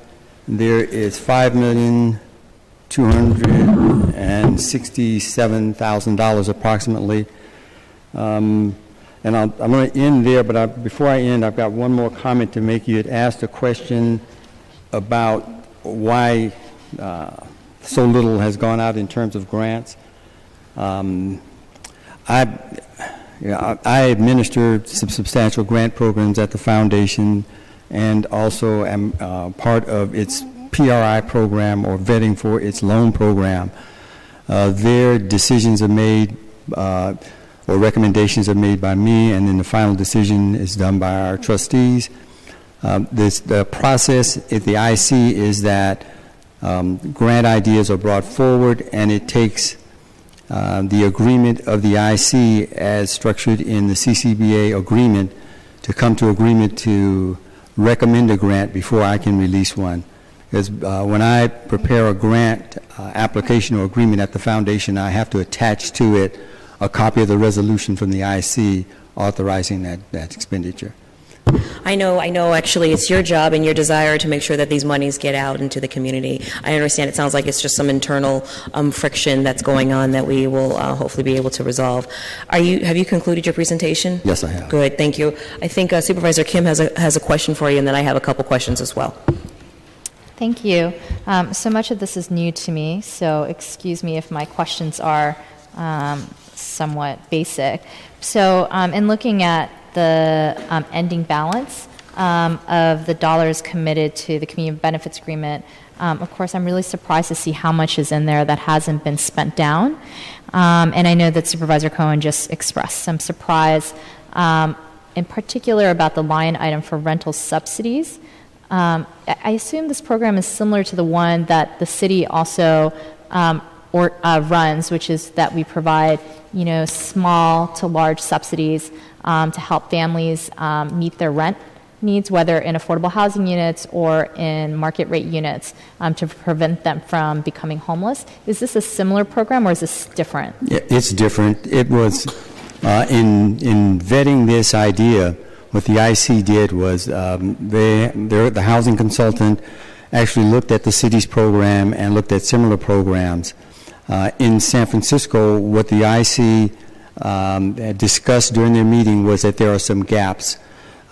there is $5,267,000 approximately. And I'm going to end there, but before I end, I've got one more comment to make. You had asked a question about why so little has gone out in terms of grants. I administer some substantial grant programs at the foundation, and also am part of its PRI program, or vetting for its loan program. Their decisions are made, or recommendations are made by me, and then the final decision is done by our trustees. The process at the IC is that grant ideas are brought forward, and it takes the agreement of the IC as structured in the CCBA agreement to come to agreement to recommend a grant before I can release one. Because when I prepare a grant application or agreement at the foundation, I have to attach to it a copy of the resolution from the IC authorizing that expenditure. I know, actually, it's your job and your desire to make sure that these monies get out into the community. I understand it sounds like it's just some internal friction that's going on that we will hopefully be able to resolve. Have you concluded your presentation? Yes, I have. Good, thank you. I think Supervisor Kim has a question for you, and then I have a couple questions as well. Thank you. So much of this is new to me, so excuse me if my questions are somewhat basic. So in looking at the ending balance of the dollars committed to the Community Benefits Agreement, of course, I'm really surprised to see how much is in there that hasn't been spent down. And I know that Supervisor Cohen just expressed some surprise, in particular about the line item for rental subsidies. I assume this program is similar to the one that the city also runs, which is that we provide, small to large subsidies to help families meet their rent needs, whether in affordable housing units or in market rate units, to prevent them from becoming homeless. Is this a similar program, or is this different? It's different. It was in vetting this idea. What the IC did was the housing consultant actually looked at the city's program and looked at similar programs. In San Francisco, what the IC discussed during their meeting was that there are some gaps.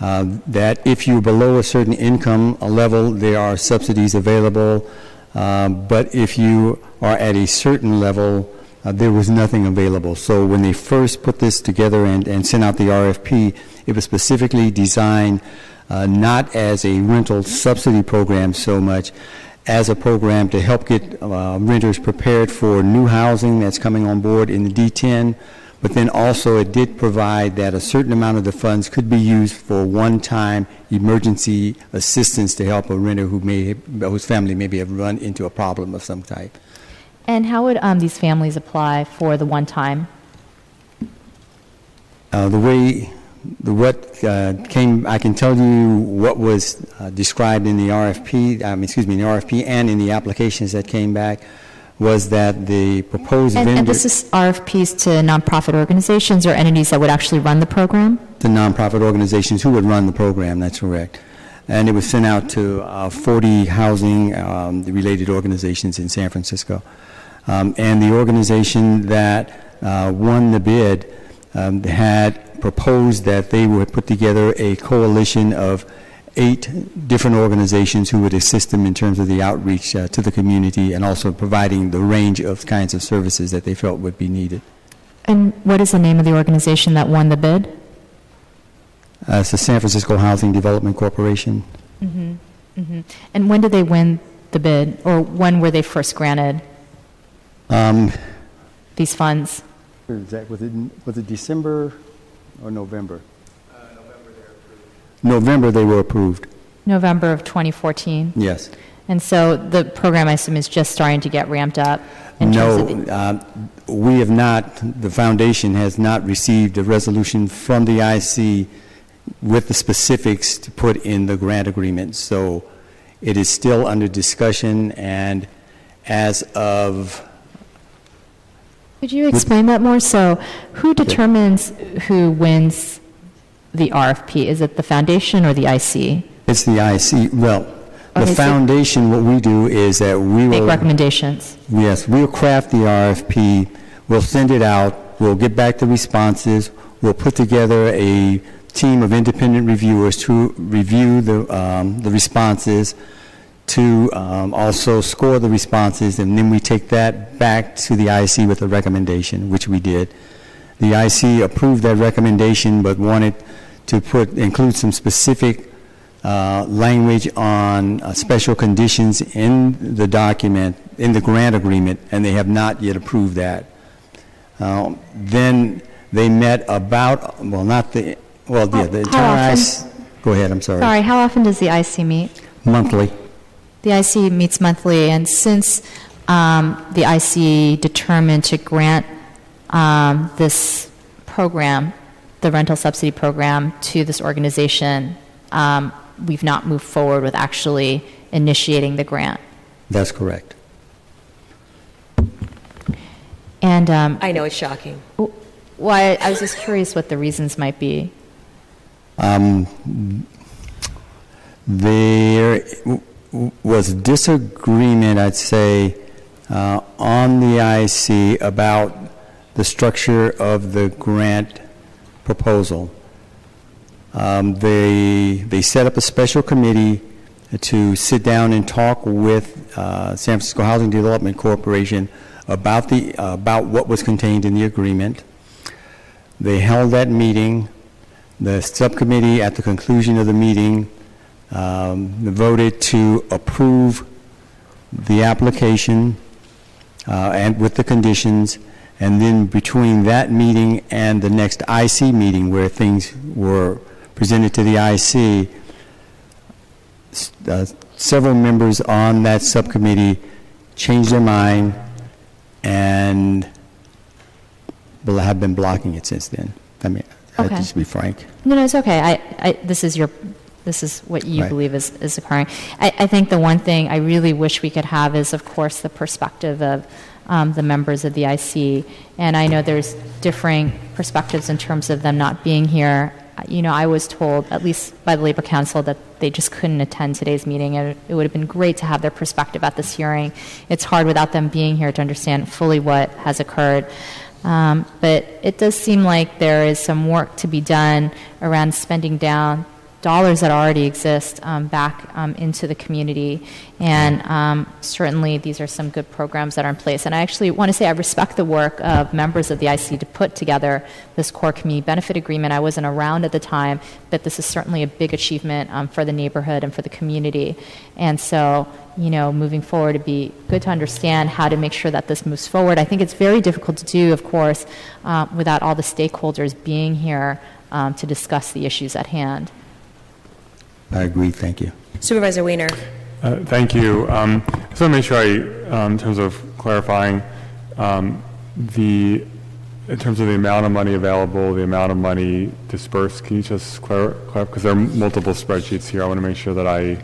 That if you're below a certain income level, there are subsidies available, but if you are at a certain level, there was nothing available. So when they first put this together and sent out the RFP, it was specifically designed not as a rental subsidy program so much as a program to help get renters prepared for new housing that's coming on board in the D10, but then also it did provide that a certain amount of the funds could be used for one-time emergency assistance to help a renter whose family maybe have run into a problem of some type. And how would these families apply for the one-time? I can tell you what was described in the RFP, in the RFP and in the applications that came back, was that the proposed vendor... And this is RFPs to nonprofit organizations or entities that would actually run the program? The nonprofit organizations who would run the program, that's correct. and it was sent out to 40 housing-related organizations in San Francisco. And the organization that won the bid had proposed that they would put together a coalition of 8 different organizations who would assist them in terms of the outreach to the community and also providing the range of kinds of services that they felt would be needed. And what is the name of the organization that won the bid? It's the San Francisco Housing Development Corporation. Mm-hmm. Mm-hmm. And when did they win the bid, or when were they first granted these funds? Was it December or November? November they were approved. November of 2014? Yes. And so the program, I assume, is just starting to get ramped up? No, we have not. The foundation has not received a resolution from the IC with the specifics to put in the grant agreement. So it is still under discussion, and as of... Could you explain that more? So who determines who wins the RFP? Is it the foundation or the IC? It's the IC. Well, the foundation, what we do is that we will... Make recommendations. Yes, we'll craft the RFP, we'll send it out, we'll get back the responses, we'll put together a team of independent reviewers to review the responses, to also score the responses, and then we take that back to the IC with a recommendation, which we did. The IC approved that recommendation but wanted to include some specific language on special conditions in the document, in the grant agreement, and they have not yet approved that. Then they met about, well, not the, well, yeah, the entire IC. Go ahead, I'm sorry. Sorry, how often does the IC meet? Monthly. The IC meets monthly, and since the IC determined to grant this program, the rental subsidy program, to this organization, we've not moved forward with actually initiating the grant. That's correct. And I know it's shocking. Why? I was just curious what the reasons might be. There was disagreement, I'd say, on the IC about the structure of the grant proposal. They set up a special committee to sit down and talk with San Francisco Housing Development Corporation about what was contained in the agreement. They held that meeting. The subcommittee, at the conclusion of the meeting, voted to approve the application and with the conditions. And then between that meeting and the next IC meeting, where things were presented to the IC, several members on that subcommittee changed their mind and have been blocking it since then. I mean, Okay. just to be frank. No, it's okay. This is what you Right. believe is occurring. I think the one thing I really wish we could have is, of course, the perspective of the members of the IC. And I know there's differing perspectives in terms of them not being here. You know, I was told, at least by the Labor Council, that they just couldn't attend today's meeting. And it would have been great to have their perspective at this hearing. It's hard without them being here to understand fully what has occurred. But it does seem like there is some work to be done around spending down dollars that already exist back into the community. And certainly these are some good programs that are in place. And I actually want to say I respect the work of members of the IC to put together this core community benefit agreement. I wasn't around at the time, but this is certainly a big achievement for the neighborhood and for the community. And so, you know, moving forward, it'd be good to understand how to make sure that this moves forward. I think it's very difficult to do, of course, without all the stakeholders being here to discuss the issues at hand. I agree. Thank you. Supervisor Wiener. Thank you. So I want to make sure in terms of clarifying, in terms of the amount of money available, the amount of money dispersed, can you just clarify? Because there are multiple spreadsheets here. I want to make sure that I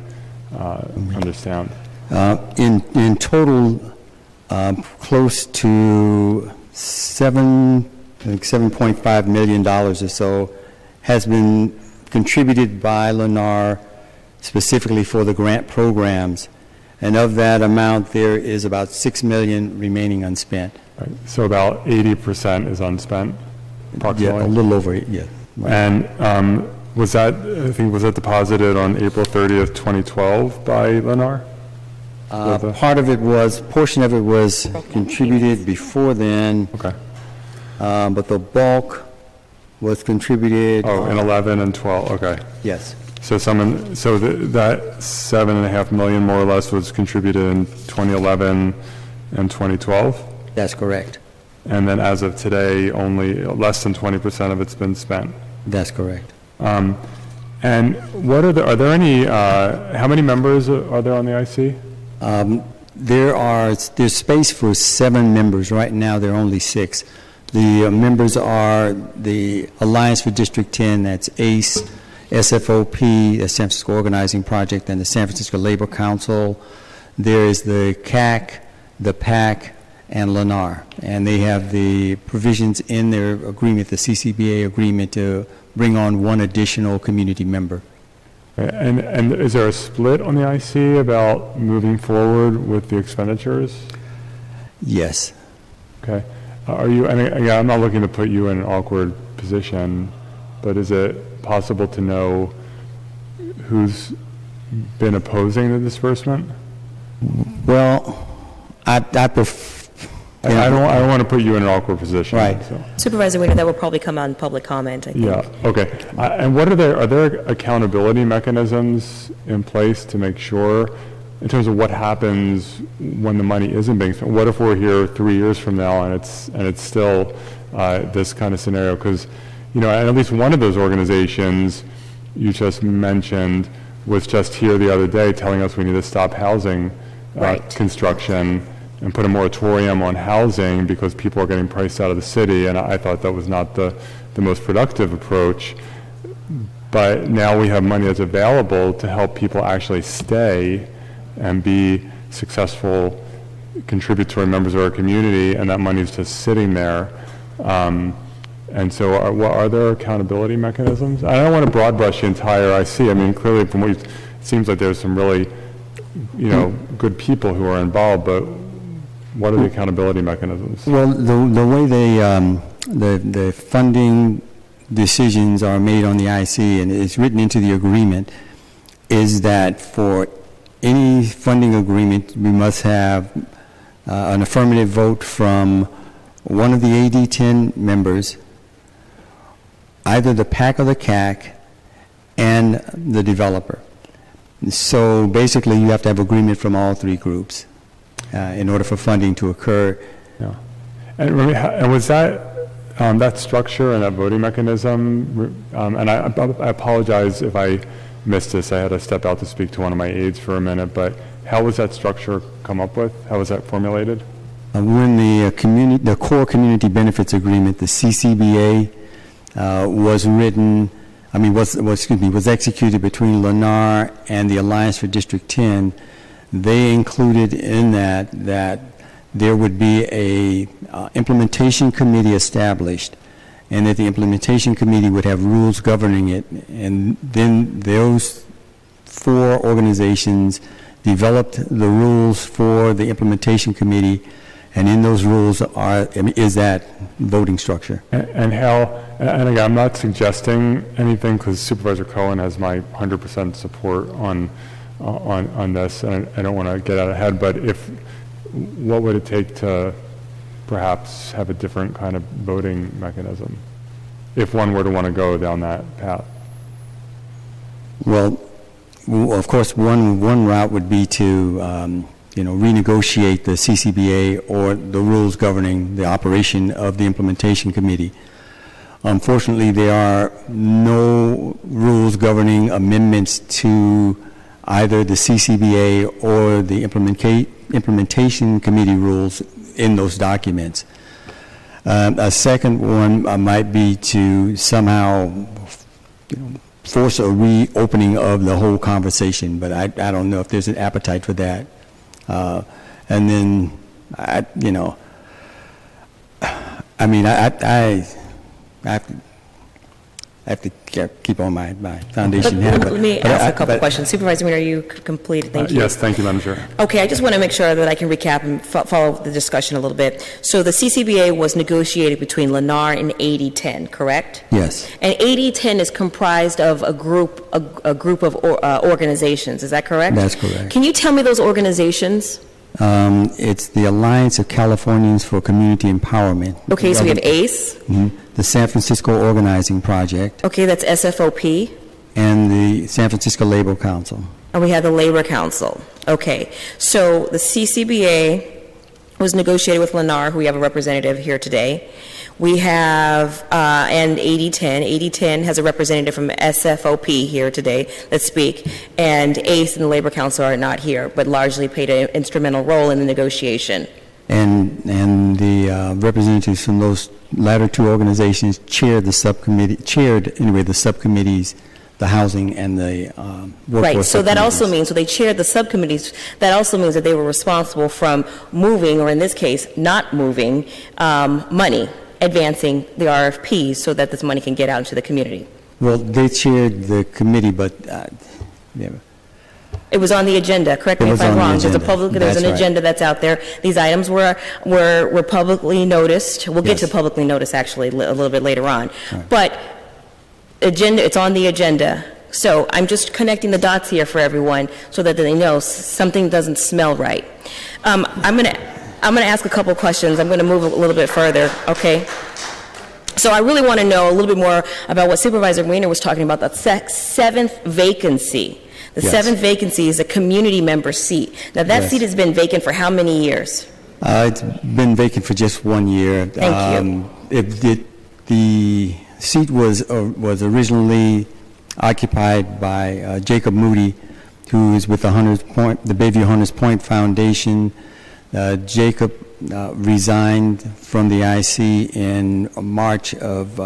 understand. In total, close to $7.5 million or so has been contributed by Lennar specifically for the grant programs. And of that amount, there is about $6 million remaining unspent. Right. So about 80% is unspent, approximately? Yeah, a little over it, yeah. Right. And was that deposited on April 30th, 2012 by Lennar? Portion of it was contributed before then. Okay. But the bulk was contributed. Oh, in 11 and 12, okay. Yes. So that $7.5 million more or less was contributed in 2011 and 2012? That's correct. And then as of today, only less than 20% of it's been spent? That's correct. And are there any, how many members are there on the IC? There's space for 7 members. Right now, there are only 6. The members are the Alliance for District 10, that's ACE, SFOP, the San Francisco Organizing Project, and the San Francisco Labor Council. There is the CAC, the PAC, and Lennar. And they have the provisions in their agreement, the CCBA agreement, to bring on 1 additional community member. And is there a split on the IC about moving forward with the expenditures? Yes. Okay. Again, I'm not looking to put you in an awkward position, but is it possible to know who's been opposing the disbursement? Well, I don't want to put you in an awkward position. Right. So. Supervisor Wiener, that will probably come out in public comment, I think. Yeah, okay. And are there accountability mechanisms in place to make sure, in terms of what happens when the money isn't being spent? What if we're here 3 years from now and it's still this kind of scenario? Because, at least one of those organizations you just mentioned was just here the other day telling us we need to stop housing construction and put a moratorium on housing because people are getting priced out of the city, and I thought that was not the most productive approach. But now we have money that's available to help people actually stay and be successful contributory members of our community, and that money is just sitting there. And so are there accountability mechanisms? I don't want to broad brush the entire IC. I mean, clearly from what it seems like there's some really, good people who are involved, but what are the accountability mechanisms? Well, the way the funding decisions are made on the IC, and it's written into the agreement, is that for any funding agreement, we must have an affirmative vote from one of the AD10 members, either the PAC or the CAC, and the developer. So basically, you have to have agreement from all 3 groups in order for funding to occur. Yeah. And was that structure and that voting mechanism, and I apologize if I missed this, I had to step out to speak to one of my aides for a minute, but how was that structure come up with? How was that formulated? When the core community benefits agreement, the CCBA, was written, was executed between Lennar and the Alliance for District 10, they included in that there would be a implementation committee established, and that the implementation committee would have rules governing it, and then those 4 organizations developed the rules for the implementation committee, and in those rules is that voting structure. And again, I'm not suggesting anything because Supervisor Cohen has my 100% support on this, and I don't want to get out ahead, but what would it take to perhaps have a different kind of voting mechanism if one were to want to go down that path? Well, of course, one route would be to renegotiate the CCBA or the rules governing the operation of the implementation committee. Unfortunately, there are no rules governing amendments to either the CCBA or the implementation committee rules in those documents. A second one might be to somehow force a reopening of the whole conversation, but I don't know if there's an appetite for that. And then, I have to keep on my foundation hat. Let me ask a couple questions. Supervisor Wiener, are you complete? Thank you. Yes, thank you, Madam Chair. Okay, I just want to make sure that I can recap and follow the discussion a little bit. So the CCBA was negotiated between Lennar and 8010, correct? Yes. And 8010 is comprised of a group of organizations. Is that correct? That's correct. Can you tell me those organizations? It's the Alliance of Californians for Community Empowerment. Okay, so we have ACE. The San Francisco Organizing Project. Okay, that's SFOP. And the San Francisco Labor Council. And we have the Labor Council. Okay, so the CCBA was negotiated with Lennar, who we have a representative here today. We have, and 8010. 8010 has a representative from SFOP here today that speak. And ACE and the Labor Council are not here, but largely played an instrumental role in the negotiation. And the representatives from those latter two organizations chaired the subcommittees, the housing and the workforce. Right, so that also means, so they chaired the subcommittees, that also means that they were responsible from moving, or in this case, not moving, money, advancing the RFPs so that this money can get out into the community. Well, they chaired the committee, but it was on the agenda. Correct me if I'm wrong. There's an agenda that's out there. These items were publicly noticed. We'll get to publicly noticed actually a little bit later on. Right. But it's on the agenda. So I'm just connecting the dots here for everyone so that they know something doesn't smell right. I'm going to ask a couple questions. I'm going to move a little bit further. Okay. So I really want to know a little bit more about what Supervisor Wiener was talking about, the seventh vacancy. The seventh vacancy is a community member seat. Now, that seat has been vacant for how many years? It's been vacant for just 1 year. Thank you. The seat was originally occupied by Jacob Moody, who is with the Bayview Hunters Point Foundation. Jacob resigned from the IC in March of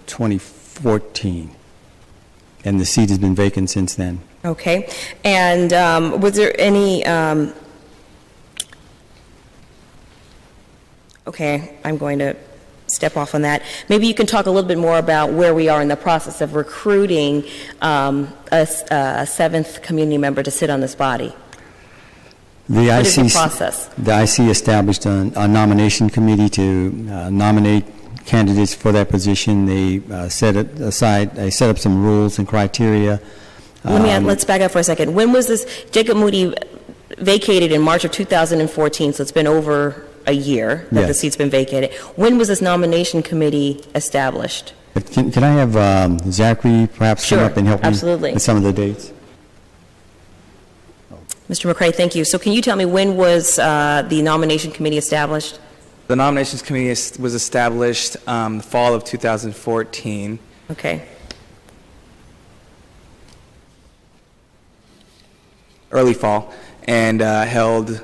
2014, and the seat has been vacant since then. Okay. And was there any... okay, I'm going to step off on that. Maybe you can talk a little bit more about where we are in the process of recruiting a seventh community member to sit on this body. What is the process? The IC established a nomination committee to nominate candidates for that position. They set up some rules and criteria. Let's back up for a second. When was this? Jacob Moody vacated in March of 2014, so it's been over a year that the seat's been vacated. When was this nomination committee established? Can I have Zachary perhaps come up and help me with some of the dates? Mr. McCray, thank you. So can you tell me when was the nomination committee established? The nominations committee was established the fall of 2014. Okay. Early fall, and held a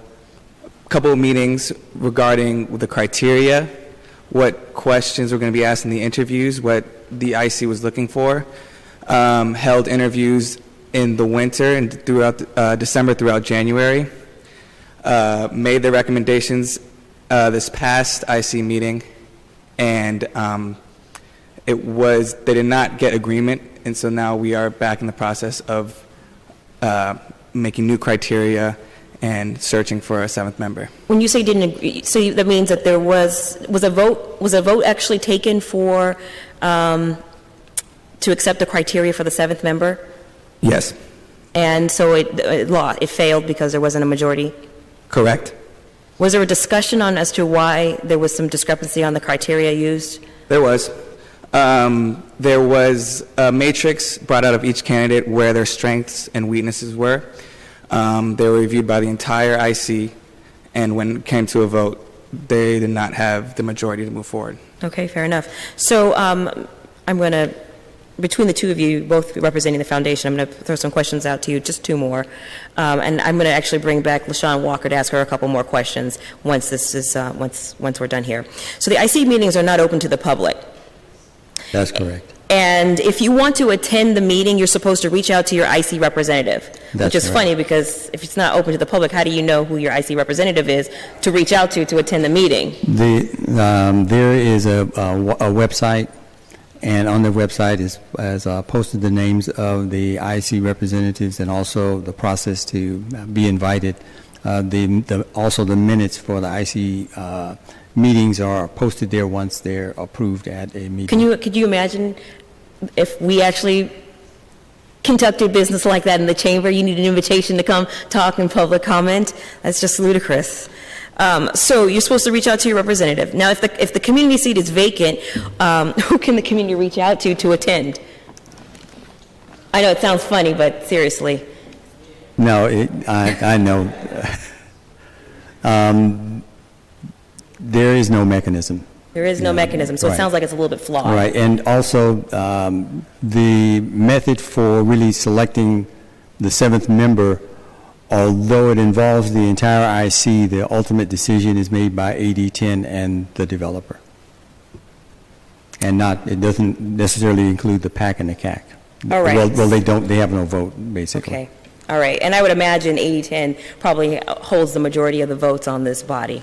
couple of meetings regarding the criteria, what questions were going to be asked in the interviews, what the IC was looking for, held interviews in the winter and throughout December throughout January, made the recommendations this past IC meeting, and they did not get agreement, and so now we are back in the process of making new criteria and searching for a seventh member. When you say didn't agree, so that means that there was a vote actually taken for to accept the criteria for the seventh member? Yes. And so it failed because there wasn't a majority? Correct. Was there a discussion on as to why there was some discrepancy on the criteria used? There was. There was a matrix brought out of each candidate where their strengths and weaknesses were. They were reviewed by the entire IC, and when it came to a vote, they did not have the majority to move forward. Okay, fair enough. So I'm going to, between the two of you, both representing the foundation, I'm going to throw some questions out to you, just two more. And I'm going to actually bring back LaShawn Walker to ask her a couple more questions once this is once we're done here. So the IC meetings are not open to the public. That's correct. And if you want to attend the meeting, you're supposed to reach out to your IC representative, which is funny because if it's not open to the public, how do you know who your IC representative is to reach out to attend the meeting? There is a website and on their website is posted the names of the IC representatives and also the process to be invited. Also the minutes for the IC meetings are posted there once they're approved at a meeting. Could you imagine if we actually conducted business like that in the chamber? You need an invitation to come talk in public comment. That's just ludicrous. So you're supposed to reach out to your representative. Now, if the community seat is vacant, who can the community reach out to attend? I know it sounds funny, but seriously. No, I know. There is no mechanism. There is no mechanism, so right. It sounds like it's a little bit flawed. Right, and also the method for really selecting the seventh member, although it involves the entire IC, the ultimate decision is made by AD10 and the developer. And it doesn't necessarily include the PAC and the CAC. All right. Well, they have no vote, basically. Okay. All right. And I would imagine AD10 probably holds the majority of the votes on this body.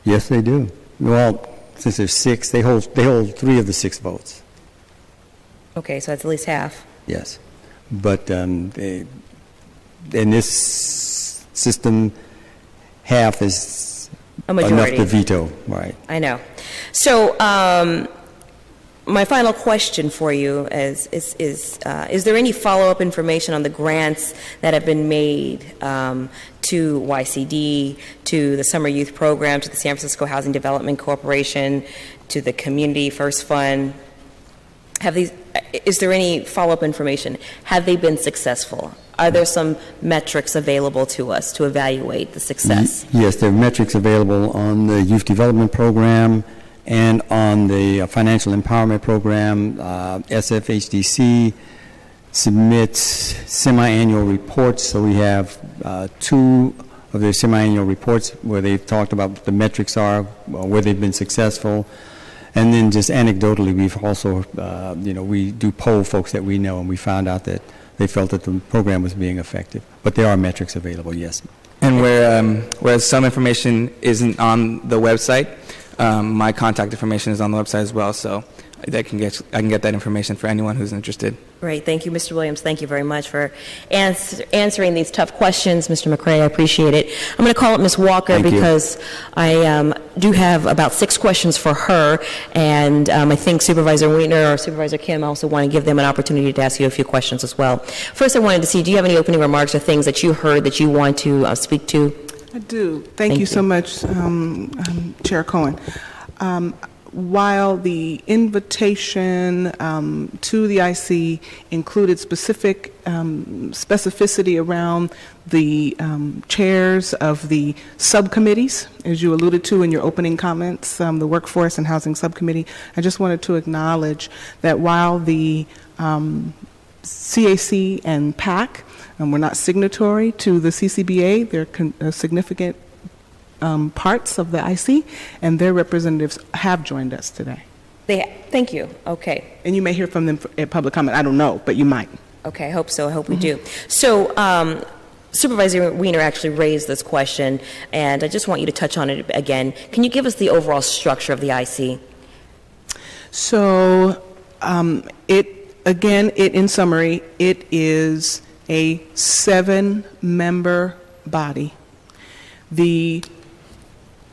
Yes, they do. Well, since there's 6, they hold 3 of the 6 votes. Okay, so that's at least half. Yes. But in this system, half is a majority. Enough to veto, right? I know. So my final question for you is there any follow-up information on the grants that have been made to YCD, to the Summer Youth Program, to the San Francisco Housing Development Corporation, to the Community First Fund? Is there any follow-up information? Have they been successful? Are there some metrics available to us to evaluate the success? Yes, there are metrics available on the Youth Development Program and on the Financial Empowerment Program. SFHDC submits semi-annual reports, so we have 2 of their semi-annual reports where they've talked about what the metrics are, where they've been successful. And then just anecdotally, we've also, we do poll folks that we know, and we found out that they felt that the program was being effective. But there are metrics available, yes. And whereas some information isn't on the website, my contact information is on the website as well, so I can get that information for anyone who's interested. Great. Thank you, Mr. Williams. Thank you very much for answering these tough questions. Mr. McCray, I appreciate it. I'm going to call up Ms. Walker because I do have about 6 questions for her, and I think Supervisor Weiner or Supervisor Kim also want to give them an opportunity to ask you a few questions as well. First, I wanted to see, do you have any opening remarks or things that you heard that you want to speak to? I do. Thank you so much, Chair Cohen. While the invitation to the IC included specificity around the chairs of the subcommittees, as you alluded to in your opening comments, the Workforce and Housing Subcommittee, I just wanted to acknowledge that while the CAC and PAC were not signatory to the CCBA, they're significant parts of the IC, and their representatives have joined us today. Thank you. Okay. And you may hear from them at public comment. I don't know, but you might. Okay, I hope so. I hope we do. So Supervisor Weiner actually raised this question, and I just want you to touch on it again. Can you give us the overall structure of the IC? So in summary, it is a 7-member body. The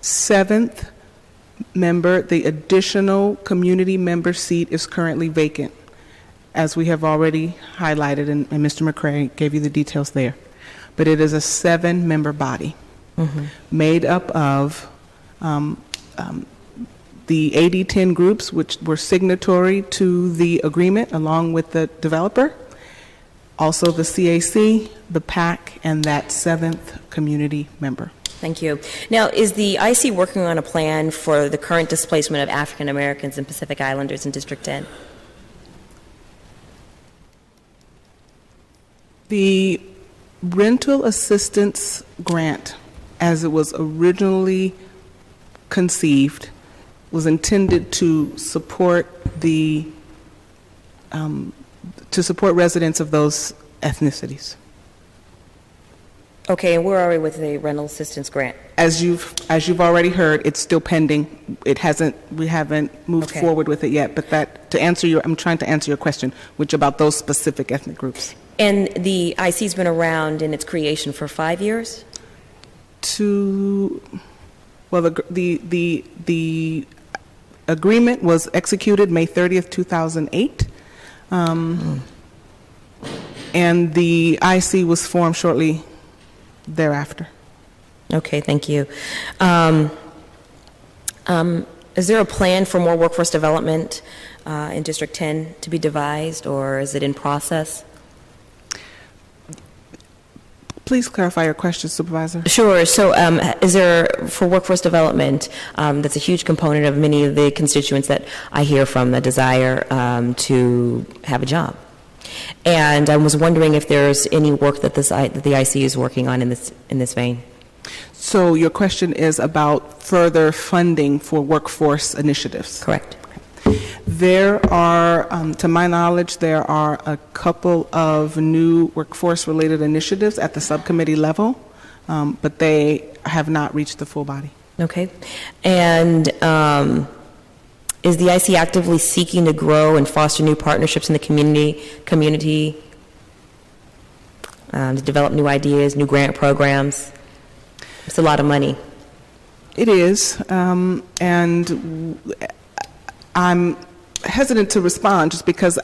7th member, the additional community member seat, is currently vacant, as we have already highlighted, and Mr. McCray gave you the details there. But it is a 7-member body made up of the AD10 groups, which were signatory to the agreement along with the developer, also the CAC, the PAC, and that 7th community member. Thank you. Now, is the IC working on a plan for the current displacement of African Americans and Pacific Islanders in District 10? The rental assistance grant, as it was originally conceived, was intended to support residents of those ethnicities. Okay, and where are we with the rental assistance grant? As you've already heard, it's still pending. We haven't moved forward with it yet. But I'm trying to answer your question, which about those specific ethnic groups. And the IC's been around in its creation for 5 years? Well, the agreement was executed May 30th, 2008. And the IC was formed shortly thereafter. Okay, thank you. Is there a plan for more workforce development in District 10 to be devised, or is it in process? Please clarify your question, Supervisor. Sure. So is there, for workforce development, that's a huge component of many of the constituents that I hear from, the desire to have a job. And I was wondering if there's any work that the IC is working on in this vein. So your question is about further funding for workforce initiatives? Correct. There are, to my knowledge, there are a couple of new workforce-related initiatives at the subcommittee level, but they have not reached the full body. Okay. And is the IC actively seeking to grow and foster new partnerships in the community to develop new ideas, new grant programs? It's a lot of money. It is, and I'm hesitant to respond just because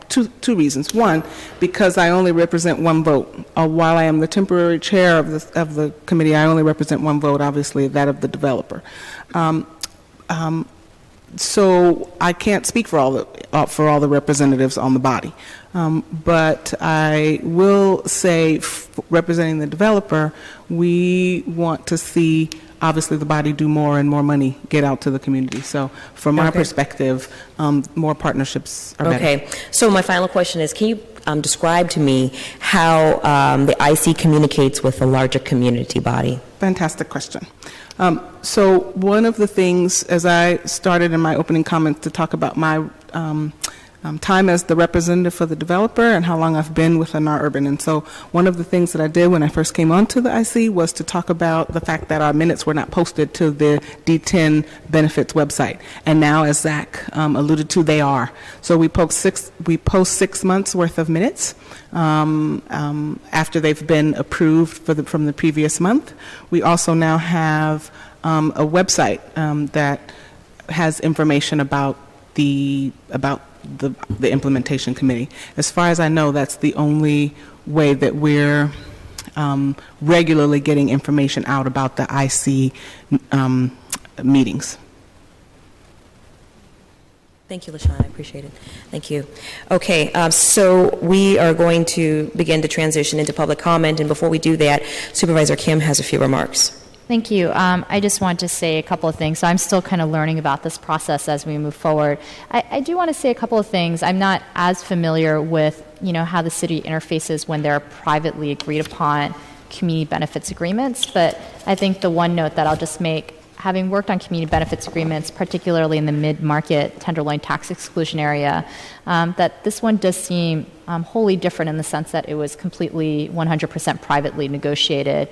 two reasons. One, because I only represent one vote. While I am the temporary chair of the committee, I only represent one vote, obviously, that of the developer. So I can't speak for all the representatives on the body. But I will say, representing the developer, we want to see, obviously, the body do more and more money get out to the community. So from our perspective, more partnerships are better. Okay. So my final question is, can you describe to me how the IC communicates with the larger community body? Fantastic question. So one of the things, as I started in my opening comments to talk about my time as the representative for the developer and how long I've been with Lennar Urban. And so one of the things that I did when I first came onto the IC was to talk about the fact that our minutes were not posted to the D10 benefits website. And now, as Zach alluded to, they are. So we post 6 months worth of minutes after they've been approved from the previous month. We also now have a website that has information about the implementation committee. As far as I know, that's the only way that we're regularly getting information out about the IC meetings. Thank you, LaShawn. I appreciate it. Thank you. Okay, so we are going to begin to transition into public comment, and before we do that, Supervisor Kim has a few remarks. Thank you. I just want to say a couple of things. So I'm still kind of learning about this process as we move forward. I do want to say a couple of things. I'm not as familiar with, how the city interfaces when there are privately agreed upon community benefits agreements, but I think the one note that I'll just make, having worked on community benefits agreements, particularly in the mid-market tenderloin tax exclusion area, that this one does seem wholly different in the sense that it was completely 100% privately negotiated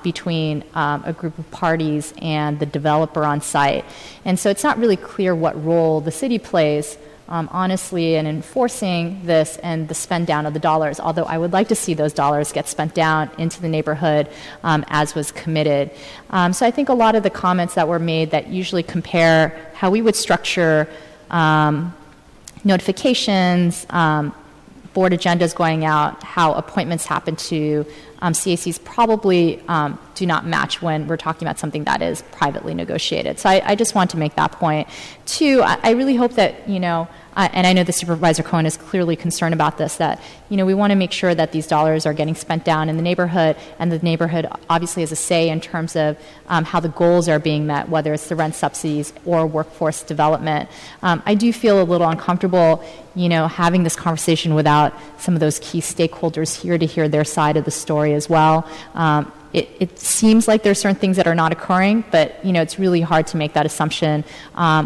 between a group of parties and the developer on site. And so it's not really clear what role the city plays honestly in enforcing this and the spend down of the dollars, although I would like to see those dollars get spent down into the neighborhood as was committed. So I think a lot of the comments that were made that usually compare how we would structure notifications, board agendas going out, how appointments happen to CACs probably do not match when we're talking about something that is privately negotiated. So I just want to make that point. Two, I really hope that, and I know the Supervisor Cohen is clearly concerned about this, that, we want to make sure that these dollars are getting spent down in the neighborhood, and the neighborhood obviously has a say in terms of how the goals are being met, whether it's the rent subsidies or workforce development. I do feel a little uncomfortable, having this conversation without some of those key stakeholders here to hear their side of the story as well. it seems like there's certain things that are not occurring, but it's really hard to make that assumption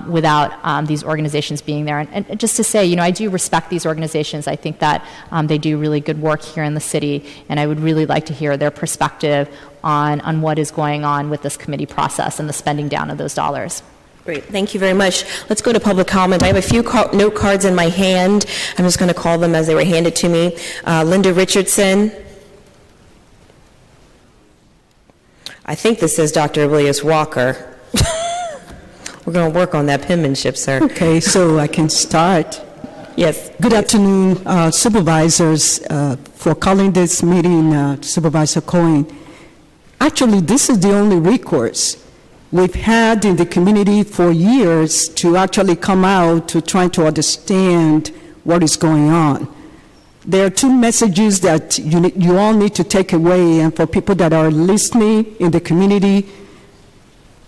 without these organizations being there. And just to say, I do respect these organizations. I think that they do really good work here in the city, and I would really like to hear their perspective on what is going on with this committee process and the spending down of those dollars. Great. Thank you very much. Let's go to public comment. I have a few note cards in my hand. I'm just going to call them as they were handed to me. Linda Richardson. I think this says Dr. Willius Walker. We're going to work on that penmanship, sir. Okay, so I can start. Yes. Good afternoon, supervisors, for calling this meeting, Supervisor Cohen. Actually, this is the only recourse we've had in the community for years to actually come out to try to understand what is going on. There are two messages that you all need to take away, and for people that are listening in the community,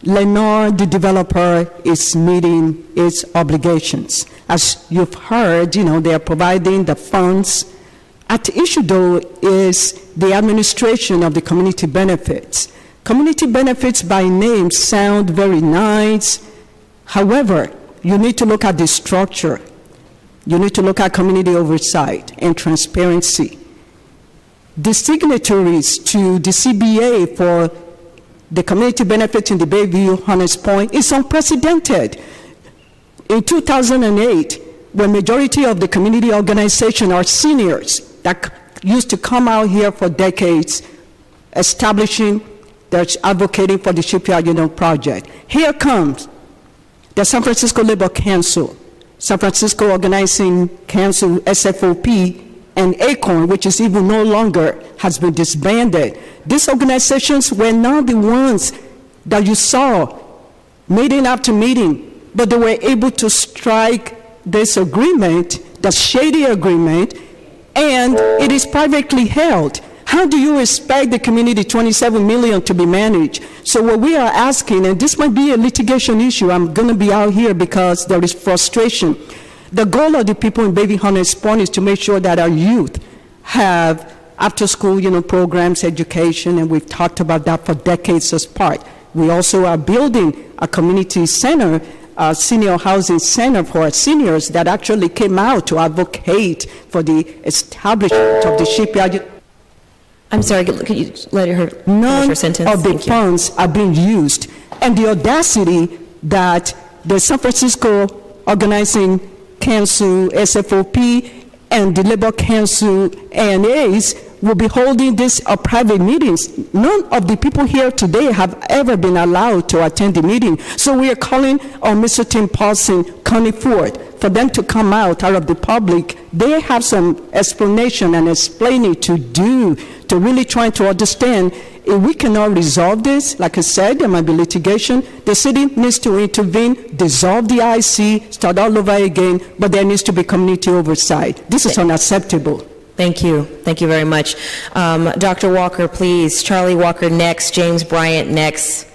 Lennar, the developer, is meeting its obligations. As you've heard, they are providing the funds. At issue, though, is the administration of the community benefits. Community benefits by name sound very nice. However, you need to look at the structure. You need to look at community oversight and transparency. The signatories to the CBA for the community benefits in the Bayview Hunters Point is unprecedented. In 2008, when majority of the community organizations are seniors that used to come out here for decades, establishing, that's advocating for the Shipyard project. Here comes the San Francisco Labor Council, San Francisco Organizing Council, SFOP, and ACORN, which is even no longer, has been disbanded. These organizations were not the ones that you saw meeting after meeting, but they were able to strike this agreement, the shady agreement, and it is privately held. How do you expect the community 27 million to be managed? So what we are asking, and this might be a litigation issue, I'm going to be out here because there is frustration. The goal of the people in Bayview Hunters Point is to make sure that our youth have after-school, programs, education, and we've talked about that for decades as part. We also are building a community center, a senior housing center for our seniors that actually came out to advocate for the establishment of the shipyard. I'm sorry, could you let her finish her sentence? None of the funds are being used. And the audacity that the San Francisco Organizing Council, SFOP, and the Labor Council, ANAs, will be holding these private meetings. None of the people here today have ever been allowed to attend the meeting. So we are calling on Mr. Tim Paulson, Connie Ford, for them to come out of the public. They have some explanation and explaining to do to really try to understand if we cannot resolve this. Like I said, there might be litigation. The city needs to intervene, dissolve the IC, start all over again, but there needs to be community oversight. This is unacceptable. Thank you. Thank you very much. Dr. Walker, please. Charlie Walker next. James Bryant next.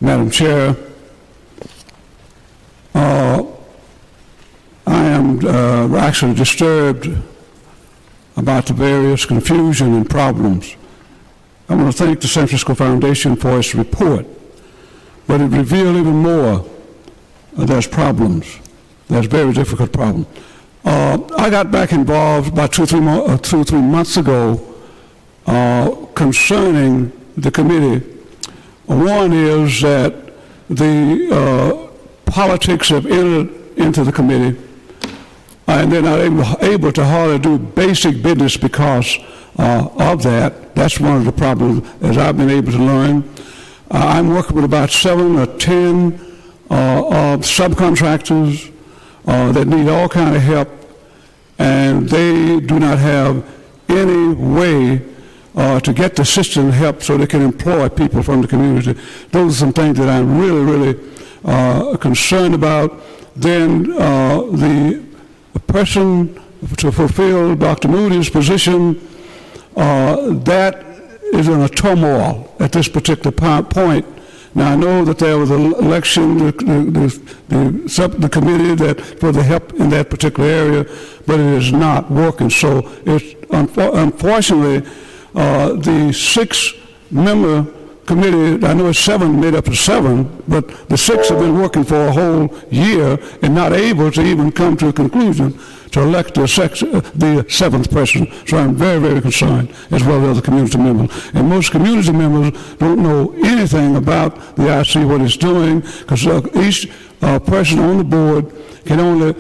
Madam Chair, I am actually disturbed about the various confusion and problems. I want to thank the San Francisco Foundation for its report, but it revealed even more there's problems. There's very difficult problems. I got back involved about 2 or 3 months ago concerning the committee. One is that the politics have entered into the committee, and they're not able to hardly do basic business because of that. That's one of the problems, as I've been able to learn. I'm working with about 7 or 10 subcontractors that need all kind of help, and they do not have any way to get the system help so they can employ people from the community. Those are some things that I'm really concerned about. Then the person to fulfill Dr. Moody's position, that is in a turmoil at this particular point. Now, I know that there was an election, the committee that for the help in that particular area, but it is not working. So it's unfortunately, the 6-member committee, I know it's 7, made up of 7, but the 6 have been working for a whole year and not able to even come to a conclusion to elect the 7th person. So I'm very, very concerned, as well as other community members. And most community members don't know anything about the IC, what it's doing, because each person on the board can only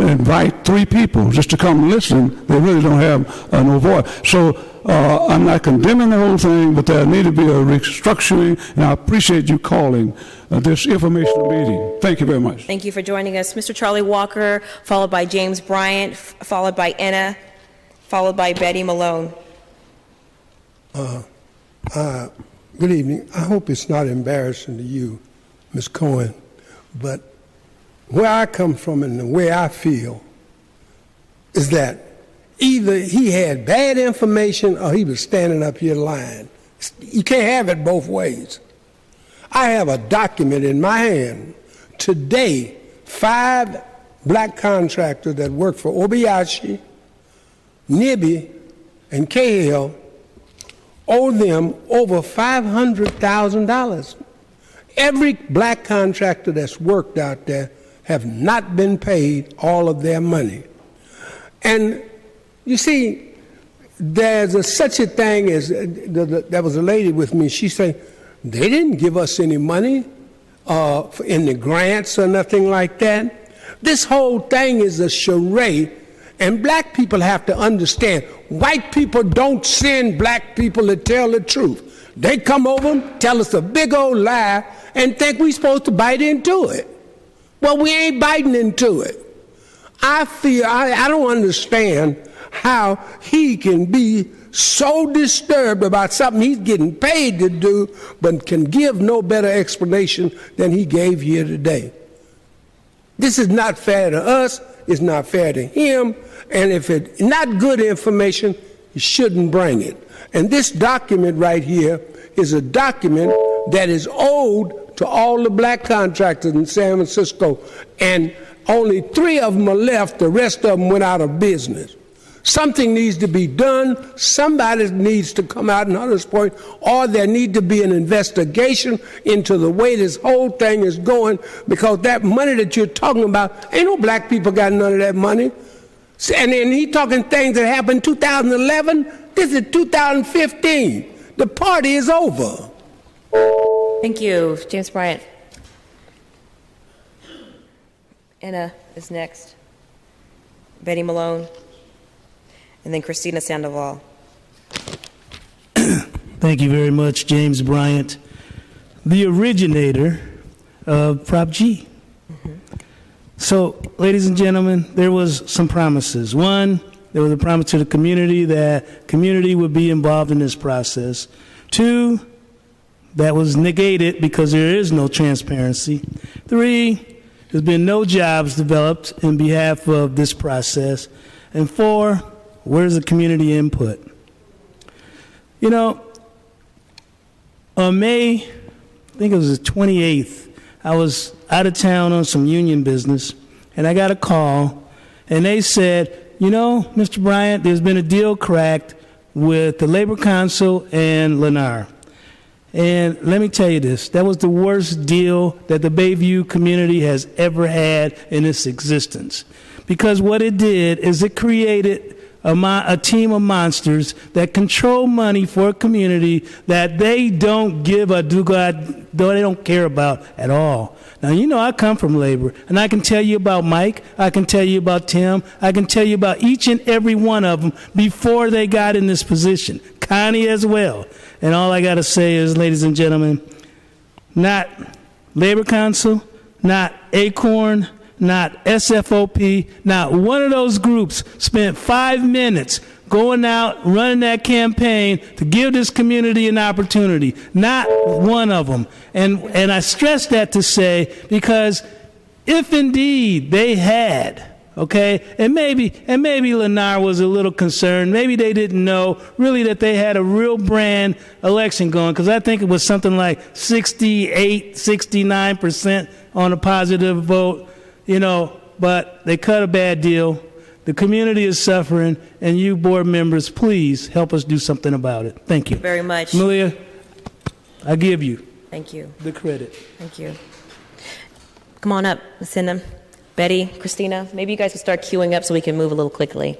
invite 3 people just to come listen. They really don't have no voice. So I'm not condemning the whole thing, but there need to be a restructuring, and I appreciate you calling this informational meeting. Thank you very much. Thank you for joining us. Mr. Charlie Walker, followed by James Bryant, followed by Enna, followed by Betty Malone. Good evening. I hope it's not embarrassing to you, Ms. Cohen, but where I come from and the way I feel is that either he had bad information or he was standing up here lying. You can't have it both ways. I have a document in my hand today, 5 black contractors that work for Obayashi, Nibby, and Cahill owe them over $500,000. Every black contractor that's worked out there have not been paid all of their money. And you see, there's such a thing as, there was a lady with me, she said, they didn't give us any money in the grants or nothing like that. This whole thing is a charade, and black people have to understand, white people don't send black people to tell the truth. They come over, tell us a big old lie, and think we're supposed to bite into it. Well, we ain't biting into it. I feel, I don't understand how he can be so disturbed about something he's getting paid to do, but can give no better explanation than he gave here today. This is not fair to us, it's not fair to him, and if it's not good information, you shouldn't bring it. And this document right here is a document that is owed to all the black contractors in San Francisco, and only 3 of them are left, the rest of them went out of business. Something needs to be done, somebody needs to come out and Hunter's Point, or there need to be an investigation into the way this whole thing is going, because that money that you're talking about, ain't no black people got none of that money. And then he talking things that happened in 2011, this is 2015. The party is over. Thank you. James Bryant. Enna is next. Betty Malone. And then Christina Sandoval. Thank you very much, James Bryant, the originator of Prop G. So, ladies and gentlemen, there was some promises. One, there was a promise to the community that community would be involved in this process. 2, that was negated because there is no transparency. 3, there's been no jobs developed in behalf of this process. And 4, where's the community input? You know, on May, I think it was the 28th, I was out of town on some union business, and I got a call, and they said, you know, Mr. Bryant, there's been a deal cracked with the Labor Council and Lennar. And let me tell you this, that was the worst deal that the Bayview community has ever had in its existence. Because what it did is it created a team of monsters that control money for a community that they don't give a do-god, they don't care about at all. Now, you know I come from labor, and I can tell you about Mike, I can tell you about Tim, I can tell you about each and every one of them before they got in this position. Connie as well. And all I got to say is, ladies and gentlemen, not Labor Council, not Acorn, not SFOP, not one of those groups spent 5 minutes going out, running that campaign to give this community an opportunity. Not one of them. And I stress that to say, because if indeed they had, okay, and maybe Lennar was a little concerned, maybe they didn't know really that they had a real brand election going, because I think it was something like 68, 69% on a positive vote. You know, but they cut a bad deal. The community is suffering, and you board members, please help us do something about it. Thank you. Very much. Malia, I give you Thank you. the credit. Thank you. Come on up, Lucinda. Betty, Christina, maybe you guys will start queuing up so we can move a little quickly.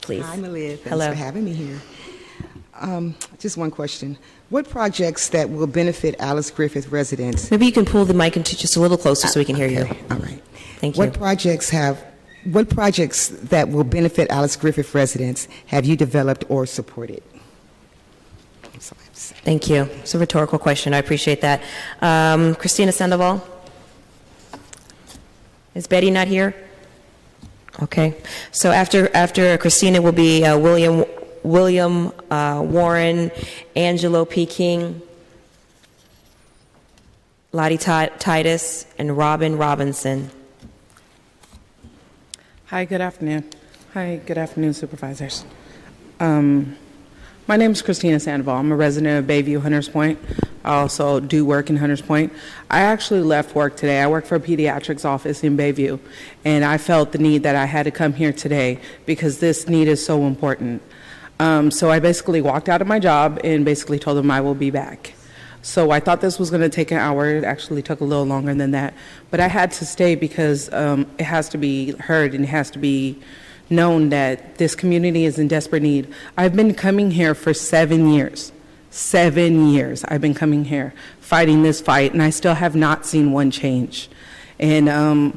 Please. Hi, Malia. Thanks Hello. for having me here. Just one question. What projects that will benefit Alice Griffith residents? Maybe you can pull the mic into just a little closer so we can hear you. All right. Thank you. What projects that will benefit Alice Griffith residents have you developed or supported? Thank you. It's a rhetorical question. I appreciate that. Christina Sandoval? Is Betty not here? Okay. So after Christina will be William Warren, Angelo P. King, Lottie Titus, and Robin Robinson. Hi, good afternoon. Hi, good afternoon, supervisors. My name is Christina Sandoval. I'm a resident of Bayview, Hunters Point. I also do work in Hunters Point. I actually left work today. I work for a pediatrics office in Bayview, and I felt the need that I had to come here today because this need is so important. So I basically walked out of my job and basically told them I will be back. So I thought this was going to take an hour. It actually took a little longer than that. But I had to stay because it has to be heard and it has to be known that this community is in desperate need. I've been coming here for 7 years. 7 years I've been coming here fighting this fight, and I still have not seen one change. And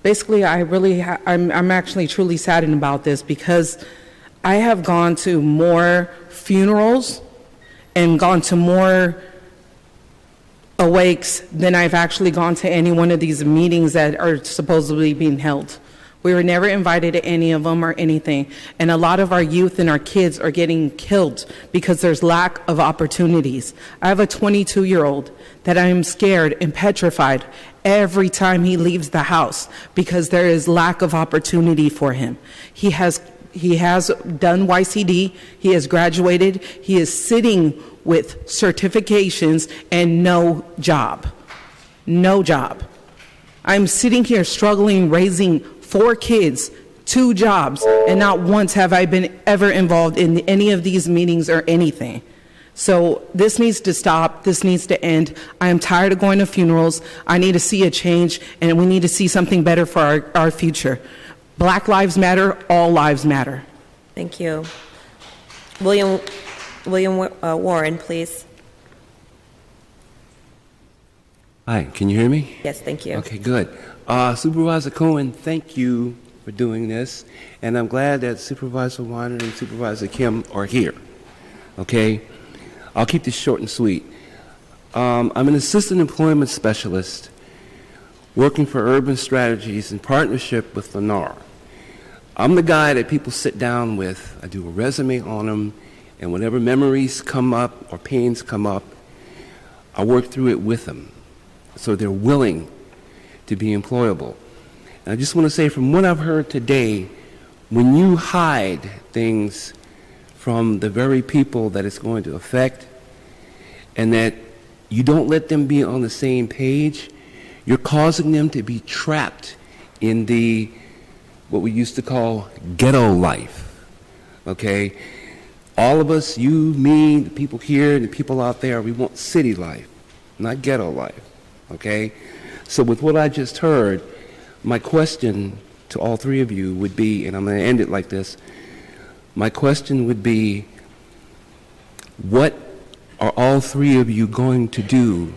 basically, I'm actually truly saddened about this because I have gone to more funerals and gone to more awakes than I've actually gone to any one of these meetings that are supposedly being held. We were never invited to any of them or anything. And a lot of our youth and our kids are getting killed because there's lack of opportunities. I have a 22-year-old that I am scared and petrified every time he leaves the house because there is lack of opportunity for him. He has done YCD, he has graduated, he is sitting with certifications and no job. No job. I'm sitting here struggling, raising 4 kids, 2 jobs, and not once have I been ever involved in any of these meetings or anything. So this needs to stop. This needs to end. I am tired of going to funerals. I need to see a change, and we need to see something better for our future. Black lives matter. All lives matter. Thank you. William Warren, please. Hi, can you hear me? Yes, thank you. Okay, good. Supervisor Cohen, thank you for doing this, and I'm glad that Supervisor Weiner and Supervisor Kim are here. Okay? I'll keep this short and sweet. I'm an assistant employment specialist working for Urban Strategies in partnership with Lennar. I'm the guy that people sit down with. I do a resume on them, and whenever memories come up or pains come up, I work through it with them so they're willing to be employable. And I just want to say, from what I've heard today, when you hide things from the very people that it's going to affect, and that you don't let them be on the same page, you're causing them to be trapped in what we used to call ghetto life. Okay? All of us, you, me, the people here, and the people out there, we want city life, not ghetto life. Okay? So with what I just heard, my question to all 3 of you would be, and I'm going to end it like this, my question would be, what are all 3 of you going to do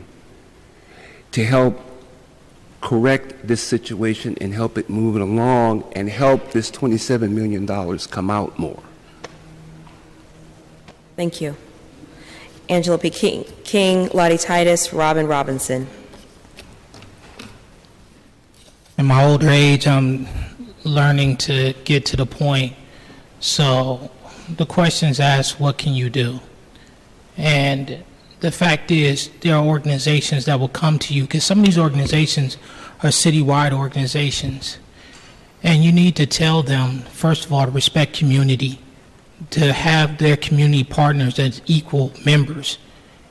to help correct this situation and help it move it along and help this $27 million come out more? Thank you. Angela P. King, Lottie Titus, Robin Robinson. In my older age, I'm learning to get to the point. So the question is asked, what can you do? And the fact is, there are organizations that will come to you, because some of these organizations are citywide organizations. And you need to tell them, first of all, to respect community, to have their community partners as equal members.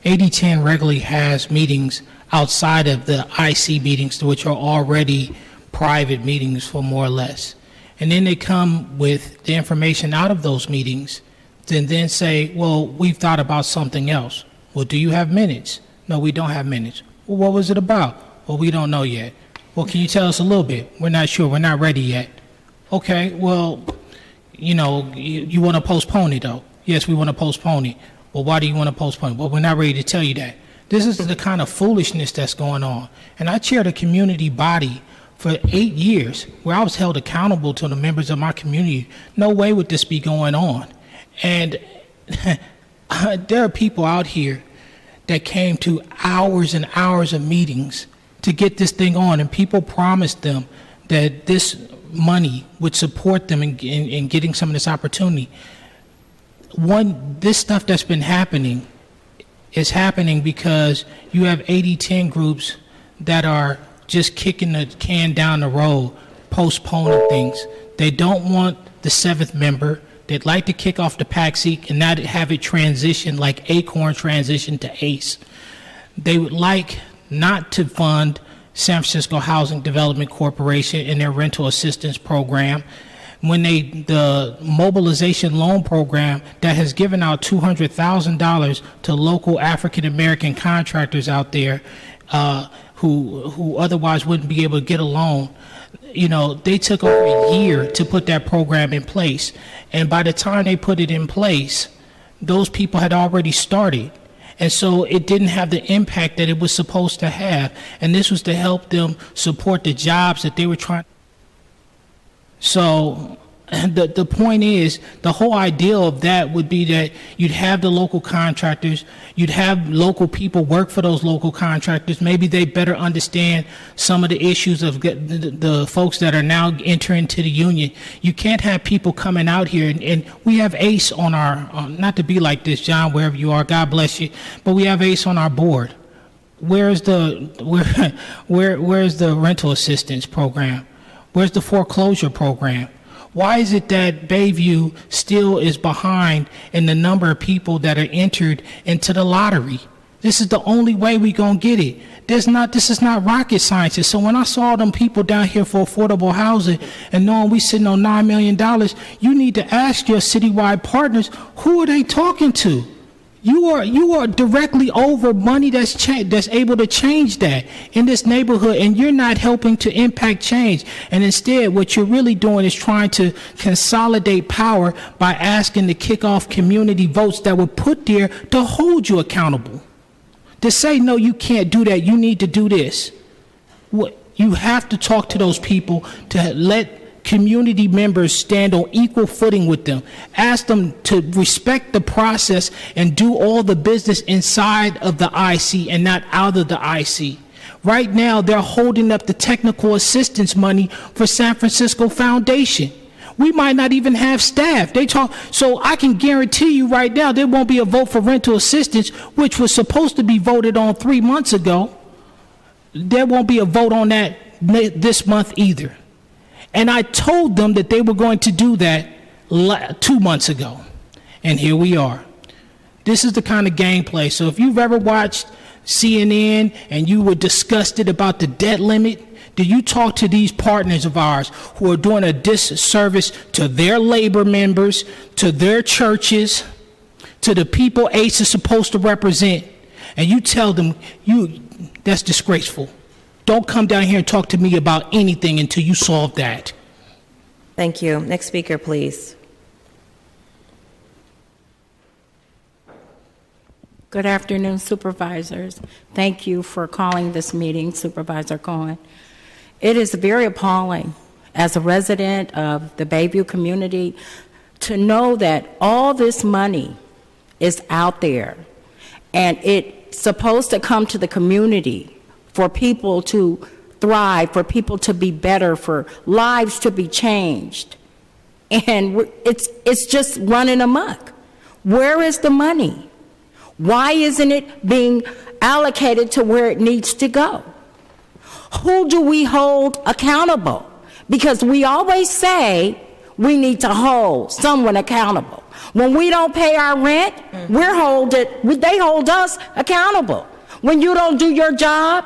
8010 regularly has meetings outside of the IC meetings, which are already private meetings for more or less. and then they come with the information out of those meetings, then say, well, we've thought about something else. Well, do you have minutes? No, we don't have minutes. Well, what was it about? Well, we don't know yet. Well, can you tell us a little bit? We're not sure. We're not ready yet. Okay, well, you want to postpone it, though. Yes, we want to postpone it. Well, why do you want to postpone it? Well, we're not ready to tell you that. This is the kind of foolishness that's going on. And I chaired a community body for 8 years where I was held accountable to the members of my community. No way would this be going on. And there are people out here that came to hours and hours of meetings to get this thing on, and people promised them that this money would support them in getting some of this opportunity. This stuff that's been happening is happening because you have 80-10 groups that are just kicking the can down the road, postponing things. They don't want the 7th member. They'd like to kick off the PAC-SEEK and not have it transition like ACORN transition to ACE. They would like not to fund San Francisco Housing Development Corporation and their rental assistance program. When the mobilization loan program that has given out $200,000 to local African American contractors out there who otherwise wouldn't be able to get a loan, they took over a year to put that program in place. And by the time they put it in place, those people had already started. And so it didn't have the impact that it was supposed to have. And this was to help them support the jobs that they were trying. So the point is, the whole idea of that would be that you'd have the local contractors, you'd have local people work for those local contractors. Maybe they better understand some of the issues of the folks that are now entering into the union. You can't have people coming out here, and we have ACE on our, not to be like this, John, wherever you are, God bless you, but we have ACE on our board. Where's the rental assistance program? Where's the foreclosure program? Why is it that Bayview still is behind in the number of people that are entered into the lottery? This is the only way we're going to get it. This is not rocket science. So when I saw them people down here for affordable housing and knowing we sitting on $9 million, you need to ask your citywide partners, who are they talking to? You are directly over money that's able to change that in this neighborhood, and you're not helping to impact change. And instead, what you're really doing is trying to consolidate power by asking to kick off community votes that were put there to hold you accountable. To say, no, you can't do that, you need to do this. You have to talk to those people to let community members stand on equal footing with them. Ask them to respect the process and do all the business inside of the IC and not out of the IC. Right now, they're holding up the technical assistance money for San Francisco Foundation. We might not even have staff. So I can guarantee you right now there won't be a vote for rental assistance, which was supposed to be voted on 3 months ago. There won't be a vote on that this month either. And I told them that they were going to do that 2 months ago. And here we are. This is the kind of gameplay. So if you've ever watched CNN and you were disgusted about the debt limit, do you talk to these partners of ours who are doing a disservice to their labor members, to their churches, to the people ACE is supposed to represent, and you tell them, that's disgraceful. Don't come down here and talk to me about anything until you solve that. Thank you. Next speaker, please. Good afternoon, supervisors. Thank you for calling this meeting, Supervisor Cohen. It is very appalling as a resident of the Bayview community to know that all this money is out there and it's supposed to come to the community for people to thrive, for people to be better, for lives to be changed. And it's just running amok. Where is the money? Why isn't it being allocated to where it needs to go? Who do we hold accountable? Because we always say we need to hold someone accountable. When we don't pay our rent, they hold us accountable. When you don't do your job,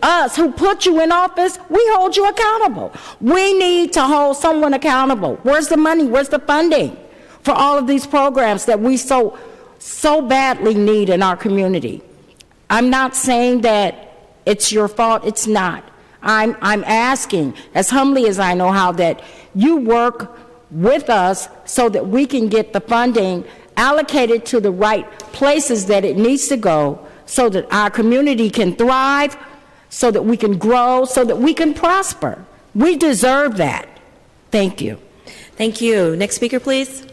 Us who put you in office, we hold you accountable. We need to hold someone accountable. Where's the money? Where's the funding for all of these programs that we so badly need in our community? I'm not saying that it's your fault. It's not. I'm asking, as humbly as I know how, that you work with us so that we can get the funding allocated to the right places that it needs to go, so that our community can thrive, so that we can grow, so that we can prosper. We deserve that. Thank you. Thank you. Next speaker, please.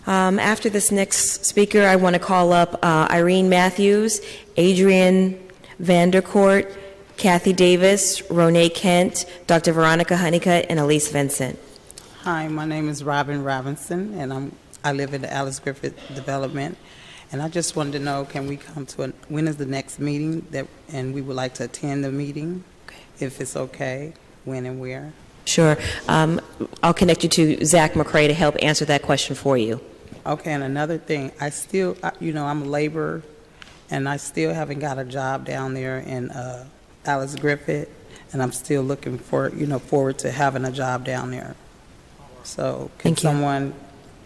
After this next speaker, I want to call up Irene Matthews, Adrian Vandercourt, Kathy Davis, Ronay Kent, Dr. Veronica Honeycutt, and Elise Vincent. Hi, my name is Robin Robinson, and I live in the Alice Griffith Development. And I just wanted to know, can we come to when is the next meeting and we would like to attend the meeting, if it's okay, when and where? Sure. I'll connect you to Zach McCrae to help answer that question for you. Okay, and another thing, I'm a laborer, and I still haven't got a job down there in Alice Griffith, and I'm still looking forward to having a job down there. So can someone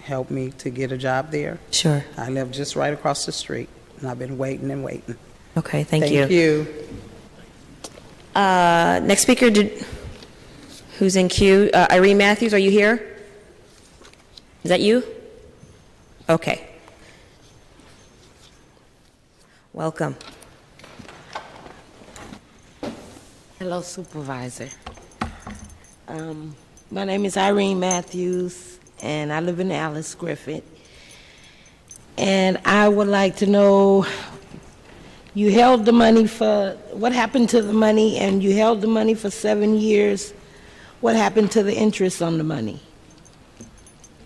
help me to get a job there? Sure. I live just right across the street, and I've been waiting and waiting. Okay, thank you. Thank you. Next speaker, who's in queue? Irene Matthews, are you here? Is that you? Okay. Welcome. Hello, Supervisor. My name is Irene Matthews, and I live in Alice Griffith. And I would like to know, you held the money what happened to the money? And you held the money for 7 years. What happened to the interest on the money?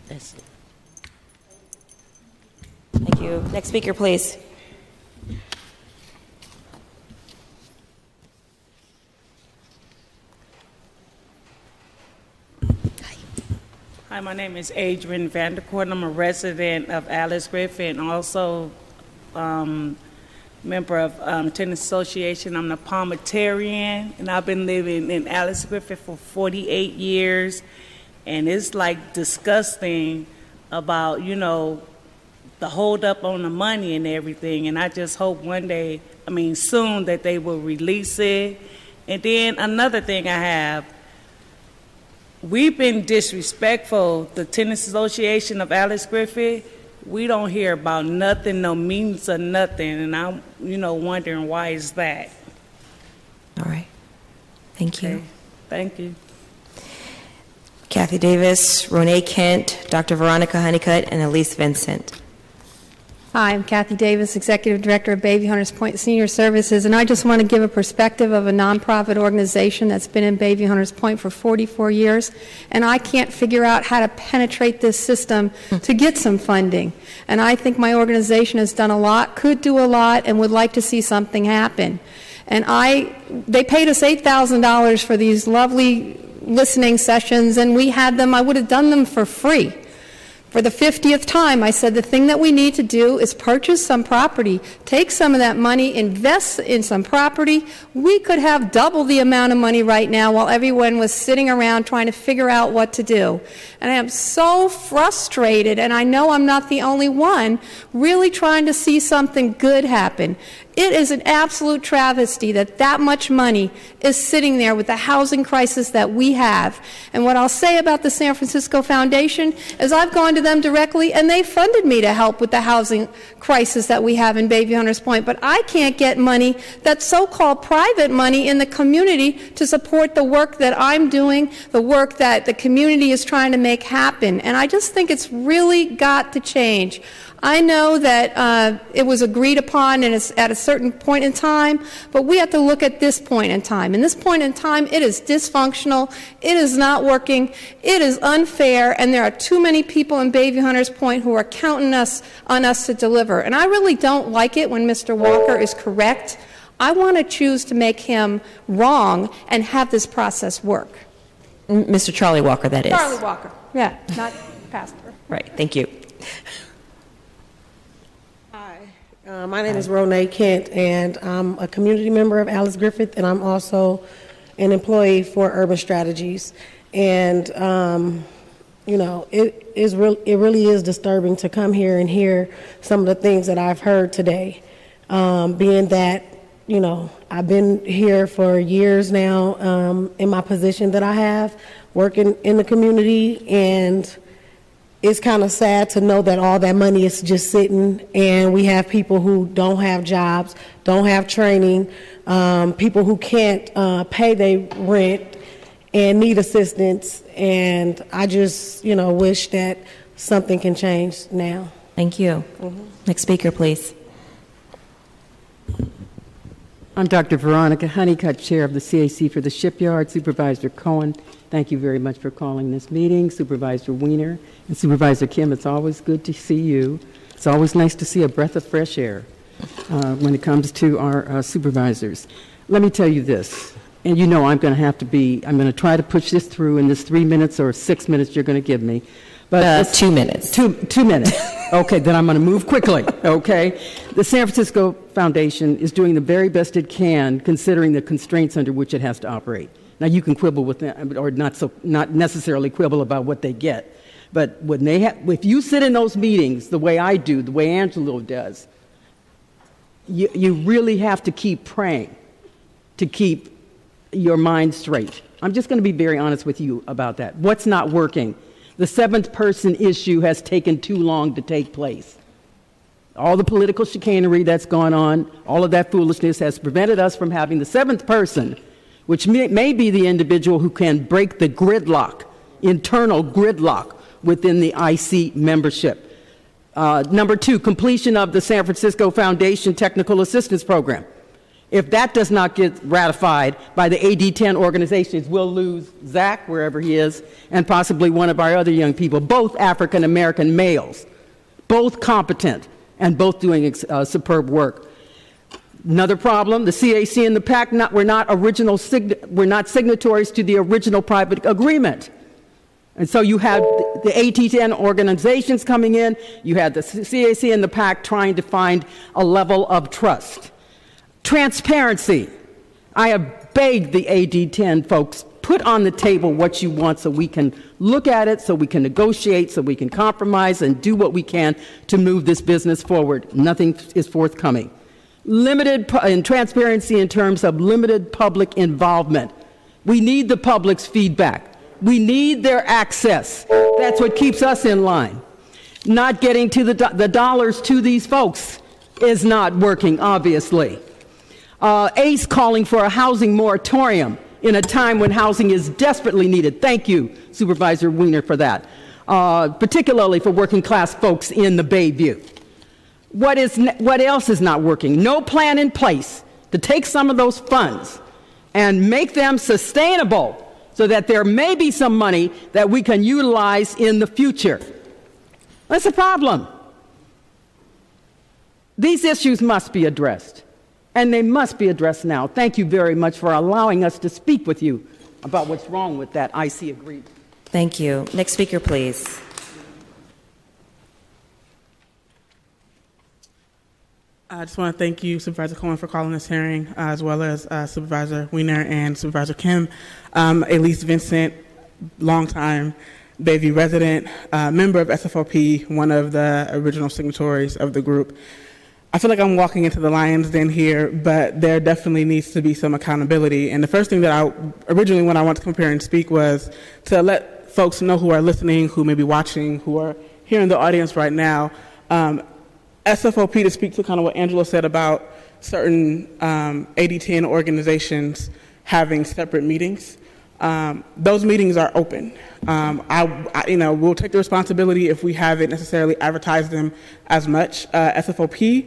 That's it. Thank you. Next speaker, please. Hi, my name is Adrian Vandercourt. I'm a resident of Alice Griffith and also member of Tennis Association. I'm a Palmetarian, and I've been living in Alice Griffith for 48 years. And it's like disgusting about, the hold up on the money and everything. And I just hope soon that they will release it. And then another thing I have, we've been disrespectful. The Tennis Association of Alice Griffith, we don't hear about nothing, no means of nothing, and I'm, wondering why is that. All right. Thank you. Thank you. Kathy Davis, Ronay Kent, Dr. Veronica Honeycutt, and Elise Vincent. Hi, I'm Kathy Davis, Executive Director of Bayview Hunters Point Senior Services, and I just want to give a perspective of a nonprofit organization that's been in Bayview Hunters Point for 44 years, and I can't figure out how to penetrate this system to get some funding. And I think my organization has done a lot, could do a lot, and would like to see something happen. And they paid us $8,000 for these lovely listening sessions, and we had them, I would have done them for free. For the 50th time, I said the thing that we need to do is purchase some property, take some of that money, invest in some property. We could have double the amount of money right now while everyone was sitting around trying to figure out what to do. And I am so frustrated, and I know I'm not the only one, really trying to see something good happen. It is an absolute travesty that that much money is sitting there with the housing crisis that we have. And what I'll say about the San Francisco Foundation is I've gone to them directly, and they funded me to help with the housing crisis that we have in Bayview Hunters Point. But I can't get money, that's so-called private money in the community, to support the work that I'm doing, the work that the community is trying to make happen. And I just think it's really got to change. I know that it was agreed upon and it's at a certain point in time, but we have to look at this point in time. And this point in time, it is dysfunctional, it is not working, it is unfair, and there are too many people in Bayview Hunters Point who are counting on us to deliver. And I really don't like it when Mr. Walker is correct. I want to choose to make him wrong and have this process work. Mr. Charlie Walker, that is. Charlie Walker, yeah, not Pastor. Right, thank you. My name is Ronay Kent, and I'm a community member of Alice Griffith, and I'm also an employee for Urban Strategies. And it really is disturbing to come here and hear some of the things that I've heard today. Being that I've been here for years now in my position that I have, working in the community, and it's kind of sad to know that all that money is just sitting, and we have people who don't have jobs, don't have training, people who can't pay their rent and need assistance, and I just, wish that something can change now. Thank you. Next speaker, please. I'm Dr. Veronica Honeycutt, Chair of the CAC for the Shipyard. Supervisor Cohen, thank you very much for calling this meeting. Supervisor Weiner and Supervisor Kim, it's always good to see you. It's always nice to see a breath of fresh air when it comes to our supervisors. Let me tell you this, and I'm going to try to push this through in this 3 minutes or 6 minutes you're going to give me. But 2 minutes. 2 minutes. Okay, then I'm going to move quickly, okay? The San Francisco Foundation is doing the very best it can considering the constraints under which it has to operate. Now, you can quibble with them, or not necessarily quibble about what they get. But when if you sit in those meetings the way I do, the way Angelo does, you really have to keep praying to keep your mind straight. I'm just going to be very honest with you about that. What's not working? The seventh person issue has taken too long to take place. All the political chicanery that's gone on, all of that foolishness has prevented us from having the seventh person, which may be the individual who can break the gridlock, internal gridlock within the IC membership. Number 2, completion of the San Francisco Foundation Technical Assistance Program. If that does not get ratified by the AD10 organizations, we'll lose Zach, wherever he is, and possibly one of our other young people, both African-American males, both competent, and both doing superb work. Another problem, the CAC and the PAC, we're not signatories to the original private agreement. And so you had the AD10 organizations coming in, you had the CAC and the PAC trying to find a level of trust. Transparency. I have begged the AD10 folks, put on the table what you want so we can look at it, so we can negotiate, so we can compromise and do what we can to move this business forward. Nothing is forthcoming. Limited in transparency in terms of limited public involvement. We need the public's feedback. We need their access. That's what keeps us in line. Not getting to the dollars to these folks is not working, obviously. ACE calling for a housing moratorium in a time when housing is desperately needed. Thank you, Supervisor Weiner, for that, particularly for working class folks in the Bayview. What else is not working? No plan in place to take some of those funds and make them sustainable so that there may be some money that we can utilize in the future. That's a problem. These issues must be addressed, and they must be addressed now. Thank you very much for allowing us to speak with you about what's wrong with that IC agreement. Thank you. Next speaker, please. I just want to thank you, Supervisor Cohen, for calling this hearing, as well as Supervisor Weiner and Supervisor Kim. Elise Vincent, longtime Bayview resident, member of SFOP, one of the original signatories of the group. I feel like I'm walking into the lion's den here, but there definitely needs to be some accountability. And the first thing that originally when I wanted to come here and speak was to let folks know who are listening, who may be watching, who are here in the audience right now, SFOP, to speak to kind of what Angela said about certain AD10 organizations having separate meetings. Those meetings are open. We'll take the responsibility if we haven't necessarily advertised them as much. SFOP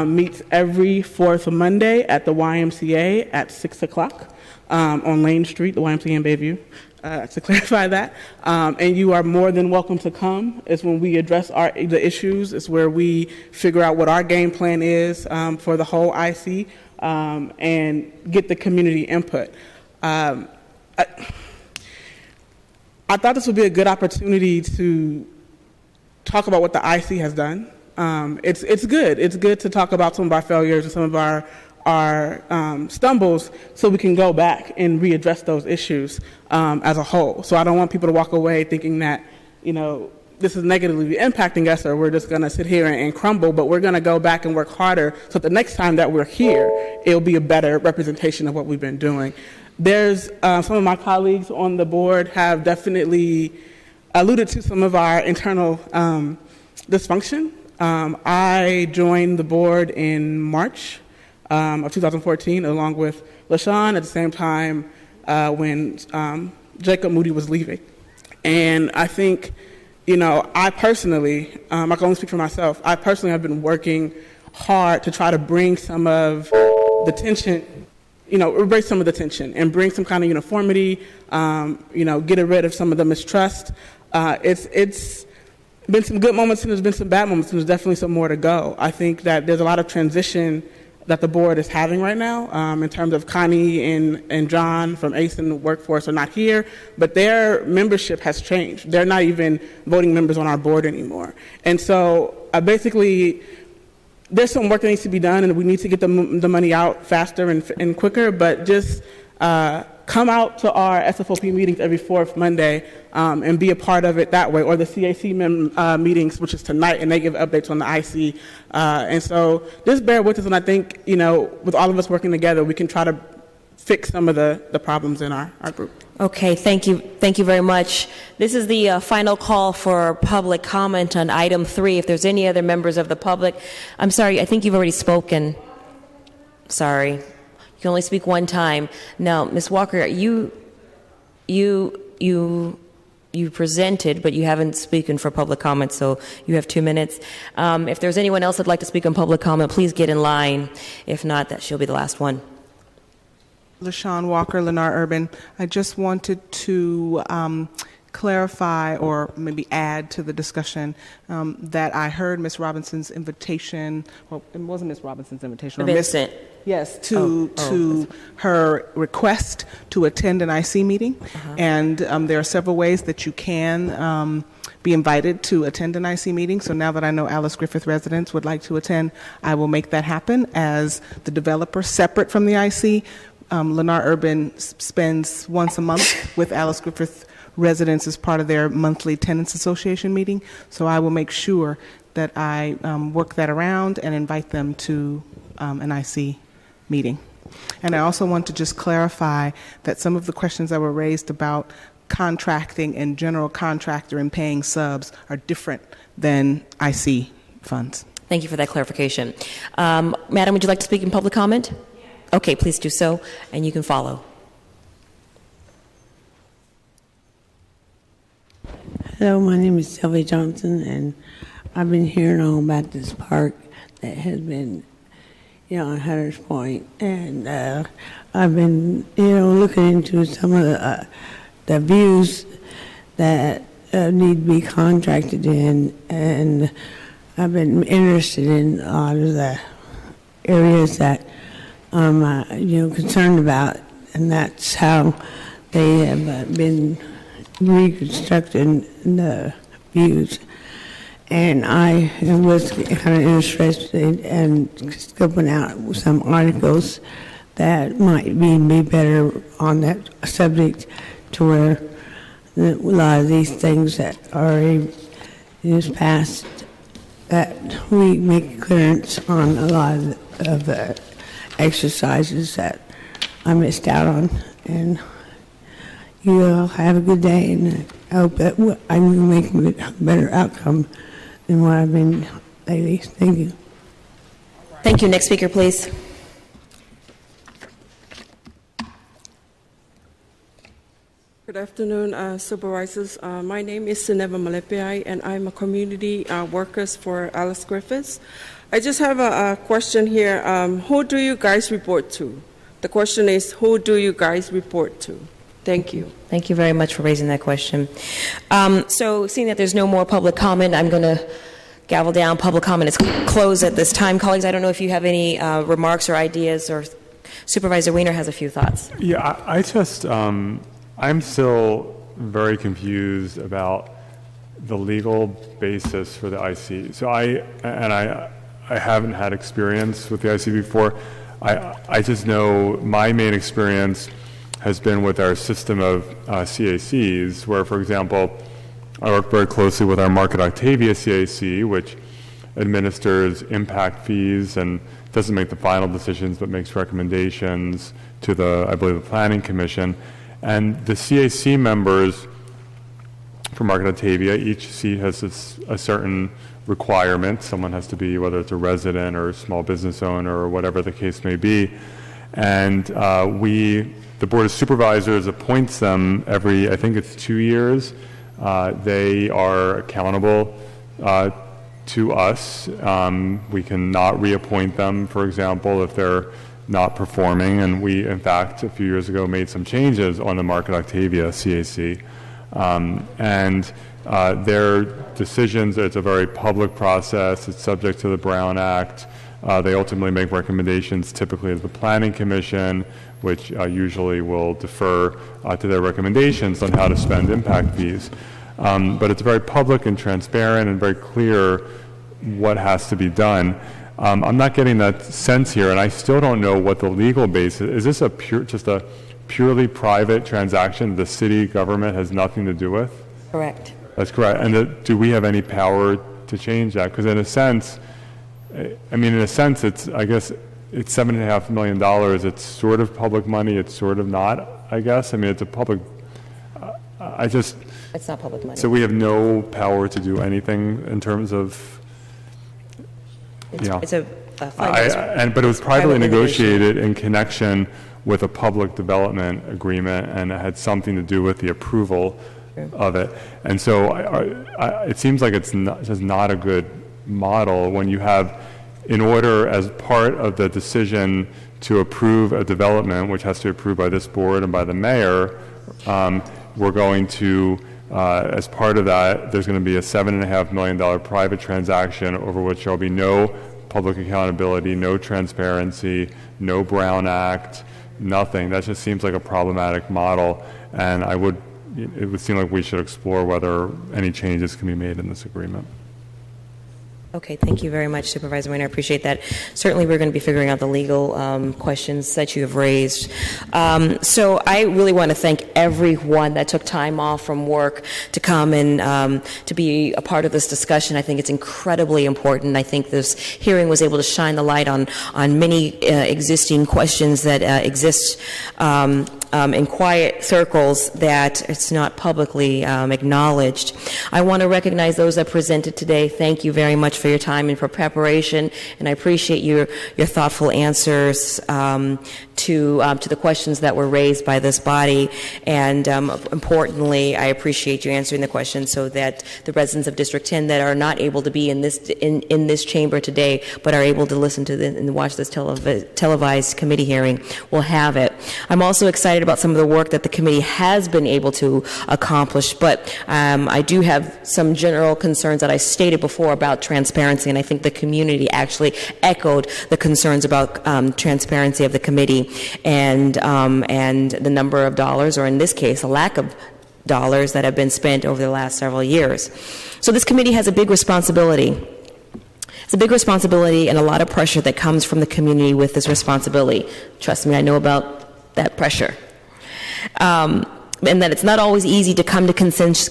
meets every fourth Monday at the YMCA at 6 o'clock on Lane Street, the YMCA in Bayview. To clarify that, and you are more than welcome to come. It's when we address the issues. It's where we figure out what our game plan is for the whole IC and get the community input. I thought this would be a good opportunity to talk about what the IC has done It's good. It's good to talk about some of our failures and some of our stumbles, so we can go back and readdress those issues as a whole. So I don't want people to walk away thinking that, this is negatively impacting us, or we're just going to sit here and crumble, but we're going to go back and work harder so the next time that we're here, it'll be a better representation of what we've been doing. There's some of my colleagues on the board have definitely alluded to some of our internal dysfunction. I joined the board in March of 2014, along with LaShawn, at the same time when Jacob Moody was leaving. And I think, I personally, I can only speak for myself, I personally have been working hard to try to bring some of the tension, erase some of the tension and bring some kind of uniformity, get rid of some of the mistrust. It's been some good moments and there's been some bad moments, and there's definitely some more to go. I think that there's a lot of transition that the board is having right now in terms of Connie and John from ACE and the workforce are not here, but their membership has changed. They're not even voting members on our board anymore. And so basically, there's some work that needs to be done, and we need to get the money out faster and quicker, but just come out to our SFOP meetings every fourth Monday and be a part of it that way, or the CAC meetings, which is tonight, and they give updates on the IC. And so just bear with us, and I think, with all of us working together, we can try to fix some of the problems in our group. Okay, thank you. Thank you very much. This is the final call for public comment on item 3. If there's any other members of the public, I'm sorry, I think you've already spoken. Sorry. You can only speak one time. Now, Ms. Walker, you presented, but you haven't spoken for public comment, so you have 2 minutes. If there's anyone else that'd like to speak on public comment, please get in line. If not, that she'll be the last one. LaShawn Walker, Lennar Urban. I just wanted to clarify or maybe add to the discussion that I heard Ms. Robinson's invitation. Well, it wasn't Ms. Robinson's invitation. Vincent. Yes, to her request to attend an IC meeting. And there are several ways that you can be invited to attend an IC meeting. So now that I know Alice Griffith residents would like to attend, I will make that happen as the developer separate from the IC. Lennar Urban spends once a month with Alice Griffith residents as part of their monthly tenants association meeting. So I will make sure that I work that around and invite them to an IC meeting. And I also want to just clarify that some of the questions that were raised about contracting and general contractor and paying subs are different than IC funds. Thank you for that clarification. Madam, would you like to speak in public comment? Okay, please do so, and you can follow. Hello, my name is Sylvia Johnson, and I've been hearing all about this park that has been, on Hunters Point, and I've been, looking into some of the views that need to be contracted in, and I've been interested in a lot of the areas that I'm, concerned about, and that's how they have been reconstructing the views. And I was kind of interested in scoping out some articles that might be better on that subject, to where a lot of these things that are in this past, that we make clearance on a lot of the exercises that I missed out on. And you all have a good day, and I hope that I'm going to make a better outcome than what I've been lately. Thank you. Thank you. Next speaker, please. Good afternoon, supervisors. My name is Sineva Malepiai, and I'm a community worker for Alice Griffiths. I just have a question here. Who do you guys report to? The question is, who do you guys report to? Thank you. Thank you very much for raising that question. So seeing that there's no more public comment, I'm going to gavel down. Public comment is closed at this time. Colleagues, I don't know if you have any remarks or ideas, or Supervisor Weiner has a few thoughts. Yeah, I just, I'm still very confused about the legal basis for the IC. So I haven't had experience with the IC before. I just know my main experience has been with our system of CACs, where, for example, I work very closely with our Market Octavia CAC, which administers impact fees and doesn't make the final decisions, but makes recommendations to the, I believe, the Planning Commission. And the CAC members for Market Octavia, each seat has a certain requirement. Someone has to be, whether it's a resident or a small business owner or whatever the case may be. And the Board of Supervisors appoints them every, I think it's 2 years. They are accountable to us. We can not reappoint them, for example, if they're not performing. And we, in fact, a few years ago made some changes on the Market Octavia CAC. Their decisions, it's a very public process. It's subject to the Brown Act. They ultimately make recommendations typically to the Planning Commission, which usually will defer to their recommendations on how to spend impact fees. But it's very public and transparent and very clear what has to be done. I'm not getting that sense here, and I still don't know what the legal basis is. This just a purely private transaction the city government has nothing to do with? Correct. That's correct. And do we have any power to change that? Because in a sense, it's, I guess, it's $7.5 million. It's sort of public money. It's sort of not, I guess. I mean, it's a public, It's not public money. So we have no power to do anything in terms of, It's a fundraiser. But it was privately negotiated in connection with a public development agreement, and it had something to do with the approval of it. And so it seems like it's just not a good model when you have, in order as part of the decision to approve a development, which has to be approved by this board and by the mayor, we're going to, as part of that, there's going to be a $7.5 million private transaction over which there will be no public accountability, no transparency, no Brown Act, nothing. That just seems like a problematic model, and it would seem like we should explore whether any changes can be made in this agreement. Okay, thank you very much, Supervisor Weiner. I appreciate that. Certainly, we're going to be figuring out the legal questions that you have raised. So I really want to thank everyone that took time off from work to come and to be a part of this discussion. I think it's incredibly important. I think this hearing was able to shine the light on many existing questions that exist in quiet circles that it's not publicly acknowledged. I want to recognize those that presented today. Thank you very much for your time and for preparation, and I appreciate your thoughtful answers to the questions that were raised by this body. And importantly, I appreciate you answering the questions so that the residents of District 10 that are not able to be in this chamber today, but are able to listen to and watch this televised committee hearing, will have it. I'm also excited about some of the work that the committee has been able to accomplish, but I do have some general concerns that I stated before about transparency, and I think the community actually echoed the concerns about transparency of the committee and the number of dollars, or in this case, a lack of dollars that have been spent over the last several years. So this committee has a big responsibility. It's a big responsibility and a lot of pressure that comes from the community with this responsibility. Trust me, I know about that pressure. And that it's not always easy to come to consensus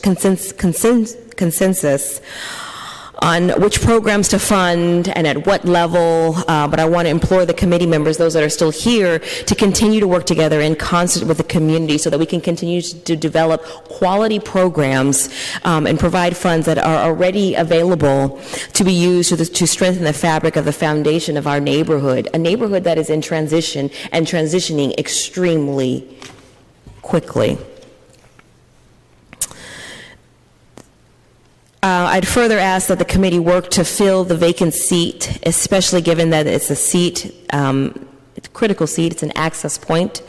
on which programs to fund and at what level, but I want to implore the committee members, those that are still here, to continue to work together in concert with the community so that we can continue to develop quality programs and provide funds that are already available to be used to strengthen the fabric of the foundation of our neighborhood, a neighborhood that is in transition and transitioning extremely quickly. I'd further ask that the committee work to fill the vacant seat, especially given that it's a seat, it's a critical seat, it's an access point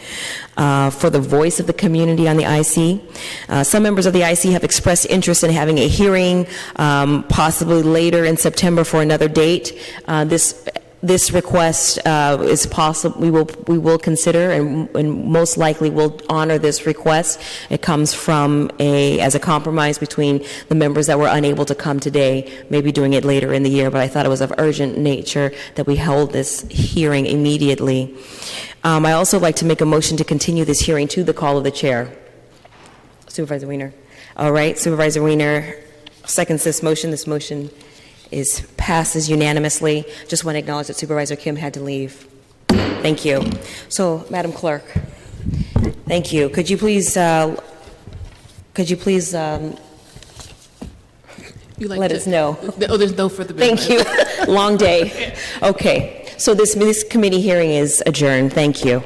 for the voice of the community on the IC. Some members of the IC have expressed interest in having a hearing possibly later in September for another date. This this request is possible. We will consider and most likely will honor this request. It comes from as a compromise between the members that were unable to come today, maybe doing it later in the year, but I thought it was of urgent nature that we hold this hearing immediately. I also like to make a motion to continue this hearing to the call of the chair. Supervisor Wiener. All right, Supervisor Wiener seconds this motion. This motion passes unanimously. Just want to acknowledge that Supervisor Kim had to leave. Thank you. So, Madam Clerk, thank you. Could you please let us know? Oh, there's no further business. Thank you. Long day. Okay. So this committee hearing is adjourned. Thank you.